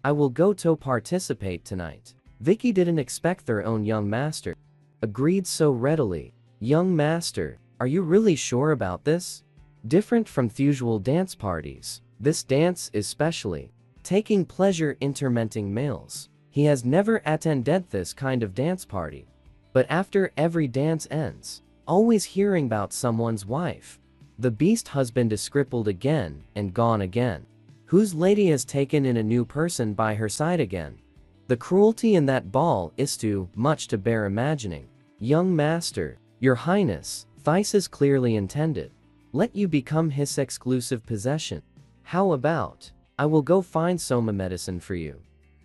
I will go to participate tonight. Vicky didn't expect their own young master. Agreed so readily. Young master, are you really sure about this? Different from the usual dance parties, this dance is specially taking pleasure in tormenting males. He has never attended this kind of dance party. But after every dance ends, always hearing about someone's wife. The beast husband is crippled again and gone again. Whose lady has taken in a new person by her side again. The cruelty in that ball is too much to bear imagining. Young master, your highness, Thais is clearly intended. Let you become his exclusive possession. How about, I will go find Soma medicine for you,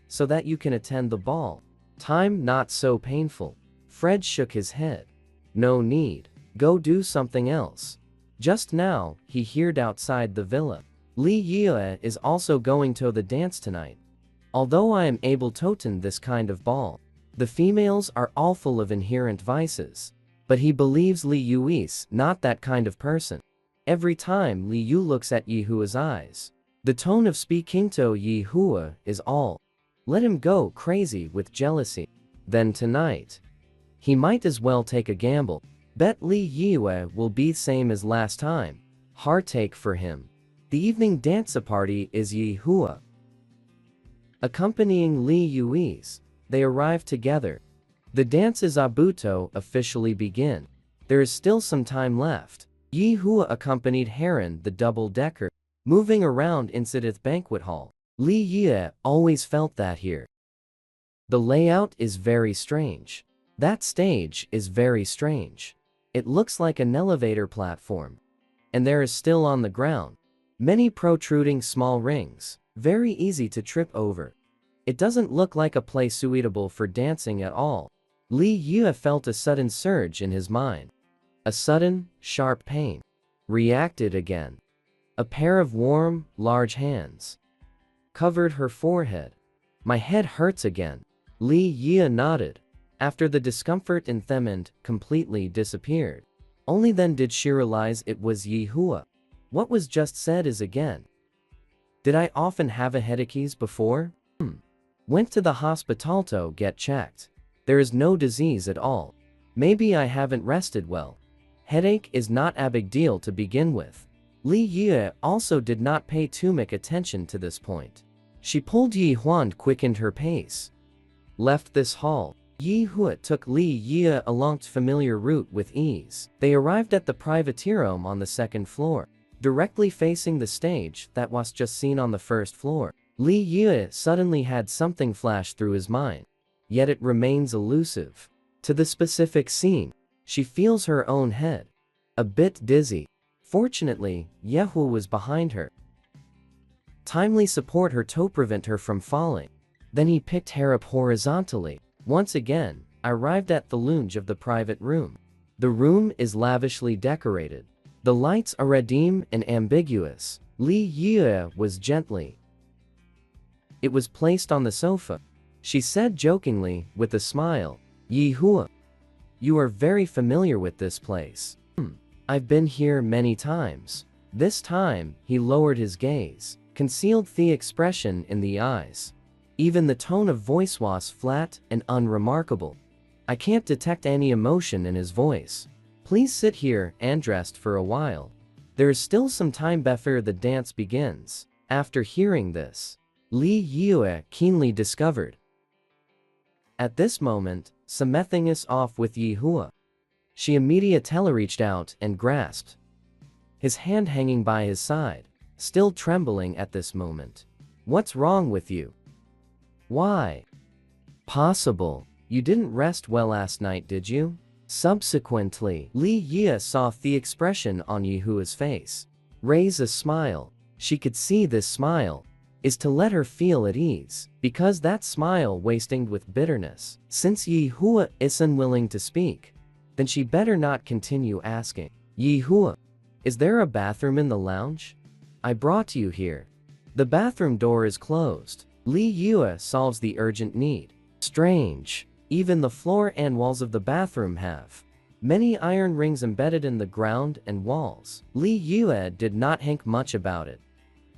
so that you can attend the ball. Time not so painful. Fred shook his head. No need. Go do something else. Just now, he heard outside the villa. Li Yue is also going to the dance tonight. Although I am able to attend this kind of ball, the females are all full of inherent vices. But he believes Li Yu is not that kind of person. Every time Li Yu looks at Yihua's eyes, the tone of speaking to Yihua is all. Let him go crazy with jealousy. Then tonight, he might as well take a gamble. Bet Li Yue will be same as last time. Heartache for him. The evening dance party is Yihua. Accompanying Li Yui's, they arrive together. The dances Abuto officially begin. There is still some time left. Yihua accompanied Heron the double-decker, moving around in Sidith banquet hall. Li Yue always felt that here. The layout is very strange. That stage is very strange. It looks like an elevator platform. And there is still on the ground many protruding small rings, very easy to trip over. It doesn't look like a place suitable for dancing at all. Li Yue felt a sudden surge in his mind. A sudden, sharp pain. Reacted again. A pair of warm, large hands covered her forehead. My head hurts again. Li Yue nodded. After the discomfort in Themond completely disappeared. Only then did she realize it was Yi Hua. What was just said is again. Did I often have a headaches before? Went to the hospital to get checked. There is no disease at all. Maybe I haven't rested well. Headache is not a big deal to begin with. Li Yue also did not pay too much attention to this point. She pulled Yi Huan, quickened her pace. Left this hall. Yi Hua took Li Yue along the familiar route with ease. They arrived at the privateerome on the second floor, directly facing the stage that was just seen on the first floor. Li Yue suddenly had something flash through his mind, yet it remains elusive. To the specific scene, she feels her own head. A bit dizzy. Fortunately, Yehu was behind her. Timely support her to prevent her from falling. Then he picked her up horizontally. Once again, I arrived at the lounge of the private room. The room is lavishly decorated. The lights are dim and ambiguous. Li Yue was gently. It was placed on the sofa. She said jokingly, with a smile, Yi Hua, you are very familiar with this place. I've been here many times. This time, he lowered his gaze, concealed the expression in the eyes. Even the tone of voice was flat and unremarkable. I can't detect any emotion in his voice. Please sit here and rest for a while. There is still some time before the dance begins. After hearing this, Li Yue keenly discovered. At this moment, something is off with Yi Hua. She immediately reached out and grasped his hand hanging by his side, still trembling at this moment. What's wrong with you? Why? Possible. You didn't rest well last night, did you? Subsequently, Li Yue saw the expression on Yi Hua's face. Raise a smile. She could see this smile is to let her feel at ease, because that smile wasting with bitterness. Since Yi Hua is unwilling to speak, then she better not continue asking. Yi Hua, is there a bathroom in the lounge? I brought you here. The bathroom door is closed. Li Yue solves the urgent need. Strange. Even the floor and walls of the bathroom have many iron rings embedded in the ground and walls. Li Yue did not think much about it.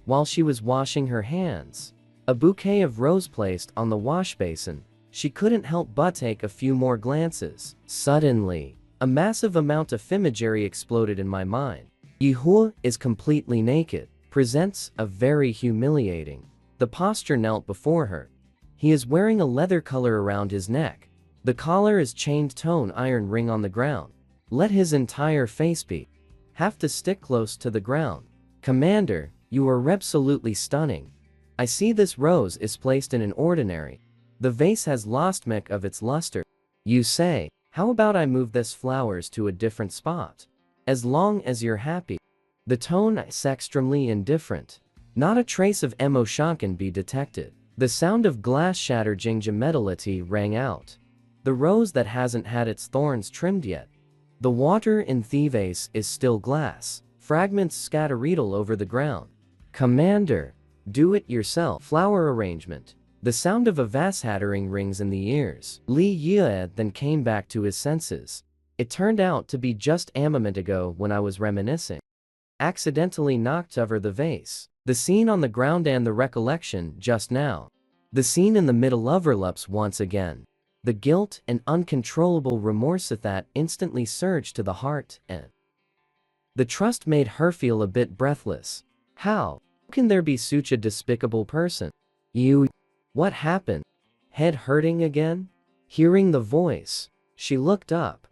While she was washing her hands, a bouquet of rose placed on the wash basin, she couldn't help but take a few more glances. Suddenly, a massive amount of imagery exploded in my mind. Yi Hua is completely naked, presents a very humiliating. The posture knelt before her. He is wearing a leather collar around his neck. The collar is chained tone iron ring on the ground. Let his entire face be. Have to stick close to the ground. Commander, you are absolutely stunning. I see this rose is placed in an ordinary. The vase has lost much of its luster. You say, how about I move this flowers to a different spot? As long as you're happy. The tone is extremely indifferent. Not a trace of emotion can be detected. The sound of glass shattering gemetallity rang out. The rose that hasn't had its thorns trimmed yet. The water in the vase is still glass. Fragments scatter all over the ground. Commander, do it yourself. Flower arrangement. The sound of a vase shattering rings in the ears. Li Yue then came back to his senses. It turned out to be just a moment ago when I was reminiscing. Accidentally knocked over the vase. The scene on the ground and the recollection just now. The scene in the middle overlaps once again. The guilt and uncontrollable remorse that instantly surged to the heart and the trust made her feel a bit breathless. How can there be such a despicable person? You. What happened? Head hurting again? Hearing the voice, she looked up.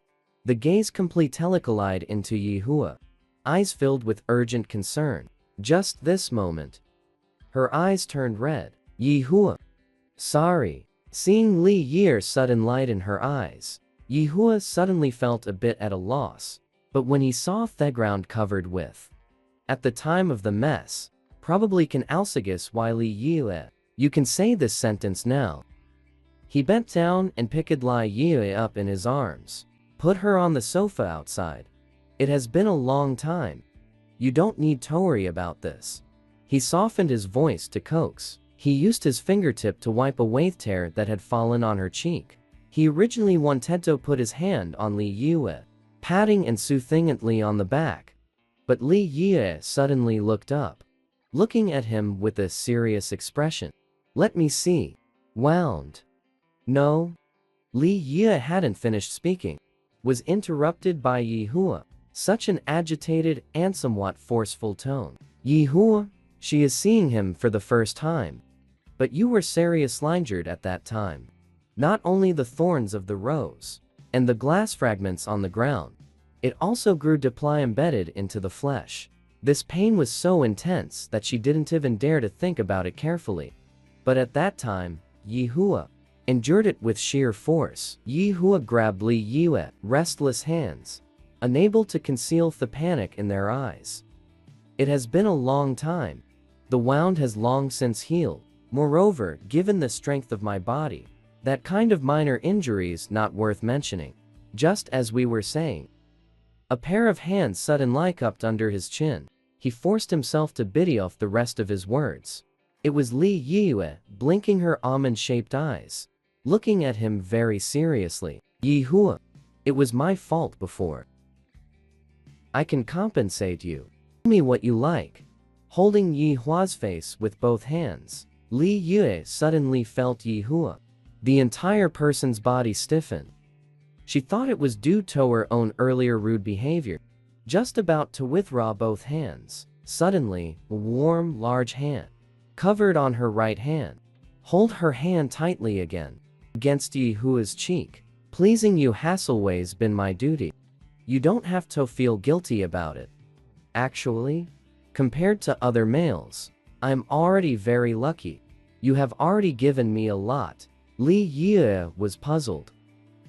The gaze completely collided into Yi Hua. Eyes filled with urgent concern. Just this moment. Her eyes turned red. Yi Hua. Sorry. Seeing Li Ye's sudden light in her eyes, Yihua suddenly felt a bit at a loss, but when he saw the ground covered with, at the time of the mess, probably can Alsagus Li Yue. You can say this sentence now. He bent down and picked Li Yue up in his arms, put her on the sofa outside. It has been a long time. You don't need to worry about this. He softened his voice to coax. He used his fingertip to wipe away the tear that had fallen on her cheek. He originally wanted to put his hand on Li Yue, patting and soothingly on the back. But Li Yue suddenly looked up, looking at him with a serious expression. Let me see. Wound. No. Li Yue hadn't finished speaking, was interrupted by Yihua, such an agitated and somewhat forceful tone. Yihua, she is seeing him for the first time. But you were seriously injured at that time. Not only the thorns of the rose, and the glass fragments on the ground, it also grew deeply embedded into the flesh. This pain was so intense that she didn't even dare to think about it carefully. But at that time, Yihua endured it with sheer force. Yihua grabbed Li Yue's restless hands, unable to conceal the panic in their eyes. It has been a long time. The wound has long since healed. Moreover, given the strength of my body, that kind of minor injuries not worth mentioning. Just as we were saying. A pair of hands suddenly cupped under his chin. He forced himself to bite off the rest of his words. It was Li Yue, blinking her almond-shaped eyes, looking at him very seriously. Yihua, it was my fault before. I can compensate you. Tell me what you like. Holding Yihua's face with both hands, Li Yue suddenly felt Yihua. The entire person's body stiffened. She thought it was due to her own earlier rude behavior. Just about to withdraw both hands, suddenly, a warm, large hand covered on her right hand. Hold her hand tightly again against Yihua's cheek. Pleasing you has always been my duty. You don't have to feel guilty about it. Actually, compared to other males, I'm already very lucky. You have already given me a lot. Li Yue was puzzled.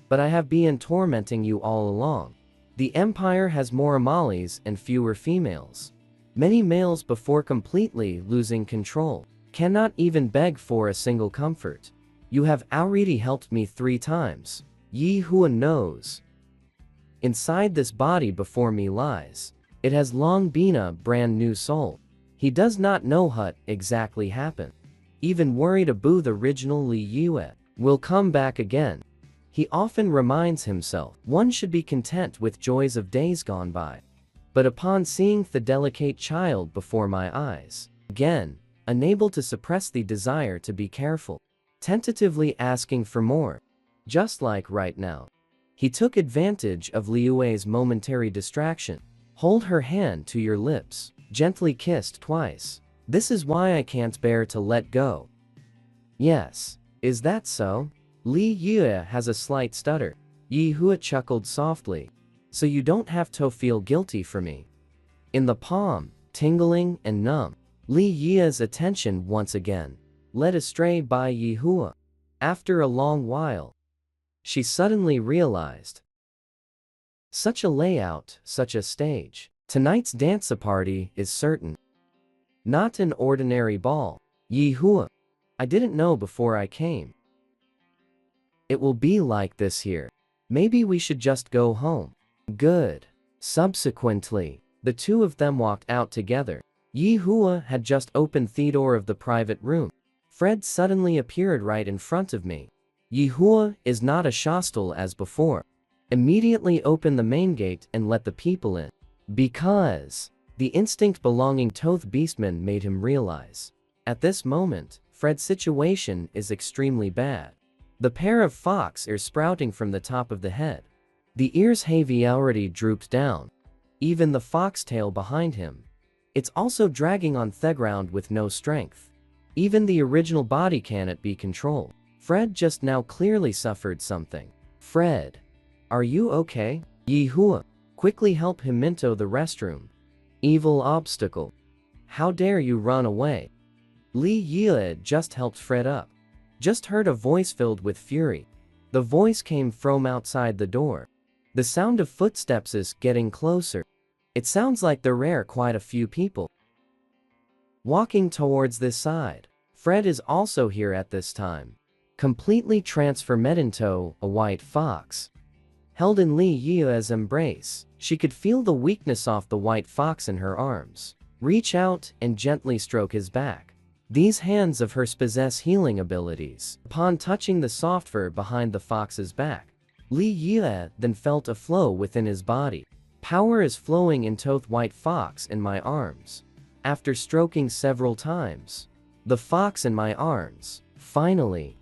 But I have been tormenting you all along. The empire has more Amalis and fewer females. Many males before completely losing control cannot even beg for a single comfort. You have already helped me 3 times. Yihua knows. Inside this body before me lies. It has long been a brand new soul. He does not know what exactly happened. Even worried about the original Li Yue will come back again. He often reminds himself, one should be content with joys of days gone by. But upon seeing the delicate child before my eyes, again, unable to suppress the desire to be careful, tentatively asking for more, just like right now. He took advantage of Liu's momentary distraction. Hold her hand to your lips, gently kissed twice. This is why I can't bear to let go. Yes, is that so? Li Yue has a slight stutter. Yihua chuckled softly. So you don't have to feel guilty for me. In the palm, tingling and numb, Li Yue's attention once again led astray by Yihua. After a long while, she suddenly realized. Such a layout, such a stage. Tonight's dance party is certain. Not an ordinary ball. Yihua, I didn't know before I came. It will be like this here. Maybe we should just go home. Good. Subsequently, the two of them walked out together. Yihua had just opened the door of the private room. Fred suddenly appeared right in front of me. Yihua is not as hostile as before. Immediately open the main gate and let the people in. Because the instinct belonging to the Beastmen made him realize. At this moment, Fred's situation is extremely bad. The pair of fox ears sprouting from the top of the head. The ears have already drooped down. Even the foxtail behind him. It's also dragging on the ground with no strength. Even the original body cannot be controlled. Fred just now clearly suffered something. Fred, are you okay? Yihua, quickly help him into the restroom. Evil obstacle. How dare you run away? Li Yue just helped Fred up. Just heard a voice filled with fury. The voice came from outside the door. The sound of footsteps is getting closer. It sounds like there are quite a few people walking towards this side. Fred is also here at this time, completely transformed into a white fox. Held in Li Yue's embrace, she could feel the weakness of the white fox in her arms. Reach out and gently stroke his back. These hands of hers possess healing abilities. Upon touching the soft fur behind the fox's back, Li Yue then felt a flow within his body. Power is flowing into the white fox in my arms. After stroking several times, the fox in my arms, finally,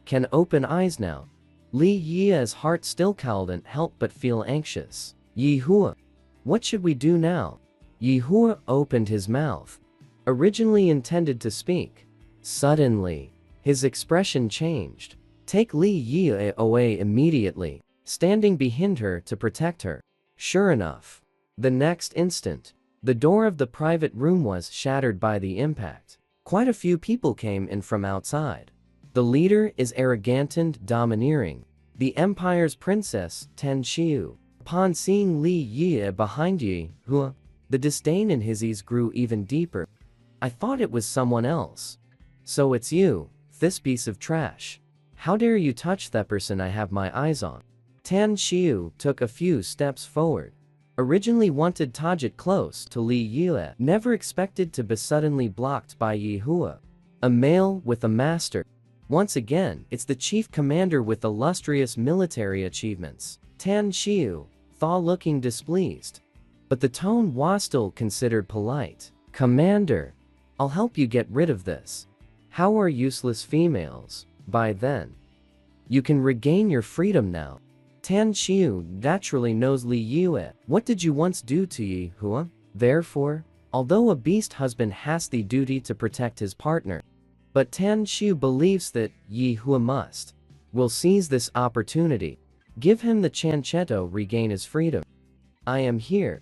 can open eyes now. Li Yue's heart still couldn't help but feel anxious. Yi Hua, what should we do now? Yi Hua opened his mouth, originally intended to speak. Suddenly, his expression changed. Take Li Yue away immediately, standing behind her to protect her. Sure enough, the next instant, the door of the private room was shattered by the impact. Quite a few people came in from outside. The leader is arrogant and domineering, the empire's princess, Tan Xiu. Upon seeing Li Yue behind Yi Hua, the disdain in his eyes grew even deeper. I thought it was someone else. So it's you, this piece of trash. How dare you touch that person I have my eyes on? Tan Xiu took a few steps forward. Originally wanted to get close to Li Yue, never expected to be suddenly blocked by Yi Hua, a male with a master. Once again, it's the chief commander with illustrious military achievements. Tan Xiu thought, looking displeased, but the tone was still considered polite. Commander, I'll help you get rid of this. How are useless females? By then, you can regain your freedom now. Tan Xiu naturally knows Li Yue. What did you once do to Yi Hua? Therefore, although a beast husband has the duty to protect his partner, but Tan Xiu believes that Yi Hua will seize this opportunity. Give him the chance to regain his freedom. I am here.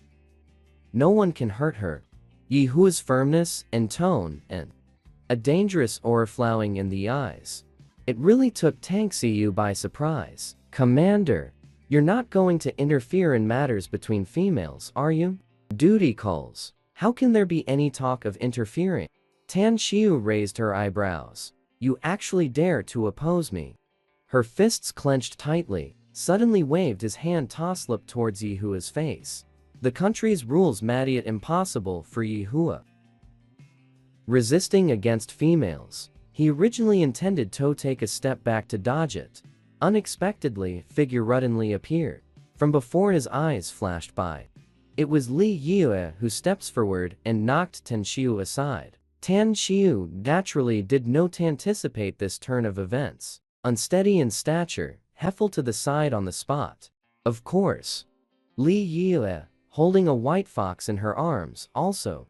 No one can hurt her. Yi Hua's firmness and tone and a dangerous aura flowing in the eyes. It really took Tang Xiu by surprise. Commander, you're not going to interfere in matters between females, are you? Duty calls. How can there be any talk of interfering? Tan Xiu raised her eyebrows. You actually dare to oppose me? Her fists clenched tightly, suddenly waved his hand to slip towards Yi Hua's face. The country's rules made it impossible for Yi Hua resisting against females. He originally intended to take a step back to dodge it. Unexpectedly, figure suddenly appeared. From before his eyes flashed by. It was Li Yue who steps forward and knocked Tan Xiu aside. Tan Xiu naturally did not anticipate this turn of events. Unsteady in stature, fell to the side on the spot. Of course, Li Yue, holding a white fox in her arms, also.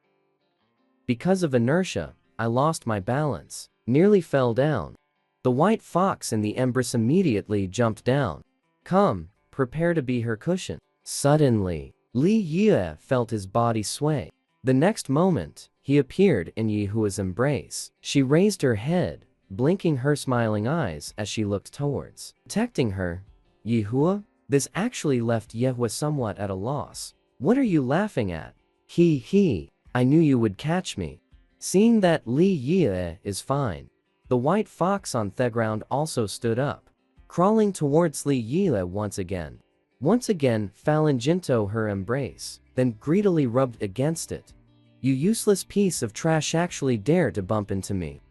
Because of inertia, I lost my balance, nearly fell down. The white fox in the embrace immediately jumped down. Come, prepare to be her cushion. Suddenly, Li Yue felt his body sway. The next moment, he appeared in Yi Hua's embrace. She raised her head, blinking her smiling eyes as she looked towards. Protecting her, Yi Hua? This actually left Yi Hua somewhat at a loss. What are you laughing at? He, I knew you would catch me. Seeing that Li Yue is fine, the white fox on the ground also stood up, crawling towards Li Yue once again. Fell into her embrace, then greedily rubbed against it. You useless piece of trash actually dared to bump into me.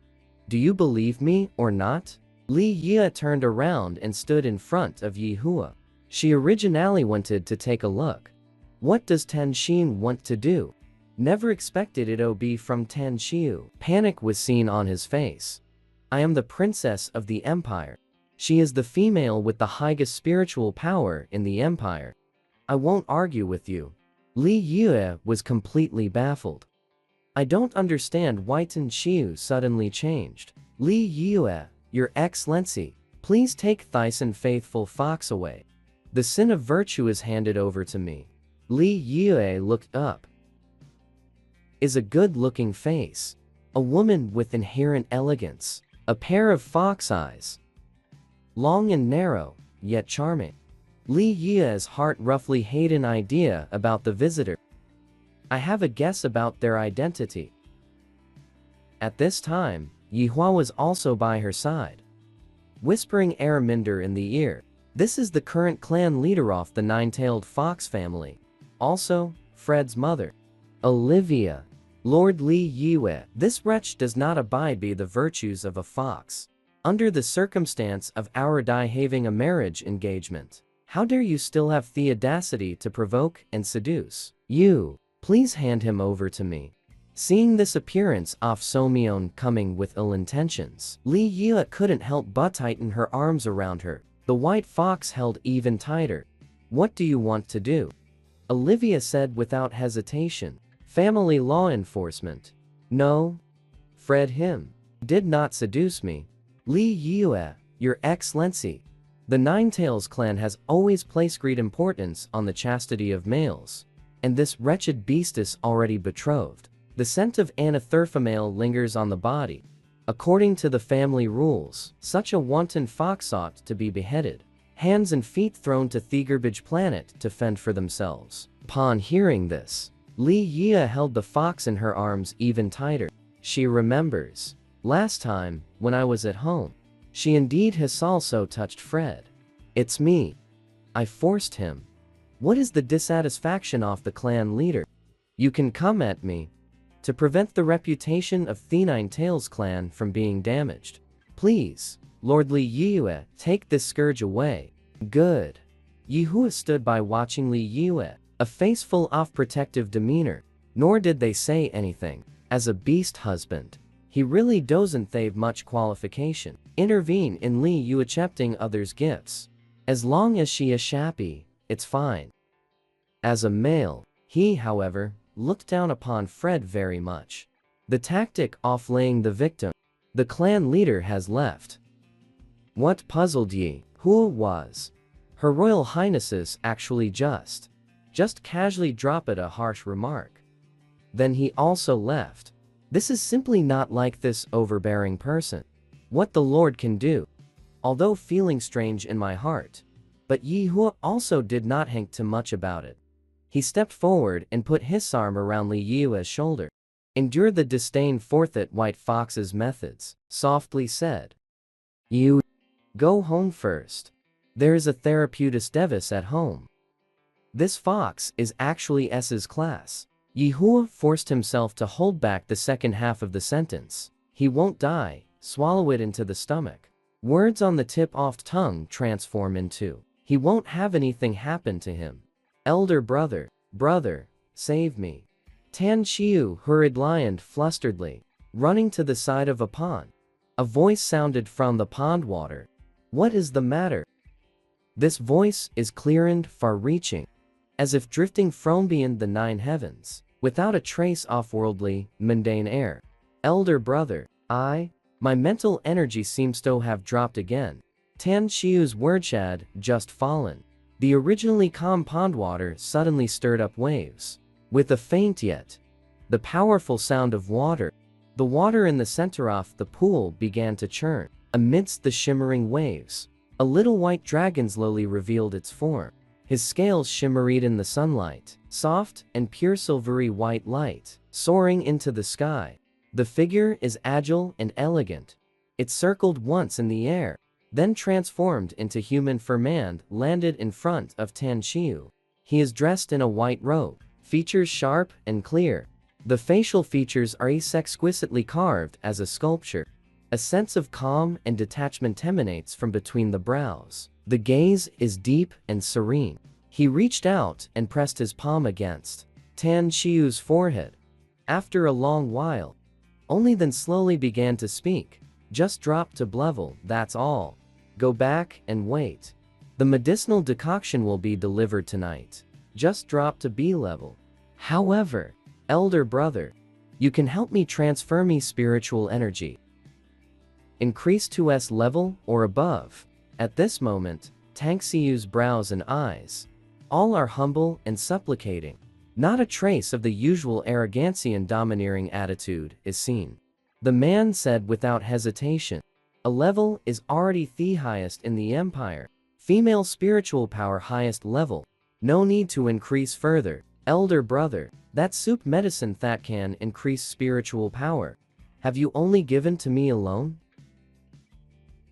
Do you believe me or not? Li Yue turned around and stood in front of Yi Hua. She originally wanted to take a look. What does Tan Xiu want to do? Never expected it to be from Tan Xiu. Panic was seen on his face. I am the princess of the empire. She is the female with the highest spiritual power in the empire. I won't argue with you. Li Yue was completely baffled. I don't understand why Tan Xiu suddenly changed. Li Yue, your excellency, please take this unfaithful fox away. The sin of virtue is handed over to me. Li Yue looked up. Is a good-looking face. A woman with inherent elegance. A pair of fox eyes. long and narrow, yet charming. Li Yi's heart roughly had an idea about the visitor. I have a guess about their identity. At this time, Yihua was also by her side, whispering Araminder in the ear. This is the current clan leader of the nine-tailed fox family. Also, Fred's mother, Olivia. Lord Li Yue. This wretch does not abide by the virtues of a fox. Under the circumstance of our having a marriage engagement, how dare you still have the audacity to provoke and seduce? You, please hand him over to me. Seeing this appearance of Somion coming with ill intentions, Li Yue couldn't help but tighten her arms around her. The white fox held even tighter. What do you want to do? Olivia said without hesitation. Family law enforcement. No. Fred him. Did not seduce me. Li Yue, Your Excellency. The Nine-Tails clan has always placed great importance on the chastity of males. And this wretched beast is already betrothed. The scent of anatherphomale lingers on the body. According to the family rules, such a wanton fox ought to be beheaded. Hands and feet thrown to the garbage planet to fend for themselves. Upon hearing this, Li Yue held the fox in her arms even tighter. She remembers. Last time, when I was at home, she indeed has also touched Fred. It's me. I forced him. What is the dissatisfaction of the clan leader? You can come at me. To prevent the reputation of the Nine-Tails clan from being damaged. Please, Lord Li Yue, take this scourge away. Good. Yihua stood by watching Li Yue, a face full of protective demeanor. Nor did they say anything. As a beast husband, he really doesn't have much qualification. Intervene in Li Yue accepting others' gifts. As long as she is happy, it's fine. As a male, he, however, looked down upon Fred very much. The tactic of laying the victim. The clan leader has left. What puzzled ye? Who was? Her Royal Highnesses actually just casually dropped a harsh remark. Then he also left. This is simply not like this overbearing person. What the Lord can do. Although feeling strange in my heart. But Yihua also did not think too much about it. He stepped forward and put his arm around Li Yue's shoulder. Endure the disdain for that white fox's methods, softly said. You go home first. There is a therapeutic device at home. This fox is actually S's class. Yihua forced himself to hold back the second half of the sentence. He won't die, swallow it into the stomach. Words on the tip of tongue transform into, he won't have anything happen to him. Elder brother, save me. Tan Chiu hurried lion flusteredly, running to the side of a pond. A voice sounded from the pond water. What is the matter? This voice is clear and far-reaching, as if drifting from beyond the nine heavens, without a trace of worldly, mundane air. Elder brother, my mental energy seems to have dropped again. Tan Chiu's words had just fallen. The originally calm pond water suddenly stirred up waves. With a faint yet the powerful sound of water, the water in the center of the pool began to churn. Amidst the shimmering waves, a little white dragon slowly revealed its form. His scales shimmered in the sunlight, soft and pure silvery white light, soaring into the sky. The figure is agile and elegant. It circled once in the air, then transformed into human form and landed in front of Tan Chiu. He is dressed in a white robe, features sharp and clear. The facial features are exquisitely carved as a sculpture. A sense of calm and detachment emanates from between the brows. The gaze is deep and serene. He reached out and pressed his palm against Tan Chiu's forehead. After a long while, only then slowly began to speak. Just drop to level, that's all. Go back and wait. The medicinal decoction will be delivered tonight. Just drop to B level. However, elder brother, you can help me transfer me spiritual energy. Increase to S level or above. At this moment, Tang Xiu's brows and eyes, all are humble and supplicating. Not a trace of the usual arrogancy and domineering attitude is seen. The man said without hesitation, A level is already the highest in the empire. Female spiritual power highest level. No need to increase further. Elder brother, that soup medicine that can increase spiritual power. Have you only given to me alone?